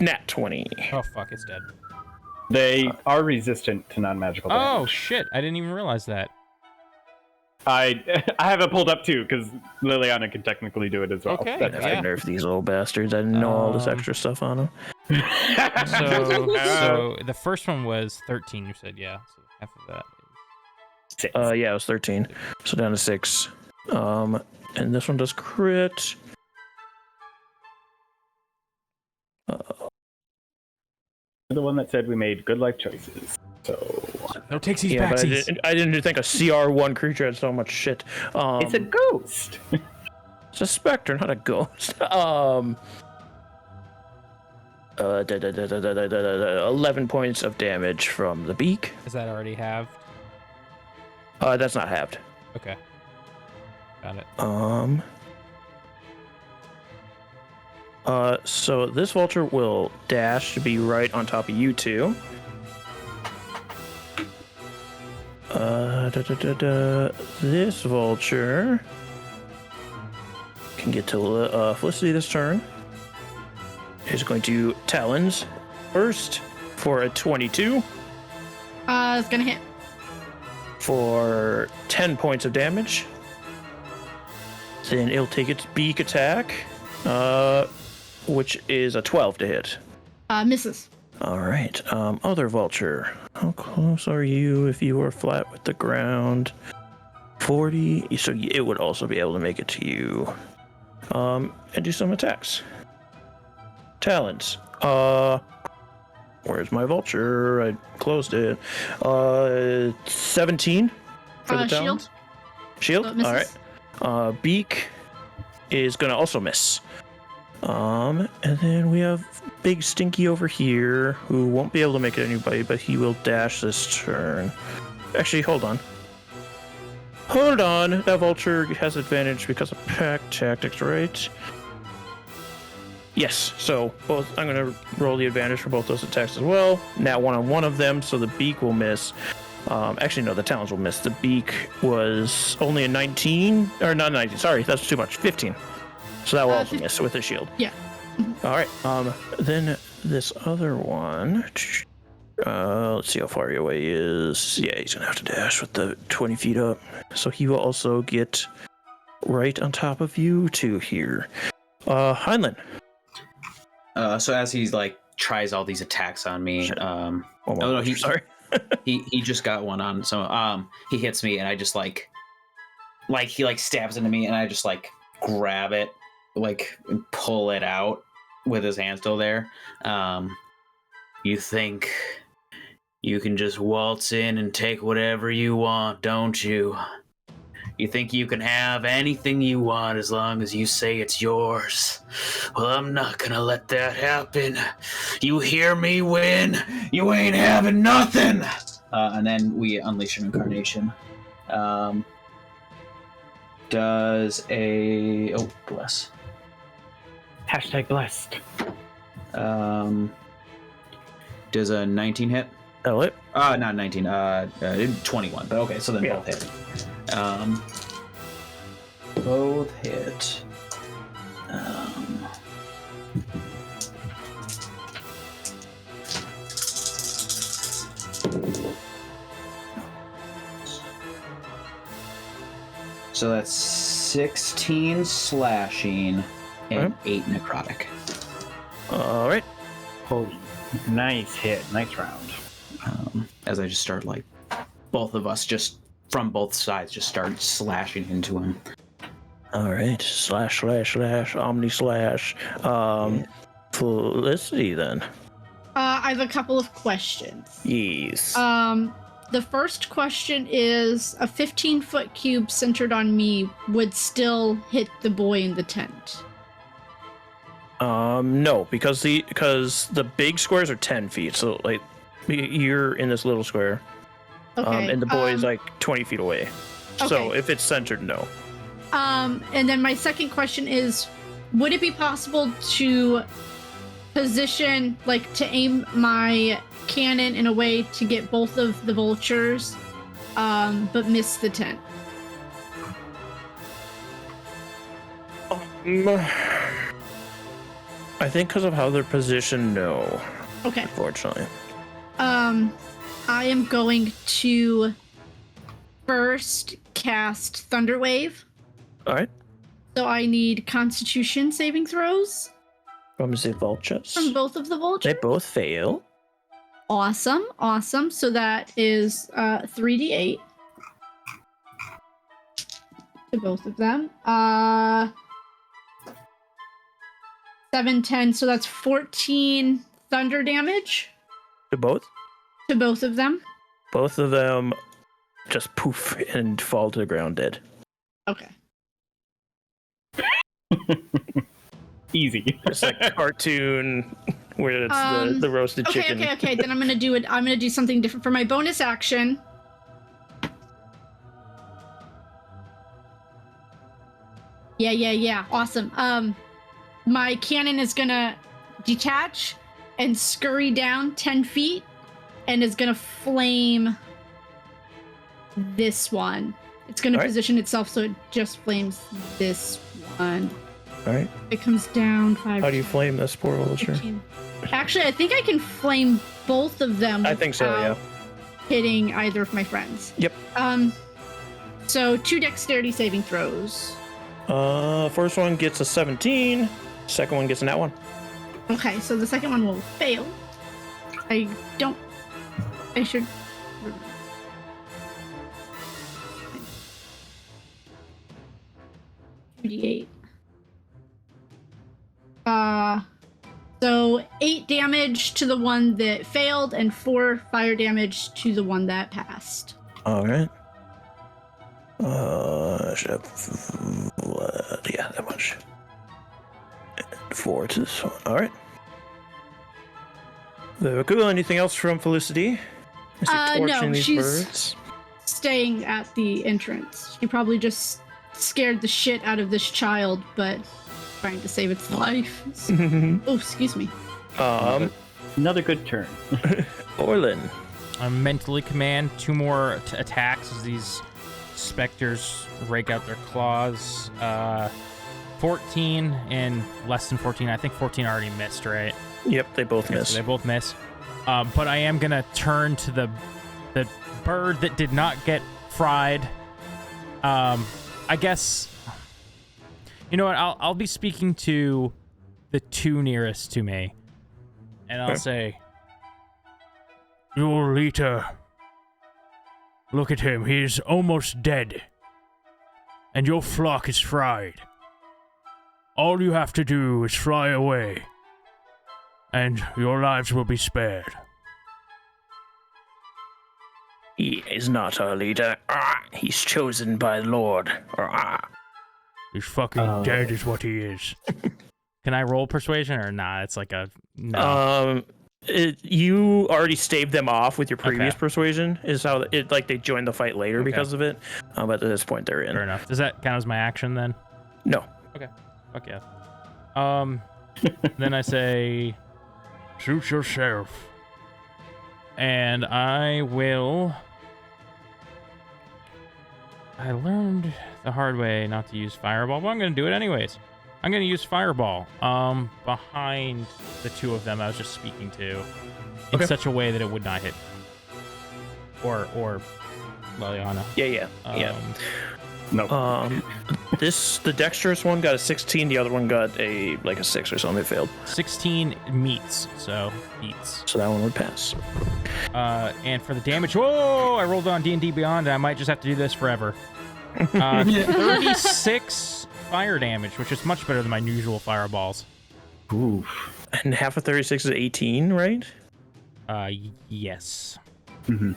[SPEAKER 1] nat 20.
[SPEAKER 6] Oh fuck! It's dead.
[SPEAKER 5] They are resistant to non-magical damage.
[SPEAKER 6] Oh shit! I didn't even realize that.
[SPEAKER 5] I have it pulled up too because Liliana can technically do it as well.
[SPEAKER 6] Okay.
[SPEAKER 5] That's
[SPEAKER 1] If
[SPEAKER 6] Yeah.
[SPEAKER 1] I nerf these old bastards, I didn't know all this extra stuff on them.
[SPEAKER 6] So the first one was 13. You said yeah. So half of that.
[SPEAKER 5] Six.
[SPEAKER 1] Yeah, it was 13. So down to 6. And this one does crit.
[SPEAKER 5] The one that said we made good life choices. So
[SPEAKER 6] No takesies,
[SPEAKER 1] Yeah, but
[SPEAKER 6] backsies.
[SPEAKER 1] I didn't think a CR1 creature had so much shit.
[SPEAKER 5] it's a ghost.
[SPEAKER 1] It's a specter, not a ghost. 11 points of damage from the beak.
[SPEAKER 6] Is that already halved?
[SPEAKER 1] That's not halved.
[SPEAKER 6] Okay. Got it.
[SPEAKER 1] So this vulture will dash to be right on top of you two. This vulture can get to Felicity this turn. Is going to Talons first for a 22
[SPEAKER 4] It's gonna hit.
[SPEAKER 1] for 10 points of damage. Then it'll take its beak attack, which is a 12 to hit.
[SPEAKER 4] Misses.
[SPEAKER 1] All right. Other vulture. How close are you if you are flat with the ground? 40. So it would also be able to make it to you. And do some attacks. Talons. Where's my vulture? I closed it. 17 for the talons. Shield.
[SPEAKER 4] So it misses.
[SPEAKER 1] All right. Beak is gonna also miss. And then we have Big Stinky over here, who won't be able to make it anybody, but he will dash this turn. Actually, hold on. Hold on. That vulture has advantage because of pack tactics, right? Yes. So both. I'm gonna roll the advantage for both those attacks as well. Now one on one of them, so the beak will miss. Actually, no, the talons will miss. The beak was only a 19, or not 19. Sorry, that's too much. 15. So that will also miss with the shield.
[SPEAKER 4] Yeah.
[SPEAKER 1] All right. Then this other one. Let's see how far away he is. Yeah, he's gonna have to dash with the 20 feet up. So he will also get right on top of you two here. Heinlein.
[SPEAKER 7] So as he's like tries all these attacks on me,
[SPEAKER 1] Sorry.
[SPEAKER 7] he just got one on. So he hits me, and I just like he stabs into me, and I just like grab it, like and pull it out with his hand still there. You think you can just waltz in and take whatever you want, don't you? You think you can have anything you want as long as you say it's yours. Well, I'm not gonna let that happen. You hear me, Win? You ain't having nothing! And then we unleash an incarnation. Does a... Oh, bless.
[SPEAKER 5] Hashtag blessed.
[SPEAKER 7] Does a 19 hit?
[SPEAKER 1] Oh, it.
[SPEAKER 7] Not 19. 21. But okay, so then both hit. Both hit. So that's 16 slashing and 8 necrotic.
[SPEAKER 1] All right.
[SPEAKER 5] Holy, nice hit, nice round.
[SPEAKER 7] As I just start like, both of us just from both sides just start slashing into him.
[SPEAKER 1] All right. Slash, omni slash. Felicity then.
[SPEAKER 4] I have a couple of questions.
[SPEAKER 1] Yes.
[SPEAKER 4] The first question is, a 15-foot cube centered on me would still hit the boy in the tent.
[SPEAKER 1] No, because the big squares are 10 feet. So like, you're in this little square.
[SPEAKER 4] Okay.
[SPEAKER 1] And the boy is like 20 feet away. So
[SPEAKER 4] okay.
[SPEAKER 1] if it's centered, no.
[SPEAKER 4] And then my second question is, would it be possible to position, like to aim my cannon in a way to get both of the vultures, but miss the tent?
[SPEAKER 1] I think because of how they're positioned, no.
[SPEAKER 4] Okay.
[SPEAKER 1] Unfortunately.
[SPEAKER 4] I am going to first cast Thunderwave.
[SPEAKER 1] All right.
[SPEAKER 4] So I need Constitution saving throws
[SPEAKER 1] From the vultures.
[SPEAKER 4] from both of the vultures.
[SPEAKER 1] They both fail.
[SPEAKER 4] Awesome. So that is 3d8 to both of them. 7, 10. So that's 14 thunder damage
[SPEAKER 1] To both?
[SPEAKER 4] to both of them.
[SPEAKER 1] Both of them just poof and fall to the ground dead.
[SPEAKER 4] Okay.
[SPEAKER 5] Easy.
[SPEAKER 1] It's like a cartoon where it's the roasted chicken.
[SPEAKER 4] Okay. Then I'm gonna do it. I'm gonna do something different for my bonus action. Yeah. Awesome. My cannon is gonna detach and scurry down 10 feet and is gonna flame this one. It's gonna position itself so it just flames this one.
[SPEAKER 1] All right.
[SPEAKER 4] It comes down 5.
[SPEAKER 1] How do you flame this, poor Wilshire?
[SPEAKER 4] 15. Actually, I think I can flame both of them.
[SPEAKER 1] I think so, yeah.
[SPEAKER 4] Hitting either of my friends.
[SPEAKER 1] Yep.
[SPEAKER 4] So 2 dexterity saving throws.
[SPEAKER 1] First one gets a 17. Second one gets a nat 1.
[SPEAKER 4] Okay, so the second one will fail. I should. 2d8. So 8 damage to the one that failed and 4 fire damage to the one that passed.
[SPEAKER 1] All right. Should have, yeah, that much. 4 to this one. All right. Very cool. Anything else from Felicity? Is she torching
[SPEAKER 4] no,
[SPEAKER 1] these
[SPEAKER 4] she's
[SPEAKER 1] birds?
[SPEAKER 4] staying at the entrance. She probably just scared the shit out of this child, but trying to save its life. Oh, excuse me.
[SPEAKER 5] Another good turn.
[SPEAKER 1] Orlin.
[SPEAKER 6] I mentally command 2 more attacks as these specters rake out their claws. 14 and less than 14. I think 14 already missed, right?
[SPEAKER 1] Yep, they both miss.
[SPEAKER 6] So they both miss. But I am gonna turn to the bird that did not get fried. I guess. You know what? I'll be speaking to the 2 nearest to me, and I'll say, "Your leader. Look at him. He's almost dead, and your flock is fried. All you have to do is fly away, and your lives will be spared."
[SPEAKER 1] He is not our leader. He's chosen by the Lord.
[SPEAKER 6] He's fucking dead is what he is. Can I roll persuasion or not? It's like a no.
[SPEAKER 1] You already staved them off with your previous persuasion. Is how it like they joined the fight later because of it. But at this point they're in.
[SPEAKER 6] Fair enough. Does that count as my action then?
[SPEAKER 1] No.
[SPEAKER 6] Okay. Fuck yeah. Then I say, shoot yourself. And I will. I learned the hard way not to use Fireball, but I'm going to do it anyways. I'm going to use Fireball behind the 2 of them I was just speaking to in such a way that it would not hit. Or Liliana.
[SPEAKER 1] Yeah.
[SPEAKER 5] No.
[SPEAKER 1] The dexterous one got a 16, the other one got a 6 or something. It failed.
[SPEAKER 6] 16 meets, so beats.
[SPEAKER 1] So that one would pass.
[SPEAKER 6] And for the damage, whoa! I rolled on D&D Beyond, and I might just have to do this forever. 36 fire damage, which is much better than my usual fireballs.
[SPEAKER 5] Oof.
[SPEAKER 1] And half of 36 is 18, right?
[SPEAKER 6] Yes.
[SPEAKER 5] Mm-hmm.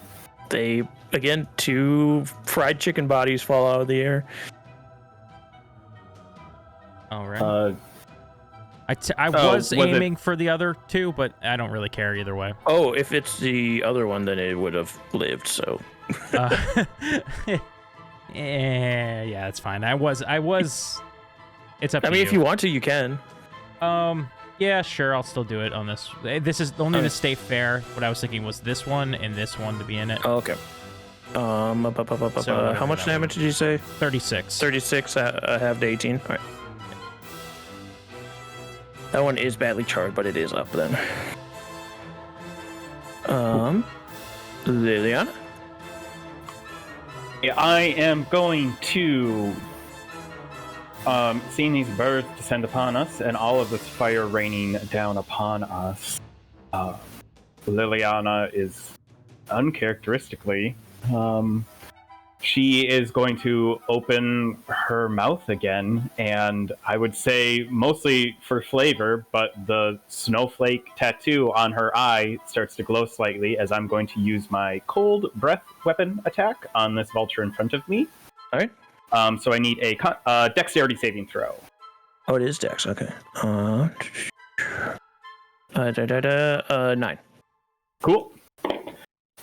[SPEAKER 1] They, again, 2 fried chicken bodies fall out of the air.
[SPEAKER 6] All right. I was aiming for the other 2, but I don't really care either way.
[SPEAKER 1] Oh, if it's the other one, then it would have lived, so.
[SPEAKER 6] Yeah, it's fine. I was. It's up to you.
[SPEAKER 1] I mean, if you want to, you can.
[SPEAKER 6] Yeah, sure. I'll still do it on this. This is only to stay fair. What I was thinking was this one and this one to be in it.
[SPEAKER 1] Oh, okay.
[SPEAKER 6] So
[SPEAKER 1] how much damage did you say?
[SPEAKER 6] 36.
[SPEAKER 1] 36. I have the 18. All right. That one is badly charred, but it is up then. Liliana?
[SPEAKER 5] Yeah, I am going to, seeing these birds descend upon us and all of this fire raining down upon us, Liliana is uncharacteristically, she is going to open her mouth again, and I would say mostly for flavor, but the snowflake tattoo on her eye starts to glow slightly as I'm going to use my cold breath weapon attack on this vulture in front of me.
[SPEAKER 1] All right.
[SPEAKER 5] So I need a dexterity saving throw.
[SPEAKER 1] Oh, it is dex. Okay. 9.
[SPEAKER 5] Cool.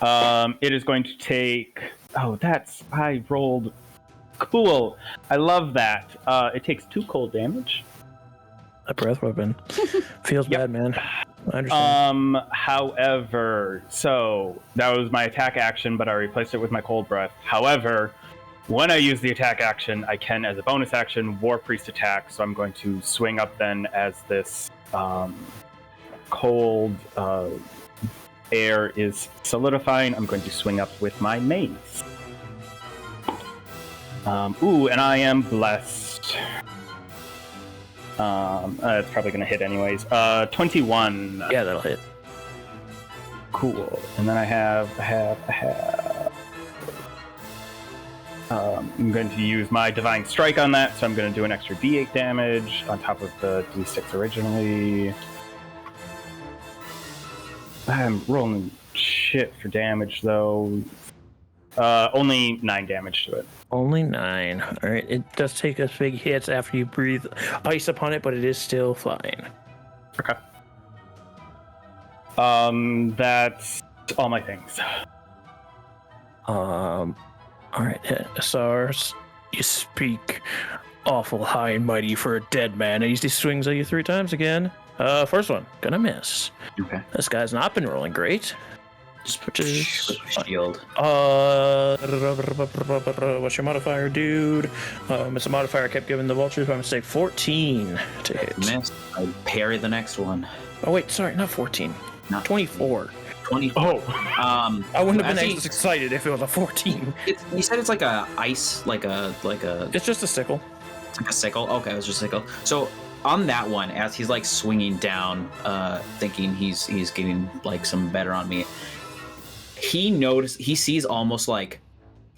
[SPEAKER 5] It is going to take... I rolled Cool. I love that. It takes 2 cold damage.
[SPEAKER 1] A breath weapon. Feels
[SPEAKER 5] Yep.
[SPEAKER 1] bad, man. I understand.
[SPEAKER 5] However, so that was my attack action, but I replaced it with my cold breath. However, when I use the attack action, I can, as a bonus action, War Priest attack. So I'm going to swing up then as this cold air is solidifying. I'm going to swing up with my mace. And I am blessed. It's probably going to hit anyways. 21.
[SPEAKER 1] Yeah, that'll hit.
[SPEAKER 5] Cool. And then I have. I'm going to use my Divine Strike on that, so I'm going to do an extra D8 damage on top of the D6 originally. I'm rolling shit for damage, though. Only 9 damage to it.
[SPEAKER 1] Only 9. All right. It does take us big hits after you breathe ice upon it, but it is still flying.
[SPEAKER 5] Okay. That's all my things.
[SPEAKER 1] All right, SARS, you speak awful high and mighty for a dead man. And he swings at you 3 times again. First one, gonna miss.
[SPEAKER 7] Okay.
[SPEAKER 1] This guy's not been rolling great.
[SPEAKER 7] Just put
[SPEAKER 1] Just-
[SPEAKER 7] shield.
[SPEAKER 1] What's your modifier, dude? It's a modifier I kept giving the vultures by mistake. 14 to hit.
[SPEAKER 7] Miss. I parry the next one.
[SPEAKER 1] Oh wait, sorry, not 14.
[SPEAKER 7] Not
[SPEAKER 1] 24.
[SPEAKER 7] 20.
[SPEAKER 5] Oh,
[SPEAKER 1] I wouldn't have been
[SPEAKER 7] actually,
[SPEAKER 1] as excited if it was a 14.
[SPEAKER 7] You said it's like a ice, like a
[SPEAKER 1] It's just a sickle.
[SPEAKER 7] like a sickle. Okay, it was just sickle. So on that one, as he's like swinging down, thinking he's getting like some better on me, he sees almost like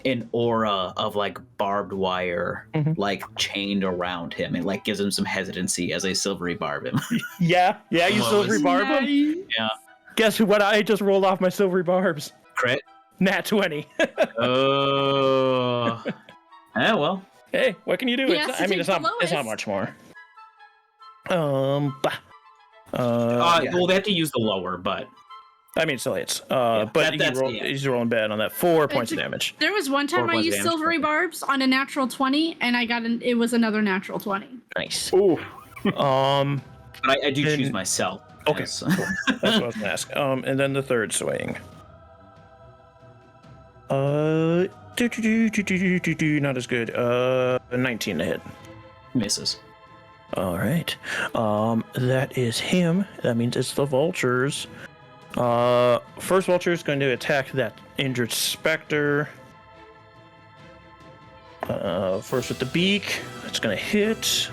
[SPEAKER 7] an aura of like barbed wire, like chained around him. It like gives him some hesitancy as I silvery barb him.
[SPEAKER 1] Yeah, you
[SPEAKER 7] Almost.
[SPEAKER 1] silvery barb him?
[SPEAKER 7] Yeah.
[SPEAKER 1] Guess what? I just rolled off my silvery barbs.
[SPEAKER 7] Crit.
[SPEAKER 1] Nat 20.
[SPEAKER 7] Oh. Well.
[SPEAKER 1] Hey, what can you do?
[SPEAKER 4] He has to take
[SPEAKER 1] It's
[SPEAKER 4] the
[SPEAKER 1] not
[SPEAKER 4] lowest.
[SPEAKER 1] much more.
[SPEAKER 7] Well, they have to use the lower, but
[SPEAKER 1] I mean, it still hits.
[SPEAKER 7] Yeah,
[SPEAKER 1] But
[SPEAKER 7] that's-
[SPEAKER 1] he's rolling bad on that. 4 points of damage.
[SPEAKER 4] There was one time
[SPEAKER 7] 4
[SPEAKER 4] I
[SPEAKER 7] points
[SPEAKER 4] used
[SPEAKER 7] damage.
[SPEAKER 4] silvery barbs on a natural 20, and it was another natural 20.
[SPEAKER 1] Nice.
[SPEAKER 5] ooh.
[SPEAKER 7] but I do
[SPEAKER 1] Then-
[SPEAKER 7] choose myself.
[SPEAKER 1] Okay,
[SPEAKER 7] as-
[SPEAKER 1] cool. That's what I was gonna ask. And then the third swing. Not as good. 19 to hit.
[SPEAKER 7] Misses.
[SPEAKER 1] All right. That is him. That means it's the vultures. First vulture is going to attack that injured specter. First with the beak. It's going to hit.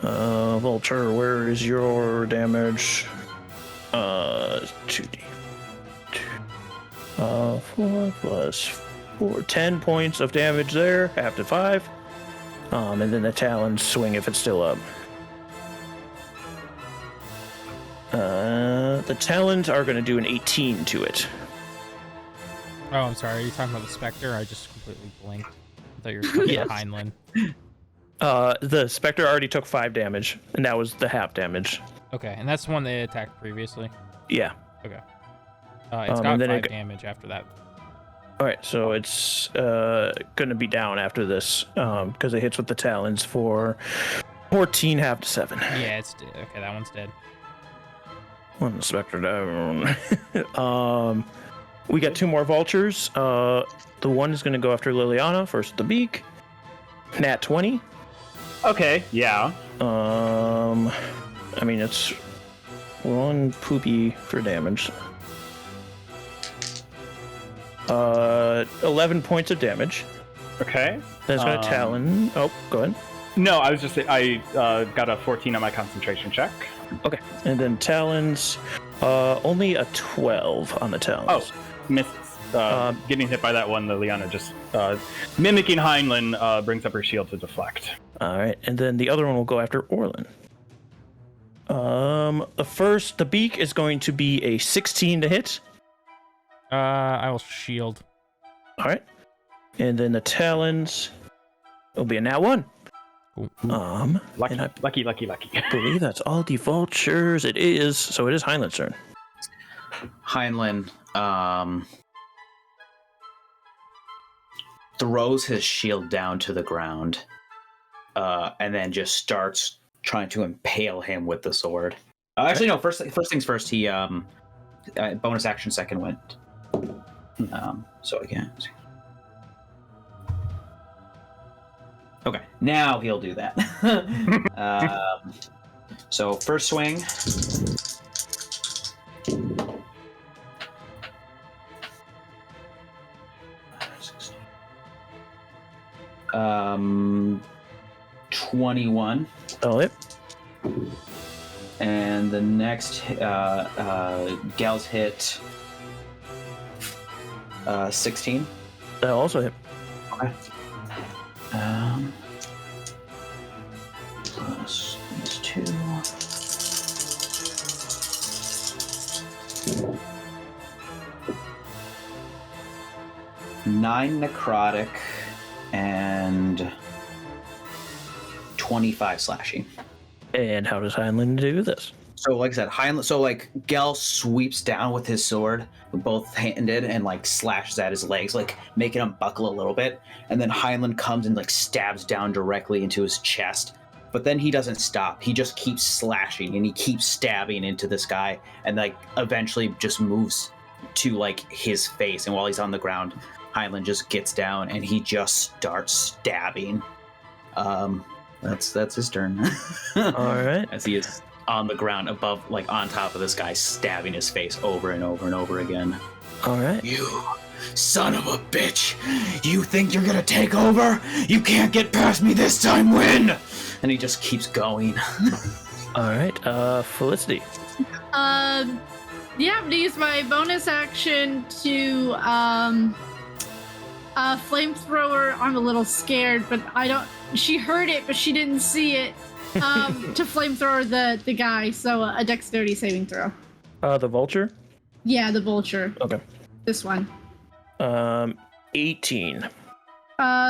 [SPEAKER 1] Vulture, where is your damage? 2d. 4 plus 4. 10 points of damage there, half to 5. And then the talons swing if it's still up. The talons are going to do an 18 to it.
[SPEAKER 6] Oh, I'm sorry. Are you talking about the Spectre? I just completely blinked. I thought you were talking
[SPEAKER 1] Yes.
[SPEAKER 6] about Heinlein.
[SPEAKER 1] The specter already took 5 damage, and that was the half damage.
[SPEAKER 6] Okay, and that's the one they attacked previously.
[SPEAKER 1] Yeah.
[SPEAKER 6] Okay. It's
[SPEAKER 1] and
[SPEAKER 6] got
[SPEAKER 1] then
[SPEAKER 6] 5
[SPEAKER 1] it-
[SPEAKER 6] damage after that.
[SPEAKER 1] All right, so it's going to be down after this because it hits with the talons for 14, half to 7.
[SPEAKER 6] Yeah, it's dead. Okay, that one's dead.
[SPEAKER 1] One specter down. We got 2 more vultures. The one is going to go after Liliana, first with the beak. Nat 20.
[SPEAKER 5] Okay, yeah.
[SPEAKER 1] I mean, it's 1 poopy for damage. 11 points of damage.
[SPEAKER 5] Okay.
[SPEAKER 1] Then it's going to talon. Oh, go ahead.
[SPEAKER 5] No, I was just I got a 14 on my concentration check.
[SPEAKER 1] Okay. And then talons. Only a 12 on the talons.
[SPEAKER 5] Oh, misses. Getting hit by that one, Liliana just mimicking Heinlein brings up her shield to deflect.
[SPEAKER 1] All right. And then the other one will go after Orlin. The beak is going to be a 16 to hit.
[SPEAKER 6] I will shield.
[SPEAKER 1] All right. And then the talons will be a nat 1.
[SPEAKER 6] Cool.
[SPEAKER 5] Lucky,
[SPEAKER 1] and I
[SPEAKER 5] lucky.
[SPEAKER 1] believe that's all the vultures. It is. So it is Heinlein's turn.
[SPEAKER 7] Heinlein throws his shield down to the ground, and then just starts trying to impale him with the sword. Actually, no. First things first. He bonus action second wind. So again. Okay, now he'll do that. So first swing. 21.
[SPEAKER 1] Oh, yep.
[SPEAKER 7] And the next gal's hit 16.
[SPEAKER 1] That also hit.
[SPEAKER 7] Okay. Plus these 2. Nine necrotic and 25 slashing.
[SPEAKER 1] And how does Heinlein do this?
[SPEAKER 7] So, like I said, Gel sweeps down with his sword, both-handed, and slashes at his legs, making him buckle a little bit. And then Heinlein comes and stabs down directly into his chest. But then he doesn't stop. He just keeps slashing and he keeps stabbing into this guy, and eventually just moves to his face. And while he's on the ground, Heinlein just gets down and he just starts stabbing. That's his turn.
[SPEAKER 1] All right.
[SPEAKER 7] As he is on the ground above, on top of this guy, stabbing his face over and over and over again.
[SPEAKER 1] All right.
[SPEAKER 7] You son of a bitch! You think you're gonna take over? You can't get past me this time, win! And he just keeps going.
[SPEAKER 1] All right. Felicity.
[SPEAKER 4] Yeah, I'm gonna use my bonus action to flamethrower. I'm a little scared, but she heard it, but she didn't see it. To flamethrower the guy, so a dexterity saving throw.
[SPEAKER 1] The vulture?
[SPEAKER 4] Yeah, the vulture.
[SPEAKER 1] Okay.
[SPEAKER 4] This one.
[SPEAKER 1] 18.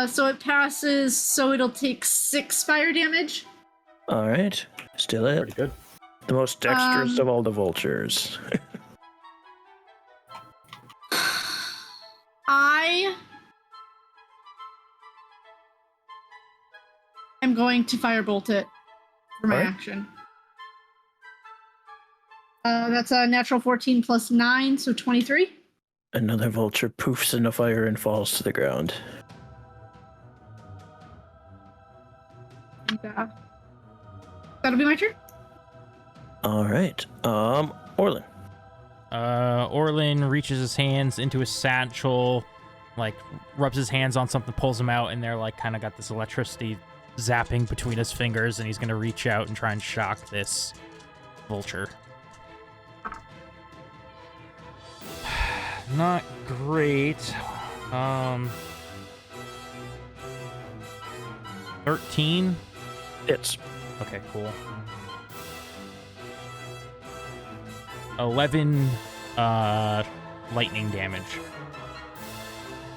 [SPEAKER 4] So it passes, so it'll take 6 fire damage.
[SPEAKER 1] All right. Still it.
[SPEAKER 5] Pretty good.
[SPEAKER 1] The most dexterous of all the vultures.
[SPEAKER 4] I am going to firebolt it for my action. That's a natural 14 plus 9, so 23.
[SPEAKER 1] Another vulture poofs into fire and falls to the ground.
[SPEAKER 4] And, that'll be my turn.
[SPEAKER 1] All right. Orlin.
[SPEAKER 6] Orlin reaches his hands into his satchel, rubs his hands on something, pulls them out, and they're kind of got this electricity zapping between his fingers, and he's gonna reach out and try and shock this vulture. Not great. 13.
[SPEAKER 1] Hits.
[SPEAKER 6] Okay, cool. 11 lightning damage.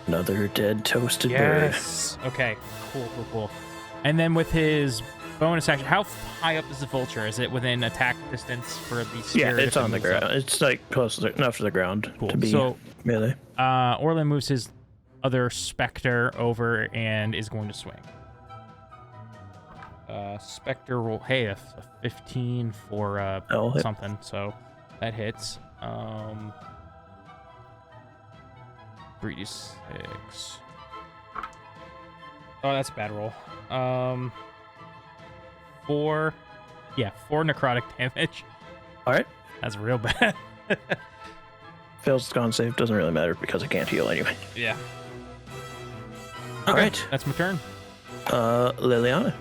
[SPEAKER 1] Another dead toasted bird.
[SPEAKER 6] Yes. Okay, cool. And then with his bonus action, how high up is the vulture? Is it within attack distance for the spirit?
[SPEAKER 1] Yeah, it's on the ground. It's close enough to the ground to be melee.
[SPEAKER 6] Orlin moves his other specter over and is going to swing. Spectre roll. Hey, a 15 for something, so that hits. 3d6. Oh, that's a bad roll. 4 necrotic damage.
[SPEAKER 1] All right.
[SPEAKER 6] That's real bad.
[SPEAKER 1] Fails its con save. Doesn't really matter because it can't heal anyway.
[SPEAKER 6] Yeah.
[SPEAKER 1] All right.
[SPEAKER 6] That's my turn.
[SPEAKER 1] Liliana.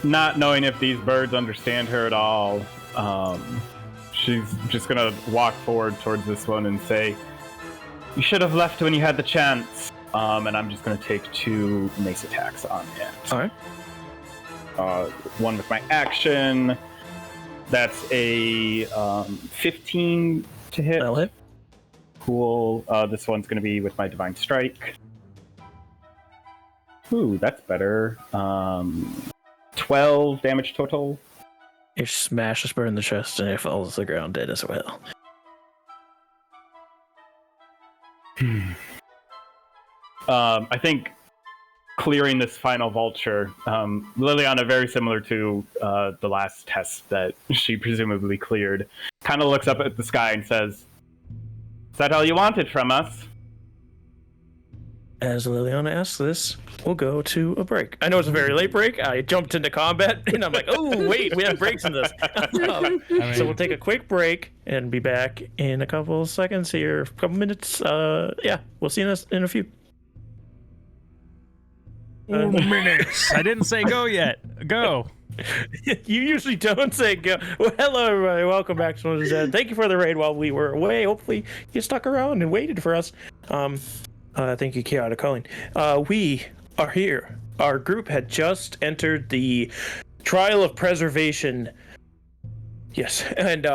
[SPEAKER 5] Not knowing if these birds understand her at all, she's just gonna walk forward towards this one and say, "You should have left when you had the chance." And I'm just gonna take 2 mace attacks on it.
[SPEAKER 1] All right.
[SPEAKER 5] One with my action. That's a 15 to hit.
[SPEAKER 1] That'll hit.
[SPEAKER 5] Cool. This one's gonna be with my divine strike. Ooh, that's better. 12 damage total.
[SPEAKER 1] You smash this bird in the chest and it falls to the ground dead as well.
[SPEAKER 5] I think clearing this final vulture, Liliana, very similar to the last test that she presumably cleared, kind of looks up at the sky and says, "Is that all you wanted from us?"
[SPEAKER 1] As Liliana asks this, we'll go to a break. I know it's a very late break. I jumped into combat, and I'm like, oh, wait, we have breaks in this. So we'll take a quick break and be back in a couple seconds here, a couple minutes. Yeah, we'll see you in a few.
[SPEAKER 6] 4 minutes. I didn't say go yet. Go.
[SPEAKER 1] You usually don't say go. Well, hello, everybody. Welcome back to Swindler Dead. Thank you for the raid while we were away. Hopefully, you stuck around and waited for us. Thank you, Chaotic Calling. We are here. Our group had just entered the Trial of Preservation. Yes, and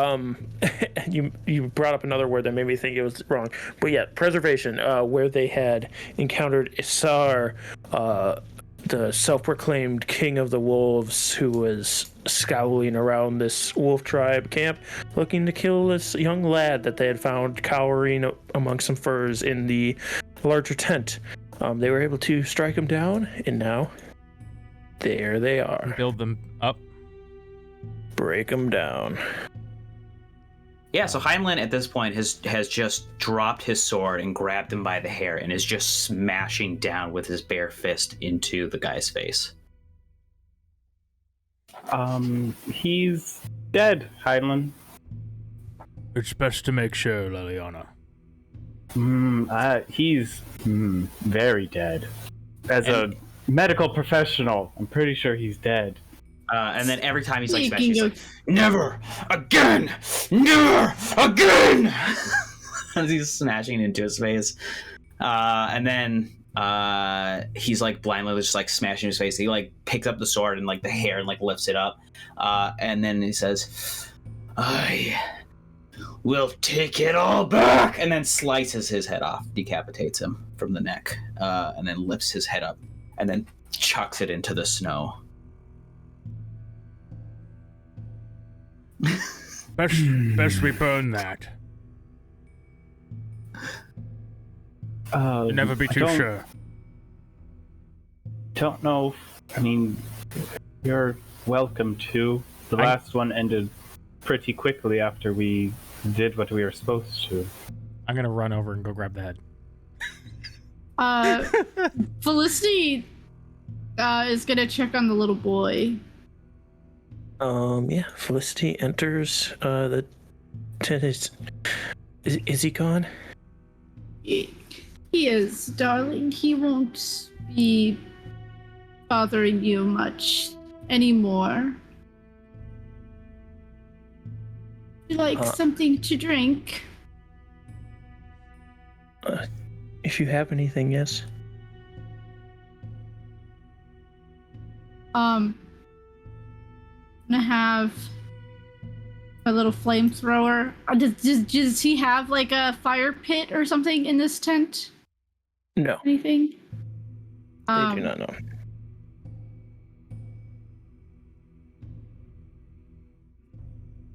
[SPEAKER 1] you brought up another word that made me think it was wrong. But yeah, Preservation, where they had encountered Isar, the self-proclaimed king of the wolves, who was scowling around this wolf tribe camp, looking to kill this young lad that they had found cowering among some furs in the larger tent. They were able to strike him down, and now there they are.
[SPEAKER 6] Build them up.
[SPEAKER 1] Break them down.
[SPEAKER 7] Yeah, so Heimland at this point has just dropped his sword and grabbed him by the hair and is just smashing down with his bare fist into the guy's face.
[SPEAKER 5] He's dead, Heinlein.
[SPEAKER 2] It's best to make sure, Liliana.
[SPEAKER 5] He's very dead. As a medical professional, I'm pretty sure he's dead.
[SPEAKER 7] And then every time he's like smashing, he's like, never again! Never again! As he's smashing into his face. And then he's like blindly just like smashing his face. He like picks up the sword and like the hair and like lifts it up. And then he says, I will take it all back! And then slices his head off, decapitates him from the neck, and then lifts his head up, and then chucks it into the snow.
[SPEAKER 2] Best we burn that. Never be too sure.
[SPEAKER 5] Don't know. I mean, you're welcome to. The last one ended pretty quickly after we did what we were supposed to.
[SPEAKER 6] I'm gonna run over and go grab the head.
[SPEAKER 4] Felicity is gonna check on the little boy.
[SPEAKER 1] Yeah, Felicity enters the tent. Is he gone?
[SPEAKER 4] He is, darling. He won't be bothering you much anymore. Would you like something to drink?
[SPEAKER 1] If you have anything, yes.
[SPEAKER 4] I'm gonna have a little flamethrower. Does he have like a fire pit or something in this tent?
[SPEAKER 1] No.
[SPEAKER 4] Anything?
[SPEAKER 1] They do not know.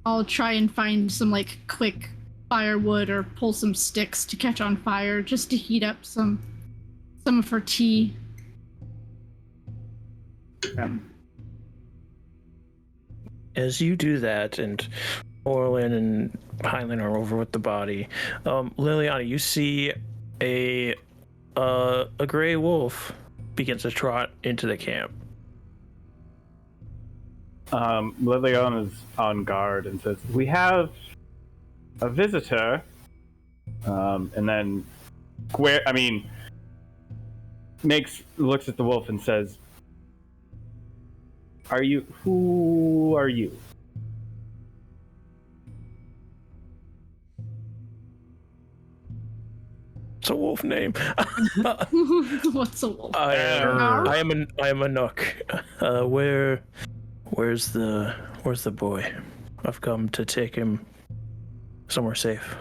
[SPEAKER 4] I'll try and find some like quick firewood or pull some sticks to catch on fire just to heat up some of her tea.
[SPEAKER 1] As you do that, and Orlin and Heinlein are over with the body, Liliana, you see a gray wolf begins to trot into the camp.
[SPEAKER 5] Liliana's on guard and says, "We have a visitor." And then looks at the wolf and says, who are you?
[SPEAKER 1] It's a wolf name.
[SPEAKER 4] What's a wolf?
[SPEAKER 1] I am a nook. Where's the boy? I've come to take him somewhere safe.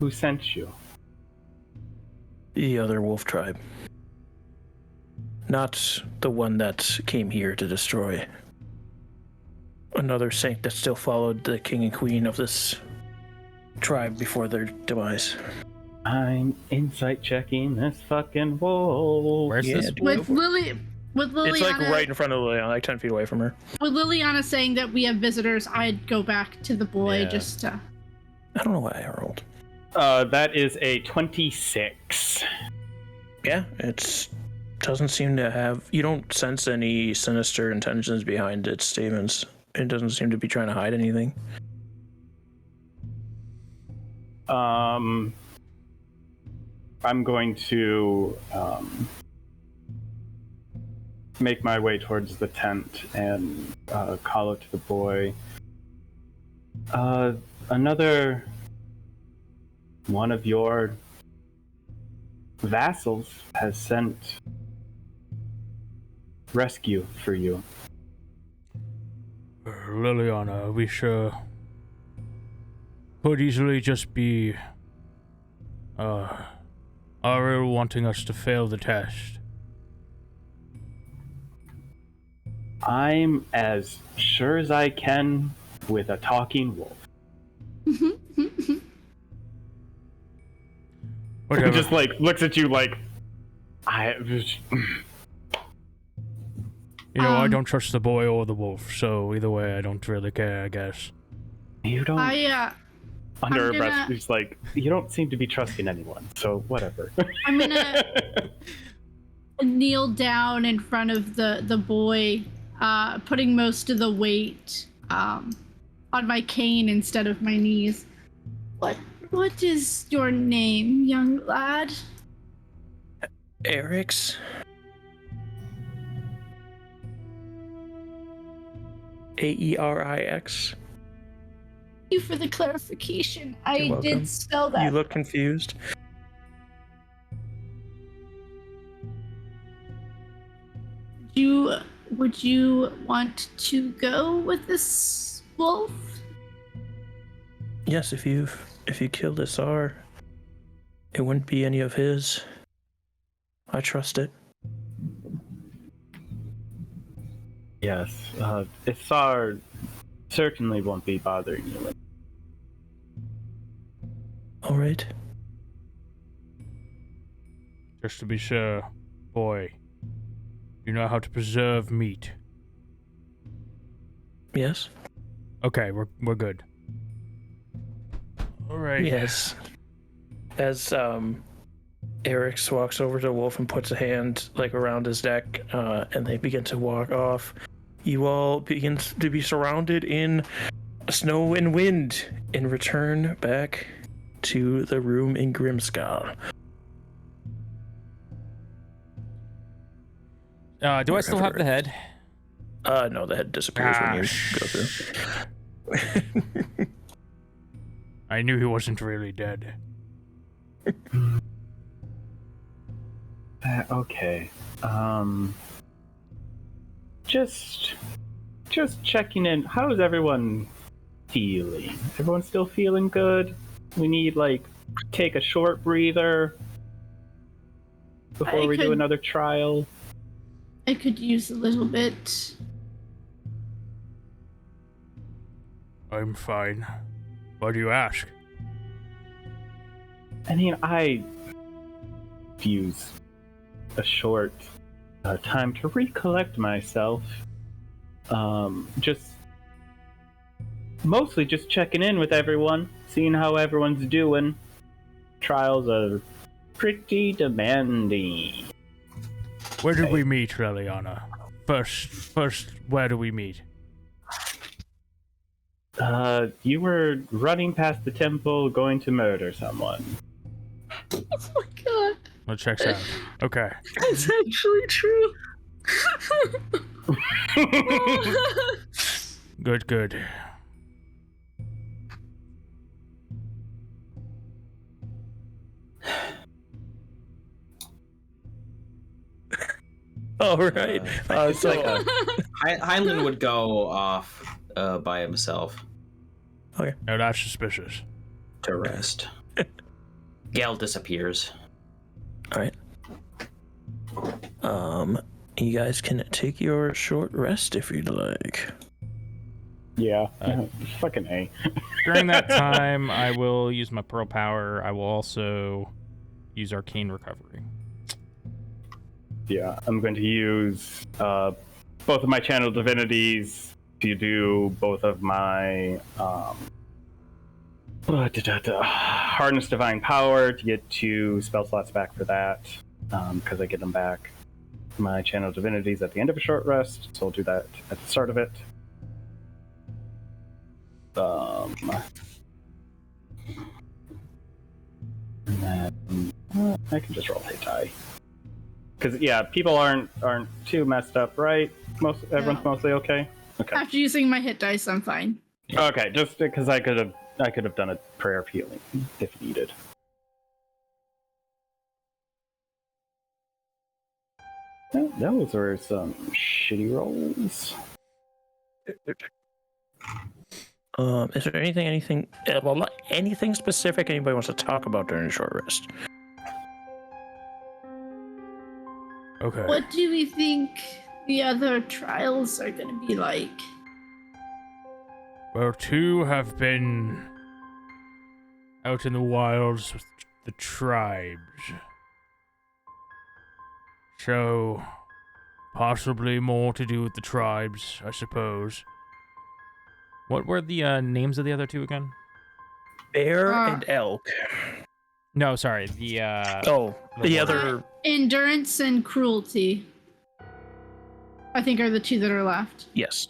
[SPEAKER 5] Who sent you?
[SPEAKER 1] The other wolf tribe. Not the one that came here to destroy. Another saint that still followed the king and queen of this tribe before their demise.
[SPEAKER 5] I'm insight checking this fucking wall.
[SPEAKER 6] Where's
[SPEAKER 1] Yeah,
[SPEAKER 6] this?
[SPEAKER 1] dude.
[SPEAKER 4] With Liliana,
[SPEAKER 1] It's like right in front of Liliana, like 10 feet away from her.
[SPEAKER 4] with Liliana saying that we have visitors, I'd go back to the boy
[SPEAKER 5] Yeah.
[SPEAKER 4] just to.
[SPEAKER 1] I don't know why I rolled.
[SPEAKER 5] That is a 26.
[SPEAKER 1] Yeah, it's doesn't seem to have. You don't sense any sinister intentions behind its statements. It doesn't seem to be trying to hide anything.
[SPEAKER 5] I'm going to make my way towards the tent and call out to the boy. Another one of your vassals has sent rescue for you.
[SPEAKER 2] Liliana, we sure could easily just be Ariel wanting us to fail the test.
[SPEAKER 5] I'm as sure as I can with a talking wolf.
[SPEAKER 2] Whatever.
[SPEAKER 5] Just like looks at you like I
[SPEAKER 2] I don't trust the boy or the wolf, so either way, I don't really care, I guess.
[SPEAKER 5] you don't
[SPEAKER 4] I
[SPEAKER 5] under her
[SPEAKER 4] I'm
[SPEAKER 5] breath
[SPEAKER 4] gonna-
[SPEAKER 5] she's like you don't seem to be trusting anyone, so whatever.
[SPEAKER 4] I'm gonna kneel down in front of the boy, putting most of the weight on my cane instead of my knees. What is your name, young lad?
[SPEAKER 1] Eric's. Aerix.
[SPEAKER 4] Thank you for the clarification. I
[SPEAKER 1] You're welcome.
[SPEAKER 4] did spell that.
[SPEAKER 1] You look confused.
[SPEAKER 4] Would you want to go with this wolf?
[SPEAKER 1] Yes, if you killed Isar, it wouldn't be any of his. I trust it.
[SPEAKER 5] Yes, Ithar certainly won't be bothering you.
[SPEAKER 1] All right.
[SPEAKER 2] Just to be sure, boy, you know how to preserve meat.
[SPEAKER 1] Yes.
[SPEAKER 2] Okay, we're good. All right.
[SPEAKER 1] Yes. As Eric's walks over to Wolf and puts a hand like around his neck, and they begin to walk off. You all begin to be surrounded in snow and wind, and return back to the room in Grimskull.
[SPEAKER 6] Do I still have the head?
[SPEAKER 1] No, the head disappears when you go through.
[SPEAKER 2] I knew he wasn't really dead.
[SPEAKER 5] Okay. Just checking in. How is everyone feeling? Everyone still feeling good? We need take a short breather before we do another trial.
[SPEAKER 4] I could use a little bit.
[SPEAKER 2] I'm fine. Why do you ask?
[SPEAKER 5] I mean, I use a short time to recollect myself. Mostly just checking in with everyone, seeing how everyone's doing. Trials are pretty demanding.
[SPEAKER 2] Where did we meet, Liliana? First, where do we meet?
[SPEAKER 5] You were running past the temple going to murder someone.
[SPEAKER 4] Oh my god.
[SPEAKER 2] That checks out. Okay.
[SPEAKER 4] That's actually true.
[SPEAKER 2] Good.
[SPEAKER 1] All right. So
[SPEAKER 7] Heinlein would go off by himself
[SPEAKER 2] Now that's suspicious.
[SPEAKER 7] to rest. Gale disappears.
[SPEAKER 1] all right. You guys can take your short rest if you'd like.
[SPEAKER 5] Yeah. Fucking A.
[SPEAKER 6] During that time, I will use my Pearl Power. I will also use Arcane Recovery.
[SPEAKER 5] Yeah, I'm going to use both of my channel divinities to do both of my Harness Divine Power to get 2 spell slots back for that, because I get them back. My channel divinities at the end of a short rest, so I'll do that at the start of it. And then I can just roll hit die. Because yeah, people aren't too messed up, right? Everyone's mostly okay. Okay.
[SPEAKER 4] After using my hit dice, I'm fine.
[SPEAKER 5] Okay, just because I could have done a prayer of healing if needed. Well, those were some shitty rolls.
[SPEAKER 1] Is there anything specific anybody wants to talk about during a short rest?
[SPEAKER 2] Okay.
[SPEAKER 4] What do we think the other trials are going to be like?
[SPEAKER 2] Well, 2 have been out in the wilds with the tribes. So, possibly more to do with the tribes, I suppose.
[SPEAKER 6] What were the names of the other 2 again?
[SPEAKER 1] Bear and elk.
[SPEAKER 6] No, sorry.
[SPEAKER 1] The
[SPEAKER 6] the
[SPEAKER 1] other...
[SPEAKER 4] Endurance and Cruelty, I think, are the 2 that are left.
[SPEAKER 1] Yes.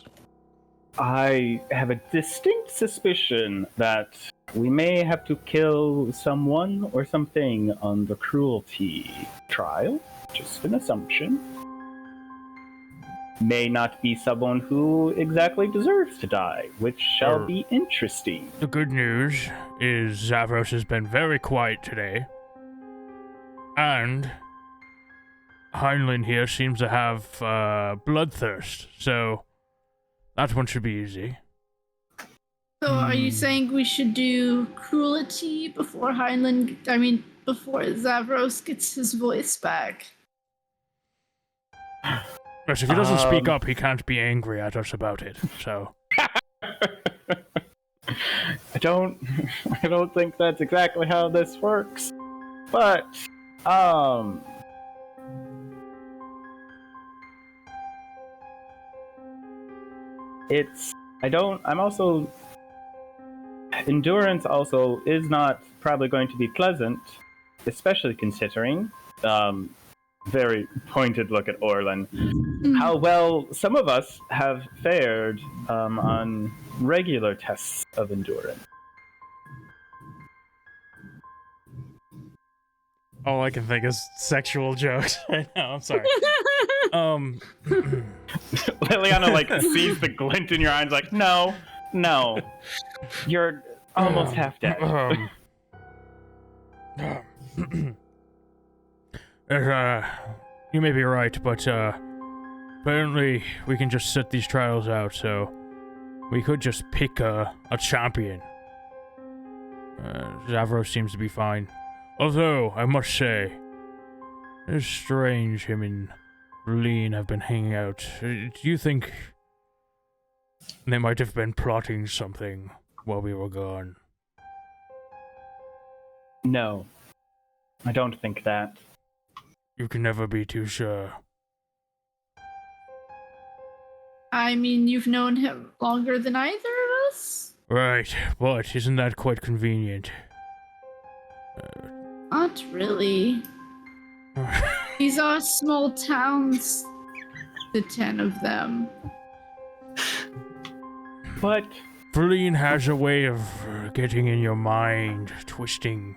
[SPEAKER 5] I have a distinct suspicion that we may have to kill someone or something on the Cruelty trial. Just an assumption. May not be someone who exactly deserves to die, which shall be interesting.
[SPEAKER 2] The good news is Zavros has been very quiet today. And Heinlein here seems to have bloodthirst, so that one should be easy.
[SPEAKER 4] So are you saying we should do Cruelty before before Zavros gets his voice back?
[SPEAKER 2] Yes, if he doesn't speak up, he can't be angry at us about it, so...
[SPEAKER 5] I don't think that's exactly how this works. But, Endurance also is not probably going to be pleasant, especially considering, very pointed look at Orlin, how well some of us have fared on regular tests of endurance.
[SPEAKER 2] All I can think is sexual jokes right now, I'm sorry.
[SPEAKER 5] Liliana, sees the glint in your eyes, no, you're almost half dead.
[SPEAKER 2] You may be right, but apparently we can just sit these trials out, so we could just pick a champion. Zavros seems to be fine. Although, I must say, it's strange him and Lean have been hanging out. Do you think they might have been plotting something while we were gone?
[SPEAKER 5] No, I don't think that.
[SPEAKER 2] You can never be too sure.
[SPEAKER 4] I mean, you've known him longer than either of us?
[SPEAKER 2] Right, but isn't that quite convenient?
[SPEAKER 4] Not really. These are small towns, the 10 of them.
[SPEAKER 5] But
[SPEAKER 2] Verleen has a way of getting in your mind, twisting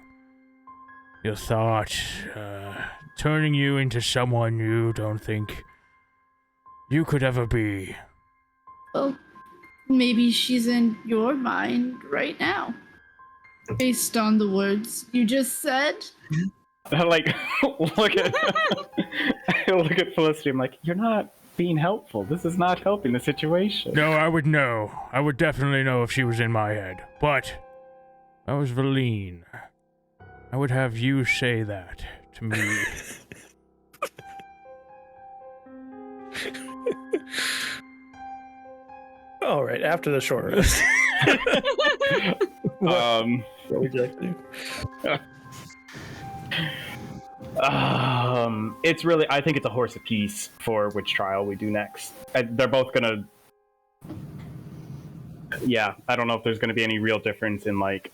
[SPEAKER 2] your thoughts, turning you into someone you don't think you could ever be.
[SPEAKER 4] Well, maybe she's in your mind right now. Based on the words you just said.
[SPEAKER 5] look at Felicity, I'm like, you're not being helpful. This is not helping the situation.
[SPEAKER 2] No, I would know. I would definitely know if she was in my head. But I was Verleen. I would have you say that to me.
[SPEAKER 1] All right, after the short rest. What would you like to do?
[SPEAKER 5] It's really, I think it's a horse apiece for which trial we do next. They're both gonna. Yeah, I don't know if there's gonna be any real difference in like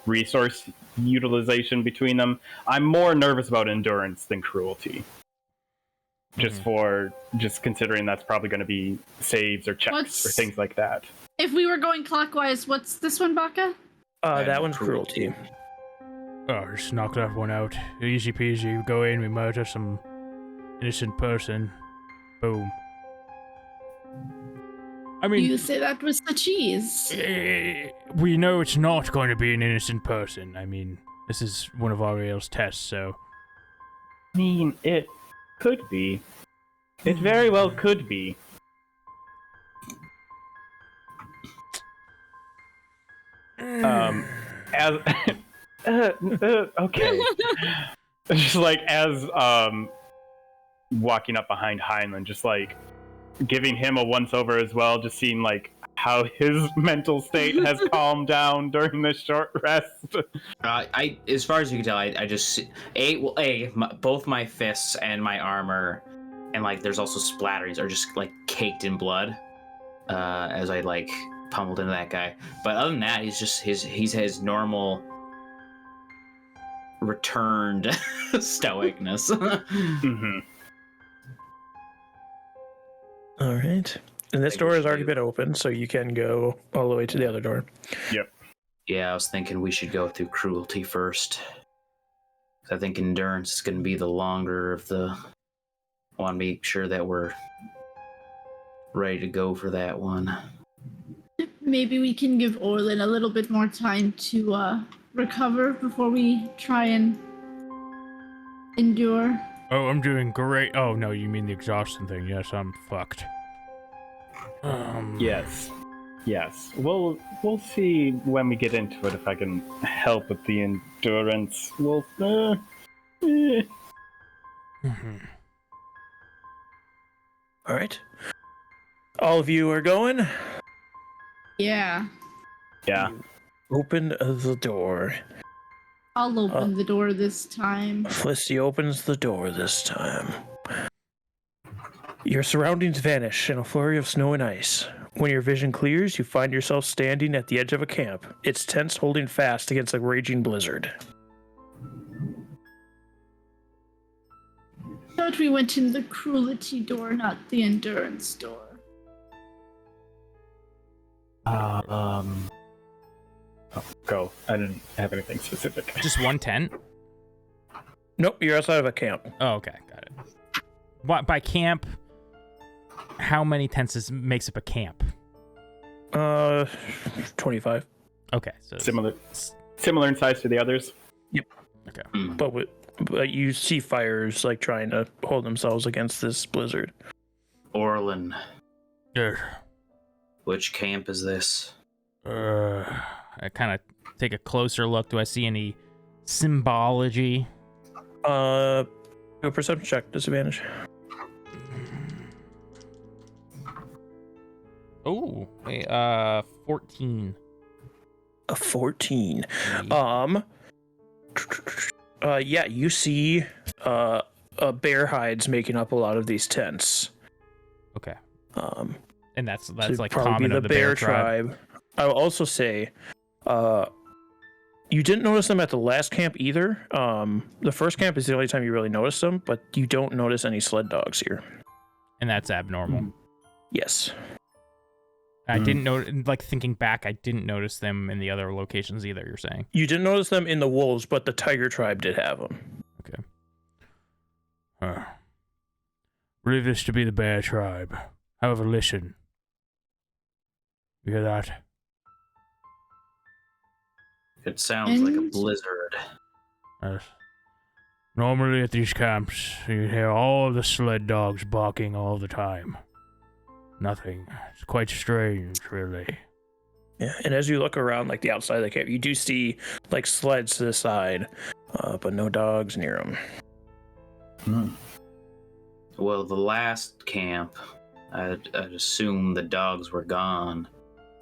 [SPEAKER 5] resource utilization between them. I'm more nervous about endurance than cruelty. Just considering that's probably going to be saves or checks or things like that.
[SPEAKER 4] If we were going clockwise, what's this one, Baka?
[SPEAKER 1] That one's cruelty.
[SPEAKER 2] Oh, just knock that one out. Easy peasy. We go in, we murder some innocent person. Boom. I mean,
[SPEAKER 4] You say that with the cheese.
[SPEAKER 2] we know it's not going to be an innocent person. I mean, this is one of Ariel's tests, so.
[SPEAKER 5] I mean, it could be. It very well could be. As okay. Just like as walking up behind Heinlein, just like giving him a once over as well, just seeing like how his mental state has calmed down during this short rest.
[SPEAKER 7] I, as far as you can tell, I just both my fists and my armor, and like there's also splatterings, are just like caked in blood as I like pummeled into that guy. But other than that, he's just his normal returned stoicness.
[SPEAKER 5] Mm-hmm.
[SPEAKER 1] All right. And this door has already been opened, so you can go all the way to the other door.
[SPEAKER 5] Yep.
[SPEAKER 7] Yeah, I was thinking we should go through cruelty first. I think endurance is going to be the longer of the. I want to make sure that we're ready to go for that one.
[SPEAKER 4] Maybe we can give Orlin a little bit more time to recover before we try and endure.
[SPEAKER 2] Oh, I'm doing great. Oh, no, you mean the exhaustion thing. Yes, I'm fucked.
[SPEAKER 5] Yes. We'll see when we get into it if I can help with the endurance. We'll.
[SPEAKER 2] Mhm.
[SPEAKER 1] All right. All of you are going.
[SPEAKER 4] Yeah.
[SPEAKER 5] Yeah.
[SPEAKER 1] Open the door.
[SPEAKER 4] I'll open the door this time.
[SPEAKER 1] Felicity opens the door this time. Your surroundings vanish in a flurry of snow and ice. When your vision clears, you find yourself standing at the edge of a camp, its tents holding fast against a raging blizzard.
[SPEAKER 4] Thought we went in the cruelty door, not the endurance door.
[SPEAKER 5] Go. I didn't have anything specific.
[SPEAKER 6] Just one tent?
[SPEAKER 1] Nope, you're outside of a camp.
[SPEAKER 6] Oh, okay, got it. What, by camp, how many tents makes up a camp?
[SPEAKER 1] 25.
[SPEAKER 6] Okay, so
[SPEAKER 5] Similar in size to the others.
[SPEAKER 1] Yep.
[SPEAKER 6] Okay.
[SPEAKER 1] But you see fires like trying to hold themselves against this blizzard.
[SPEAKER 7] Orlin,
[SPEAKER 2] Yeah.
[SPEAKER 7] which camp is this?
[SPEAKER 6] I kind of take a closer look. Do I see any symbology?
[SPEAKER 1] Do a perception check, disadvantage.
[SPEAKER 6] Oh, wait, 14.
[SPEAKER 1] A 14. Yeah, you see bear hides making up a lot of these tents.
[SPEAKER 6] Okay.
[SPEAKER 1] And
[SPEAKER 6] And that's
[SPEAKER 1] so
[SPEAKER 6] like
[SPEAKER 1] probably
[SPEAKER 6] common
[SPEAKER 1] the
[SPEAKER 6] of the bear tribe.
[SPEAKER 1] I will also say, you didn't notice them at the last camp either. The first camp is the only time you really noticed them, but you don't notice any sled dogs here.
[SPEAKER 6] And that's abnormal.
[SPEAKER 1] Yes.
[SPEAKER 6] I didn't know, like thinking back, I didn't notice them in the other locations either, you're saying.
[SPEAKER 1] You didn't notice them in the wolves, but the tiger tribe did have them.
[SPEAKER 2] Okay. Believe this to be the bear tribe. However, listen. You hear that?
[SPEAKER 7] It sounds like a
[SPEAKER 4] And-
[SPEAKER 7] blizzard.
[SPEAKER 2] Yes. Normally at these camps, you hear all the sled dogs barking all the time. Nothing. It's quite strange, really.
[SPEAKER 1] Yeah, and as you look around, like the outside of the camp, you do see like sleds to the side, but no dogs near them.
[SPEAKER 7] Well, the last camp I'd assume the dogs were gone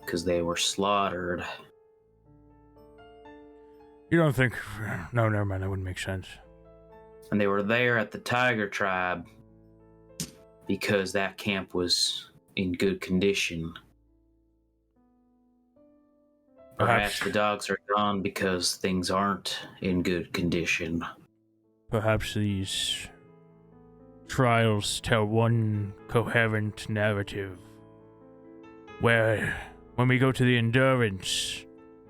[SPEAKER 7] because they were slaughtered.
[SPEAKER 2] You don't think... No, never mind. That wouldn't make sense.
[SPEAKER 7] And they were there at the Tiger Tribe because that camp was in good condition. Perhaps the dogs are gone because things aren't in good condition.
[SPEAKER 2] Perhaps these trials tell one coherent narrative, where when we go to the endurance,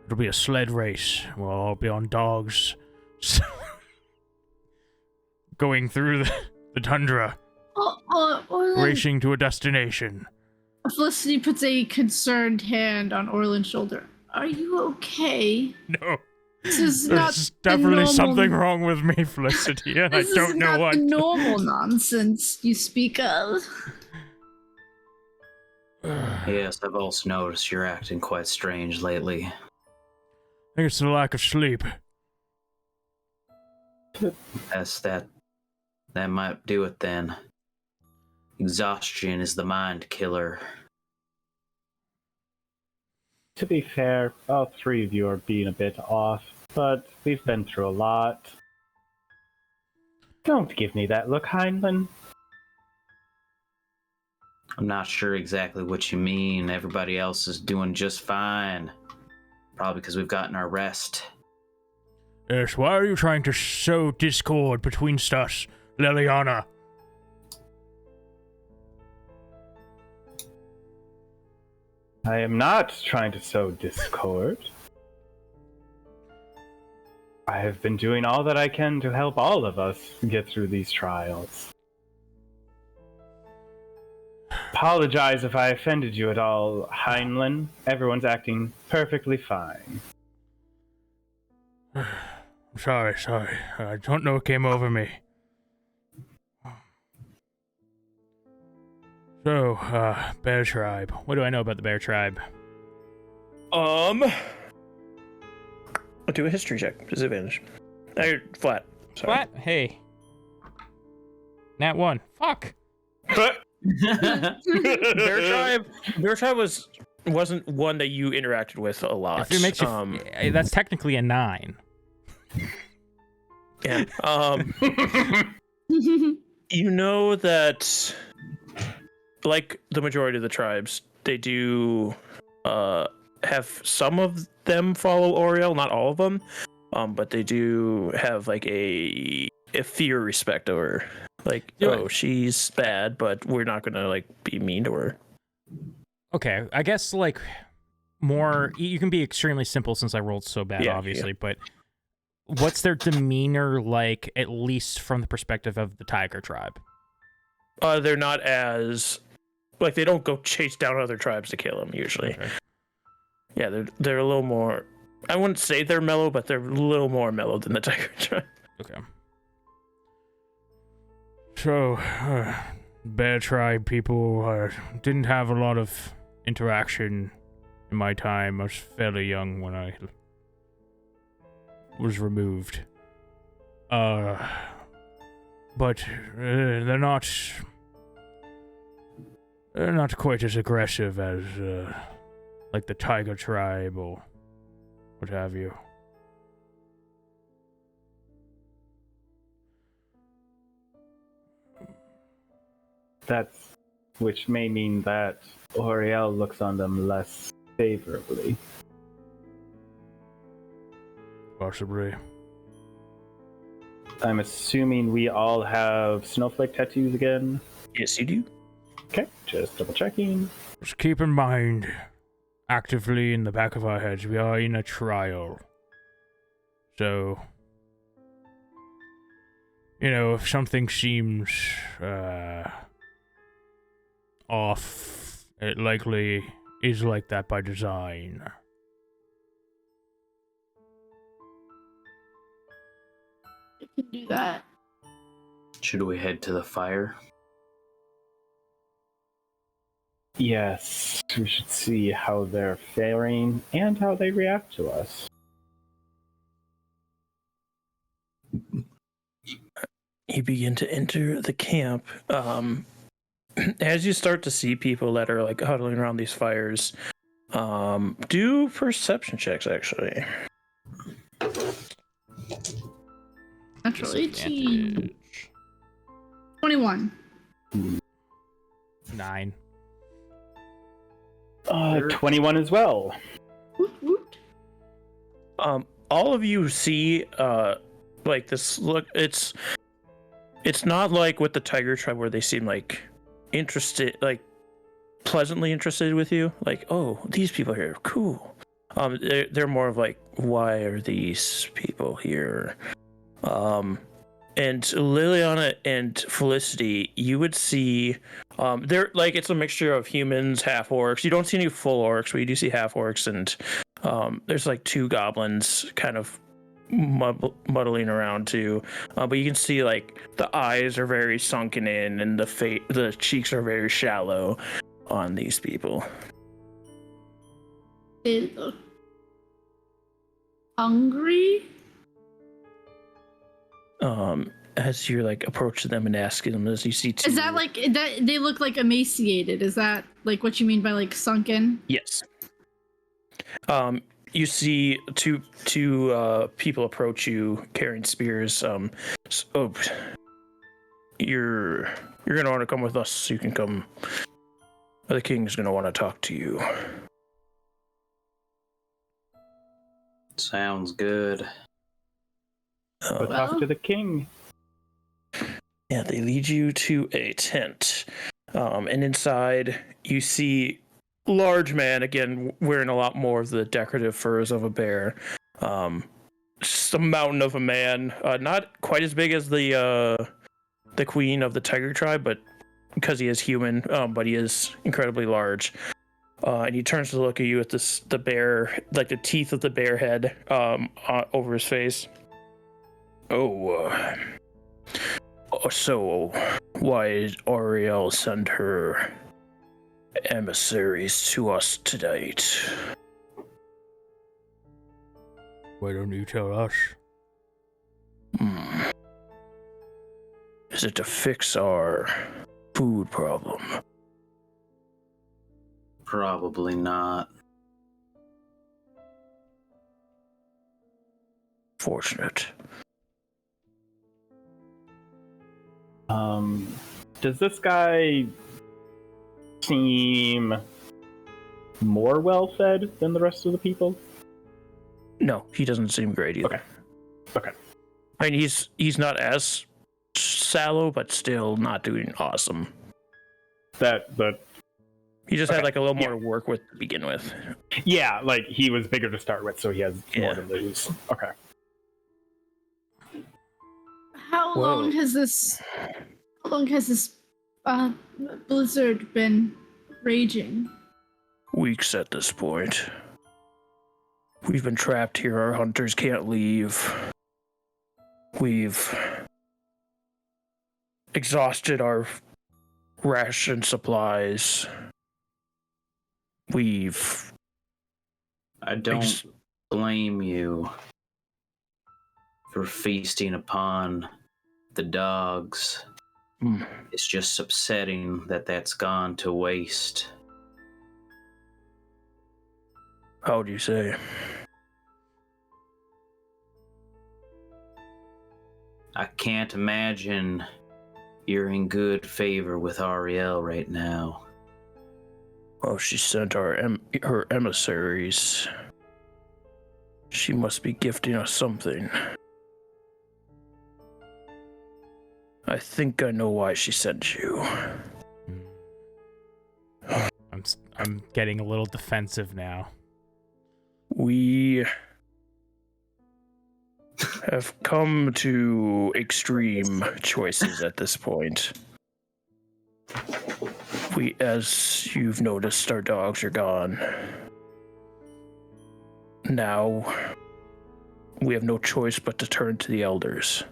[SPEAKER 2] it'll be a sled race. We'll all be on dogs, going through the tundra, racing to a destination.
[SPEAKER 4] Felicity puts a concerned hand on Orland's shoulder. Are you okay?
[SPEAKER 2] No.
[SPEAKER 4] This is
[SPEAKER 2] There's
[SPEAKER 4] not
[SPEAKER 2] definitely
[SPEAKER 4] normal...
[SPEAKER 2] something wrong with me, Felicity, and I don't know what.
[SPEAKER 4] This is not the normal nonsense you speak of.
[SPEAKER 7] Yes, I've also noticed you're acting quite strange lately.
[SPEAKER 2] I think it's the lack of sleep.
[SPEAKER 7] That might do it then. Exhaustion is the mind killer.
[SPEAKER 5] To be fair, all three of you are being a bit off, but we've been through a lot. Don't give me that look, Heinlein.
[SPEAKER 7] I'm not sure exactly what you mean. Everybody else is doing just fine. Probably because we've gotten our rest.
[SPEAKER 2] Yes, why are you trying to sow discord between us, Liliana?
[SPEAKER 5] I am not trying to sow discord. I have been doing all that I can to help all of us get through these trials. Apologize if I offended you at all, Heinlein. Everyone's acting perfectly fine.
[SPEAKER 2] Sorry. I don't know what came over me. So, Bear Tribe. What do I know about the Bear Tribe?
[SPEAKER 1] I'll do a history check. Disadvantage. Flat. Sorry.
[SPEAKER 6] What? Hey. Nat 1. Fuck.
[SPEAKER 1] Bear Tribe wasn't one that you interacted with a lot.
[SPEAKER 6] If it makes you, that's technically a 9.
[SPEAKER 1] Yeah. You know that, like the majority of the tribes, they do have some of them follow Oriel, not all of them, but they do have like a fear respect over her. Like, she's bad, but we're not gonna like be mean to her.
[SPEAKER 6] Okay, I guess like more. You can be extremely simple since I rolled so bad, obviously, but what's their demeanor like, at least from the perspective of the Tiger Tribe?
[SPEAKER 1] They're not as like, they don't go chase down other tribes to kill them usually. Okay. Yeah, they're a little more. I wouldn't say they're mellow, but they're a little more mellow than the Tiger Tribe.
[SPEAKER 6] Okay.
[SPEAKER 2] So, Bear Tribe people didn't have a lot of interaction in my time. I was fairly young when I was removed. But they're not quite as aggressive as like the Tiger Tribe or what have you.
[SPEAKER 5] Which may mean that Oriel looks on them less favorably.
[SPEAKER 2] Possibly.
[SPEAKER 5] I'm assuming we all have snowflake tattoos again?
[SPEAKER 1] Yes, you do.
[SPEAKER 5] Okay, just double checking.
[SPEAKER 2] Just keep in mind, actively in the back of our heads, we are in a trial. So, you know, if something seems off, it likely is like that by design.
[SPEAKER 4] I can do that.
[SPEAKER 7] Should we head to the fire?
[SPEAKER 5] Yes, we should see how they're faring and how they react to us.
[SPEAKER 1] You begin to enter the camp. as you start to see people that are like huddling around these fires, do perception checks actually.
[SPEAKER 4] Natural 18. 21.
[SPEAKER 6] 9.
[SPEAKER 5] 21 as well.
[SPEAKER 4] Woot, woot.
[SPEAKER 1] All of you see like this look. It's not like with the tiger tribe where they seem like interested, like pleasantly interested with you, like, oh, these people here, cool. They're more of like, why are these people here? And Liliana and Felicity, you would see, they're like, it's a mixture of humans, half orcs. You don't see any full orcs, but you do see half orcs, and there's like 2 goblins kind of muddling around too. But you can see like the eyes are very sunken in, and the cheeks are very shallow on these people.
[SPEAKER 4] They look hungry.
[SPEAKER 1] As you're like approaching them and asking them, as you see 2.
[SPEAKER 4] Is that like that? They look like emaciated. Is that like what you mean by like sunken?
[SPEAKER 1] Yes. You see two people approach you carrying spears. You're gonna want to come with us. You can come. The king's gonna want to talk to you.
[SPEAKER 7] Sounds good.
[SPEAKER 5] Go talk to the king.
[SPEAKER 1] Yeah, they lead you to a tent, and inside you see large man, again wearing a lot more of the decorative furs of a bear. Just a mountain of a man, not quite as big as the queen of the tiger tribe, but because he is human, but he is incredibly large. And he turns to look at you with the bear, like the teeth of the bear head over his face. So why did Ariel send her emissaries to us tonight?
[SPEAKER 2] Why don't you tell us?
[SPEAKER 1] Is it to fix our food problem?
[SPEAKER 7] Probably not.
[SPEAKER 1] Fortunate.
[SPEAKER 5] Does this guy seem more well-fed than the rest of the people?
[SPEAKER 1] No, he doesn't seem great either.
[SPEAKER 5] Okay.
[SPEAKER 1] I mean, he's not as sallow, but still not doing awesome. He just had like a little more work with to begin with.
[SPEAKER 5] Yeah, like he was bigger to start with, so he has more
[SPEAKER 1] Yeah.
[SPEAKER 5] to lose. Okay.
[SPEAKER 4] How long has this blizzard been raging?
[SPEAKER 1] Weeks at this point. We've been trapped here. Our hunters can't leave. We've exhausted our ration supplies.
[SPEAKER 7] I don't blame you for feasting upon the dogs. It's just upsetting that that's gone to waste.
[SPEAKER 1] How do you say?
[SPEAKER 7] I can't imagine you're in good favor with Ariel right now.
[SPEAKER 1] Well, she sent her emissaries. She must be gifting us something. I think I know why she sent you.
[SPEAKER 6] I'm getting a little defensive now.
[SPEAKER 1] We have come to extreme choices at this point. As you've noticed, our dogs are gone. Now, we have no choice but to turn to the elders.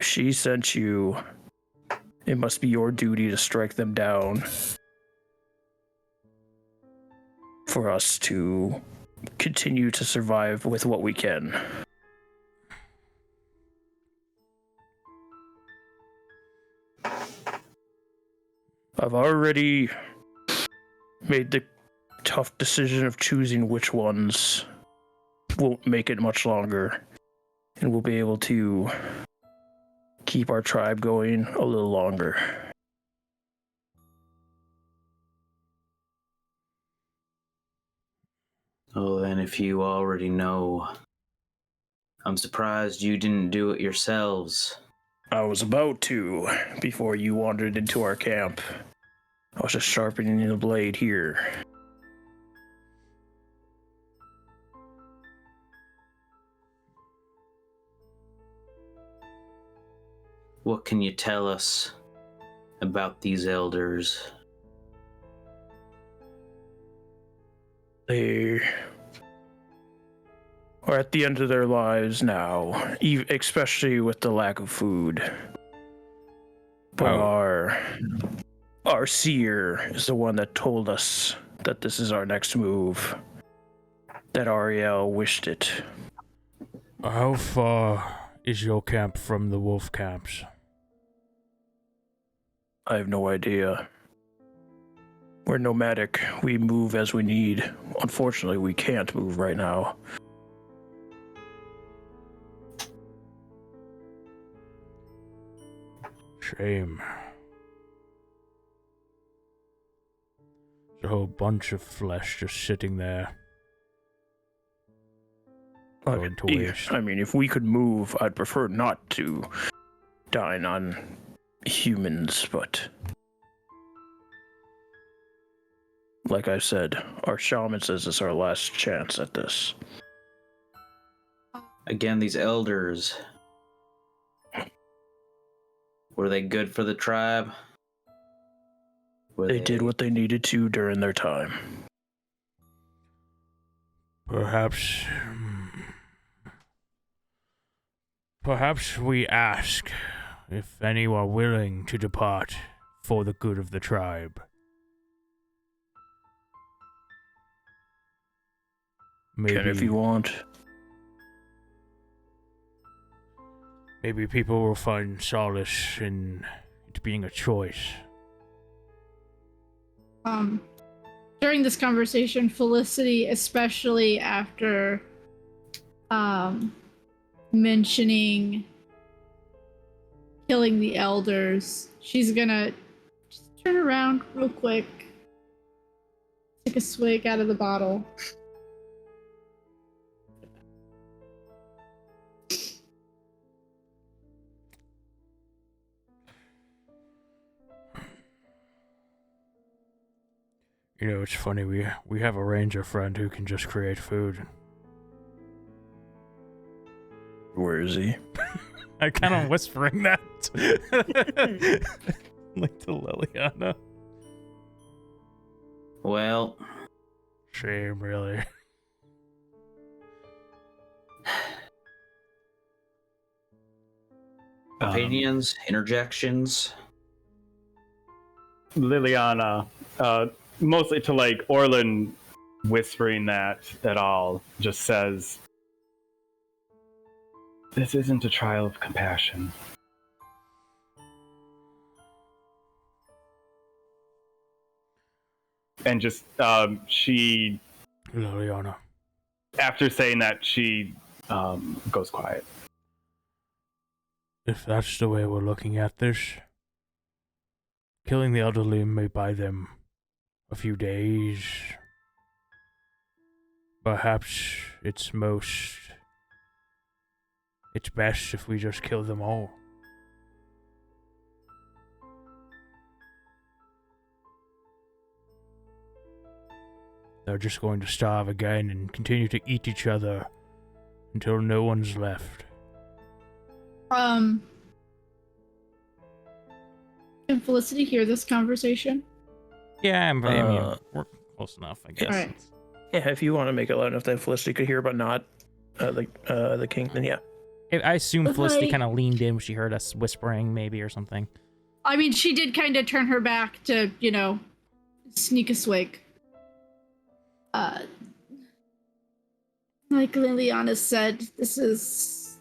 [SPEAKER 1] She sent you. It must be your duty to strike them down for us to continue to survive with what we can. I've already made the tough decision of choosing which ones won't make it much longer, and we'll be able to keep our tribe going a little longer.
[SPEAKER 7] Oh, and if you already know, I'm surprised you didn't do it yourselves.
[SPEAKER 1] I was about to before you wandered into our camp. I was just sharpening the blade here.
[SPEAKER 7] What can you tell us about these elders?
[SPEAKER 1] They are at the end of their lives now, especially with the lack of food. But our seer is the one that told us that this is our next move. That Ariel wished it.
[SPEAKER 2] How far is your camp from the wolf camps?
[SPEAKER 1] I have no idea. We're nomadic. We move as we need. Unfortunately, we can't move right now.
[SPEAKER 2] Shame. There's a whole bunch of flesh just sitting there. Going to waste.
[SPEAKER 1] I mean, if we could move, I'd prefer not to dine on humans, but like I said, our shaman says it's our last chance at this.
[SPEAKER 7] Again, these elders. Were they good for the tribe?
[SPEAKER 1] They did what they needed to during their time.
[SPEAKER 2] Perhaps we ask if any are willing to depart for the good of the tribe. Maybe,
[SPEAKER 1] Can if you want.
[SPEAKER 2] Maybe people will find solace in it being a choice.
[SPEAKER 4] During this conversation, Felicity, especially after mentioning killing the elders, she's gonna just turn around real quick, take a swig out of the bottle.
[SPEAKER 2] You know, it's funny, we have a ranger friend who can just create food.
[SPEAKER 1] Where is he?
[SPEAKER 2] I kind of whispering that. Like to Liliana.
[SPEAKER 7] Well,
[SPEAKER 2] Shame, really.
[SPEAKER 7] opinions, interjections.
[SPEAKER 5] Liliana, mostly to like Orlin whispering that at all, just says, "This isn't a trial of compassion." And just, she,
[SPEAKER 2] Liliana.
[SPEAKER 5] after saying that, she goes quiet.
[SPEAKER 2] If that's the way we're looking at this, killing the elderly may buy them a few days. Perhaps it's best if we just kill them all. They're just going to starve again and continue to eat each other until no one's left.
[SPEAKER 4] Can Felicity hear this conversation?
[SPEAKER 6] Yeah, I mean, we're close enough, I guess.
[SPEAKER 4] Alright.
[SPEAKER 1] Yeah, if you want to make it loud enough that Felicity could hear, but not the king, then yeah.
[SPEAKER 6] I assume Felicity
[SPEAKER 4] Okay.
[SPEAKER 6] kind of leaned in when she heard us whispering, maybe, or something.
[SPEAKER 4] I mean, she did kind of turn her back to, sneak a swig. Like Liliana said, this is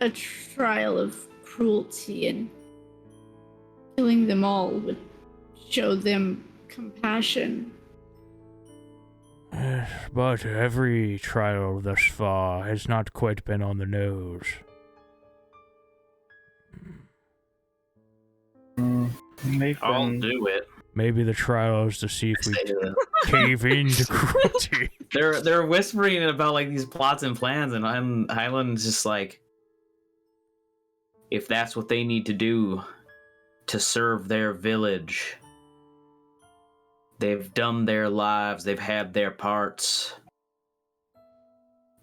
[SPEAKER 4] a trial of cruelty, and killing them all would show them compassion.
[SPEAKER 2] But every trial thus far has not quite been on the nose.
[SPEAKER 7] I'll do it.
[SPEAKER 2] Maybe the trial is to see if we cave into cruelty.
[SPEAKER 7] They're whispering about like these plots and plans, and Highland's just like, if that's what they need to do to serve their village, they've done their lives, they've had their parts.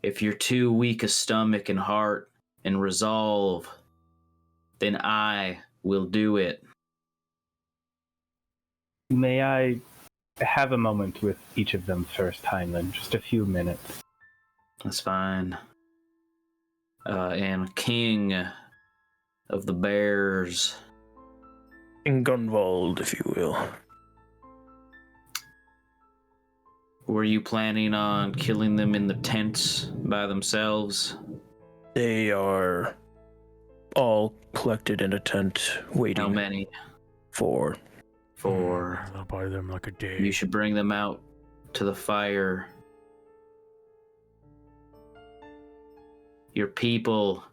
[SPEAKER 7] If you're too weak of stomach and heart and resolve, then I will do it.
[SPEAKER 5] May I have a moment with each of them first, Heinlein? Just a few minutes.
[SPEAKER 7] That's fine. And King of the Bears.
[SPEAKER 1] In Gunvald, if you will.
[SPEAKER 7] Were you planning on killing them in the tents by themselves?
[SPEAKER 1] They are all collected in a tent, waiting.
[SPEAKER 7] How many?
[SPEAKER 1] For.
[SPEAKER 2] I'll buy them like a day.
[SPEAKER 7] You should bring them out to the fire. Your people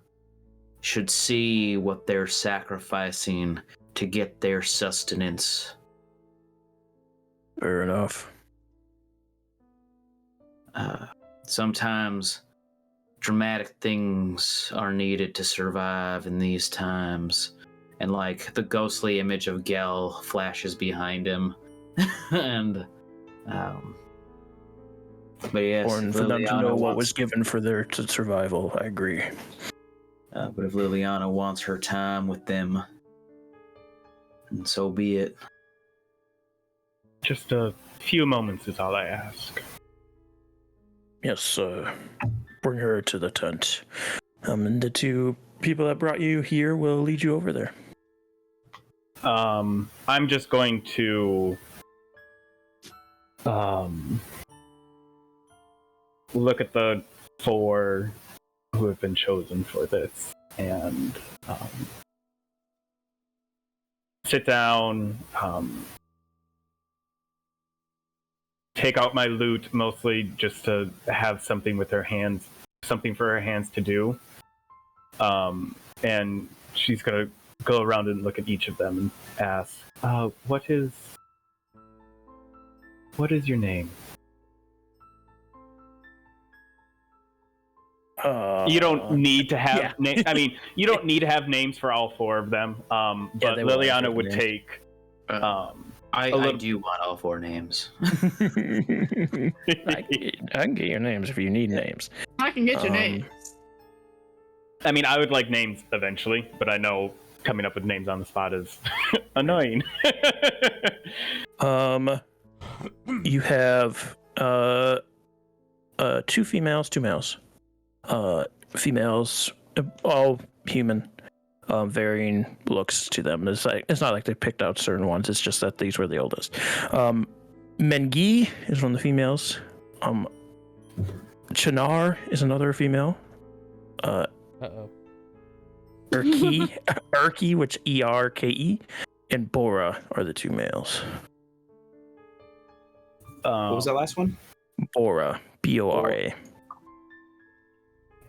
[SPEAKER 7] should see what they're sacrificing to get their sustenance.
[SPEAKER 1] Fair enough.
[SPEAKER 7] Sometimes dramatic things are needed to survive in these times. And like the ghostly image of Gel flashes behind him. And but yes,
[SPEAKER 1] Or for them to know what was given for their survival, I agree.
[SPEAKER 7] But if Liliana wants her time with them, and so be it.
[SPEAKER 5] Just a few moments is all I ask.
[SPEAKER 1] Yes, bring her to the tent. And the two people that brought you here will lead you over there.
[SPEAKER 5] I'm just going to look at the 4 who have been chosen for this and sit down, take out my loot, mostly just to have something with her hands, something for her hands to do. And she's gonna go around and look at each of them and ask, what is your name? You don't need to have I mean, you don't need to have names for all 4 of them. But Liliana would take
[SPEAKER 7] I do want all 4 names.
[SPEAKER 1] I can get your names if you need names.
[SPEAKER 4] I can get your name.
[SPEAKER 5] I mean, I would like names eventually, but I know coming up with names on the spot is annoying.
[SPEAKER 1] You have 2 females, 2 males. Females, all human, varying looks to them. It's not like they picked out certain ones. It's just that these were the oldest. Mengi is one of the females. Chinar is another female. Erke, which Erke, and Bora are the 2 males.
[SPEAKER 7] What was that last one?
[SPEAKER 1] Bora, Bora.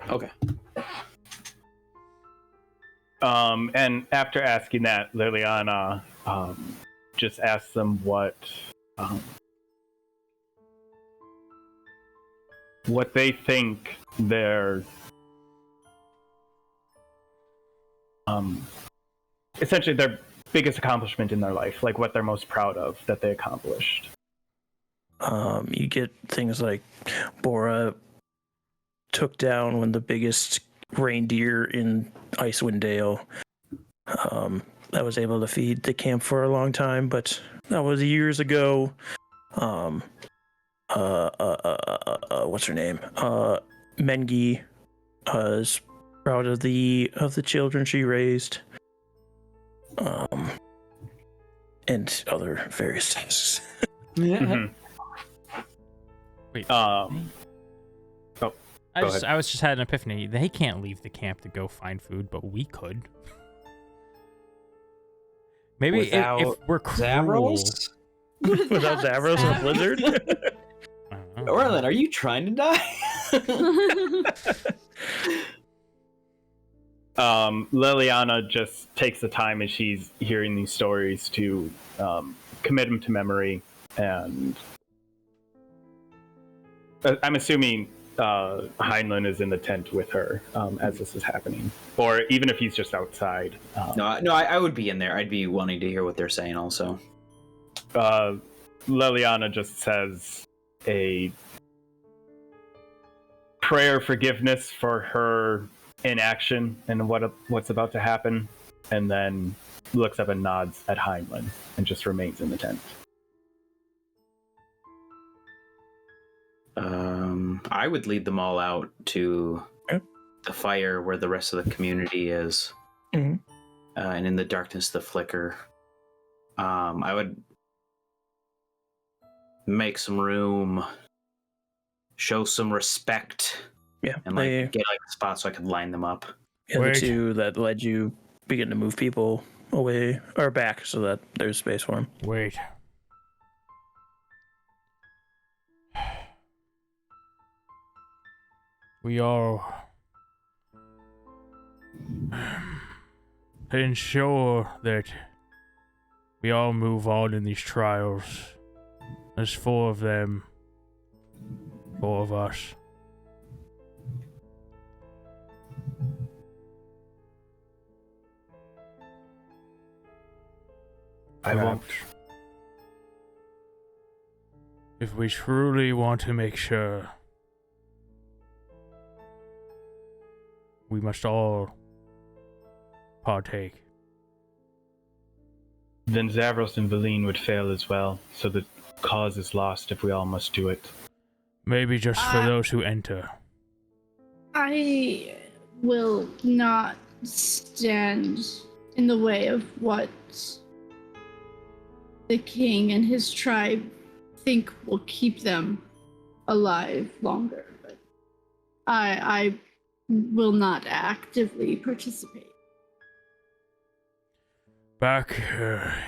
[SPEAKER 7] Okay.
[SPEAKER 5] And after asking that, Liliana just asks them what they think their essentially their biggest accomplishment in their life, like what they're most proud of that they accomplished.
[SPEAKER 1] You get things like Bora took down one of the biggest reindeer in Icewind Dale. I was able to feed the camp for a long time, but that was years ago. What's her name? Mengi is proud of the children she raised. And other various tasks.
[SPEAKER 5] Mm-hmm.
[SPEAKER 6] Wait.
[SPEAKER 5] I
[SPEAKER 6] was just had an epiphany. They can't leave the camp to go find food, but we could. Maybe
[SPEAKER 7] Without
[SPEAKER 6] if we're cruel.
[SPEAKER 7] Zavros?
[SPEAKER 1] Without Zavros in a blizzard?
[SPEAKER 6] I don't know.
[SPEAKER 7] Orlin, are you trying to die?
[SPEAKER 5] Liliana just takes the time as she's hearing these stories to commit them to memory, and I'm assuming Heinlein is in the tent with her as this is happening, or even if he's just outside.
[SPEAKER 7] No, I would be in there. I'd be wanting to hear what they're saying also.
[SPEAKER 5] Liliana just says a prayer of forgiveness for her inaction and what's about to happen, and then looks up and nods at Heinlein and just remains in the tent.
[SPEAKER 7] I would lead them all out to the fire where the rest of the community is,
[SPEAKER 1] Mhm.
[SPEAKER 7] And in the darkness, the flicker. I would make some room, show some respect,
[SPEAKER 1] Yeah,
[SPEAKER 7] and get a spot so I could line them up.
[SPEAKER 1] the
[SPEAKER 6] Wait.
[SPEAKER 1] two that led you begin to move people away or back so that there's space for them.
[SPEAKER 6] Wait. We all to ensure that we all move on in these trials. There's 4 of them. 4 of us.
[SPEAKER 5] I won't.
[SPEAKER 2] If we truly want to make sure, we must all partake.
[SPEAKER 5] Then Zavros and Valine would fail as well, so the cause is lost if we all must do it.
[SPEAKER 2] Maybe just for those who enter.
[SPEAKER 4] I will not stand in the way of what the king and his tribe think will keep them alive longer, but I will not actively participate.
[SPEAKER 2] Back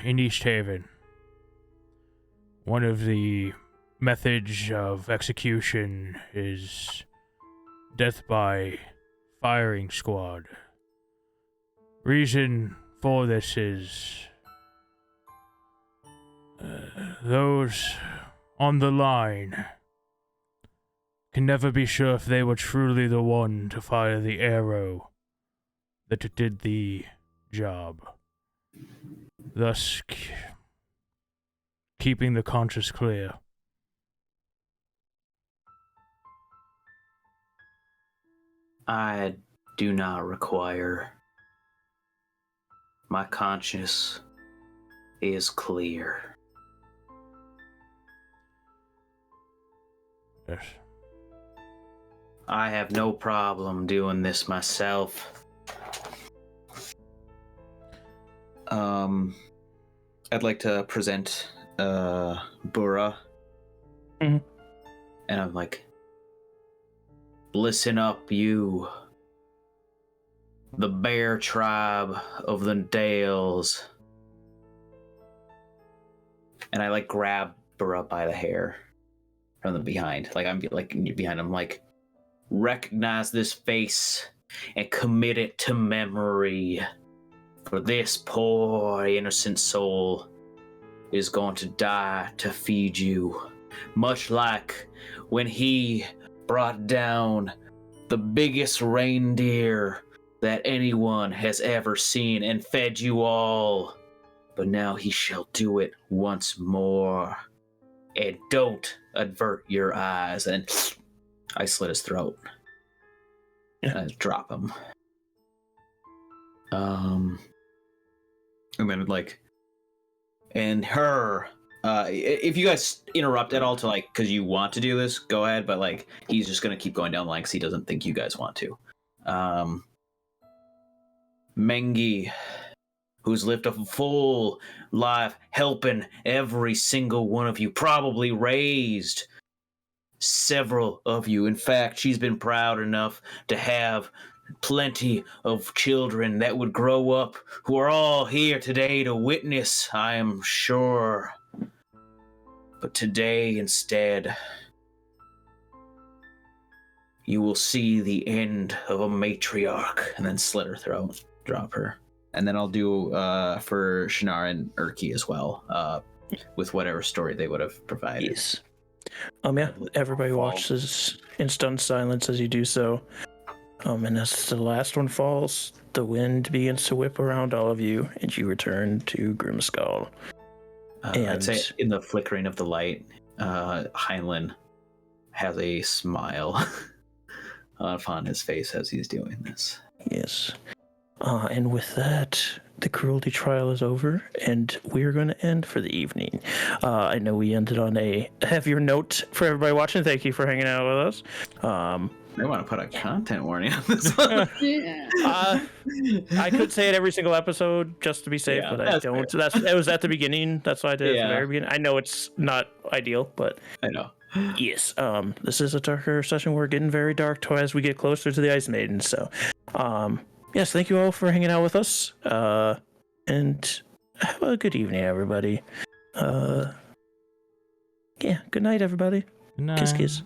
[SPEAKER 2] in East Haven, one of the methods of execution is death by firing squad. Reason for this is those on the line can never be sure if they were truly the one to fire the arrow that did the job. Thus, keeping the conscience clear.
[SPEAKER 7] I do not require. My conscience is clear.
[SPEAKER 2] Yes.
[SPEAKER 7] I have no problem doing this myself. I'd like to present Burra.
[SPEAKER 1] Mhm.
[SPEAKER 7] And I'm like, listen up, you. The bear tribe of the Dales. And I grab Burra by the hair from the behind. I'm behind him, recognize this face and commit it to memory. For this poor innocent soul is going to die to feed you. Much like when he brought down the biggest reindeer that anyone has ever seen and fed you all. But now he shall do it once more. And don't avert your eyes. And I slit his throat. And I drop him. And then and her, if you guys interrupt at all to because you want to do this, go ahead. But he's just gonna keep going down the line because he doesn't think you guys want to. Mengi, who's lived a full life helping every single one of you, probably raised several of you. In fact, she's been proud enough to have plenty of children that would grow up who are all here today to witness, I am sure. But today, instead, you will see the end of a matriarch. And then slit her throat, drop her. And then I'll do for Shannara and Urki as well, with whatever story they would have provided.
[SPEAKER 1] Yes. Yeah, everybody watches in stunned silence as you do so. And as the last one falls, the wind begins to whip around all of you, and you return to Grimskull.
[SPEAKER 7] I'd say in the flickering of the light, Heinlein has a smile upon his face as he's doing this.
[SPEAKER 1] Yes. And with that, the cruelty trial is over, and we're going to end for the evening. I know we ended on a heavier note for everybody watching. Thank you for hanging out with us.
[SPEAKER 7] I want to put a content warning on this one.
[SPEAKER 4] Yeah.
[SPEAKER 1] I could say it every single episode just to be safe,
[SPEAKER 7] Yeah,
[SPEAKER 1] but I don't. It was at the beginning. That's why I did it at the very beginning. I know it's not ideal, but
[SPEAKER 7] I know.
[SPEAKER 1] yes. This is a darker session. We're getting very dark as we get closer to the Ice Maiden. So, yes, thank you all for hanging out with us. And have a good evening, everybody. Yeah, good night, everybody.
[SPEAKER 6] Good night.
[SPEAKER 1] Kiss, kiss.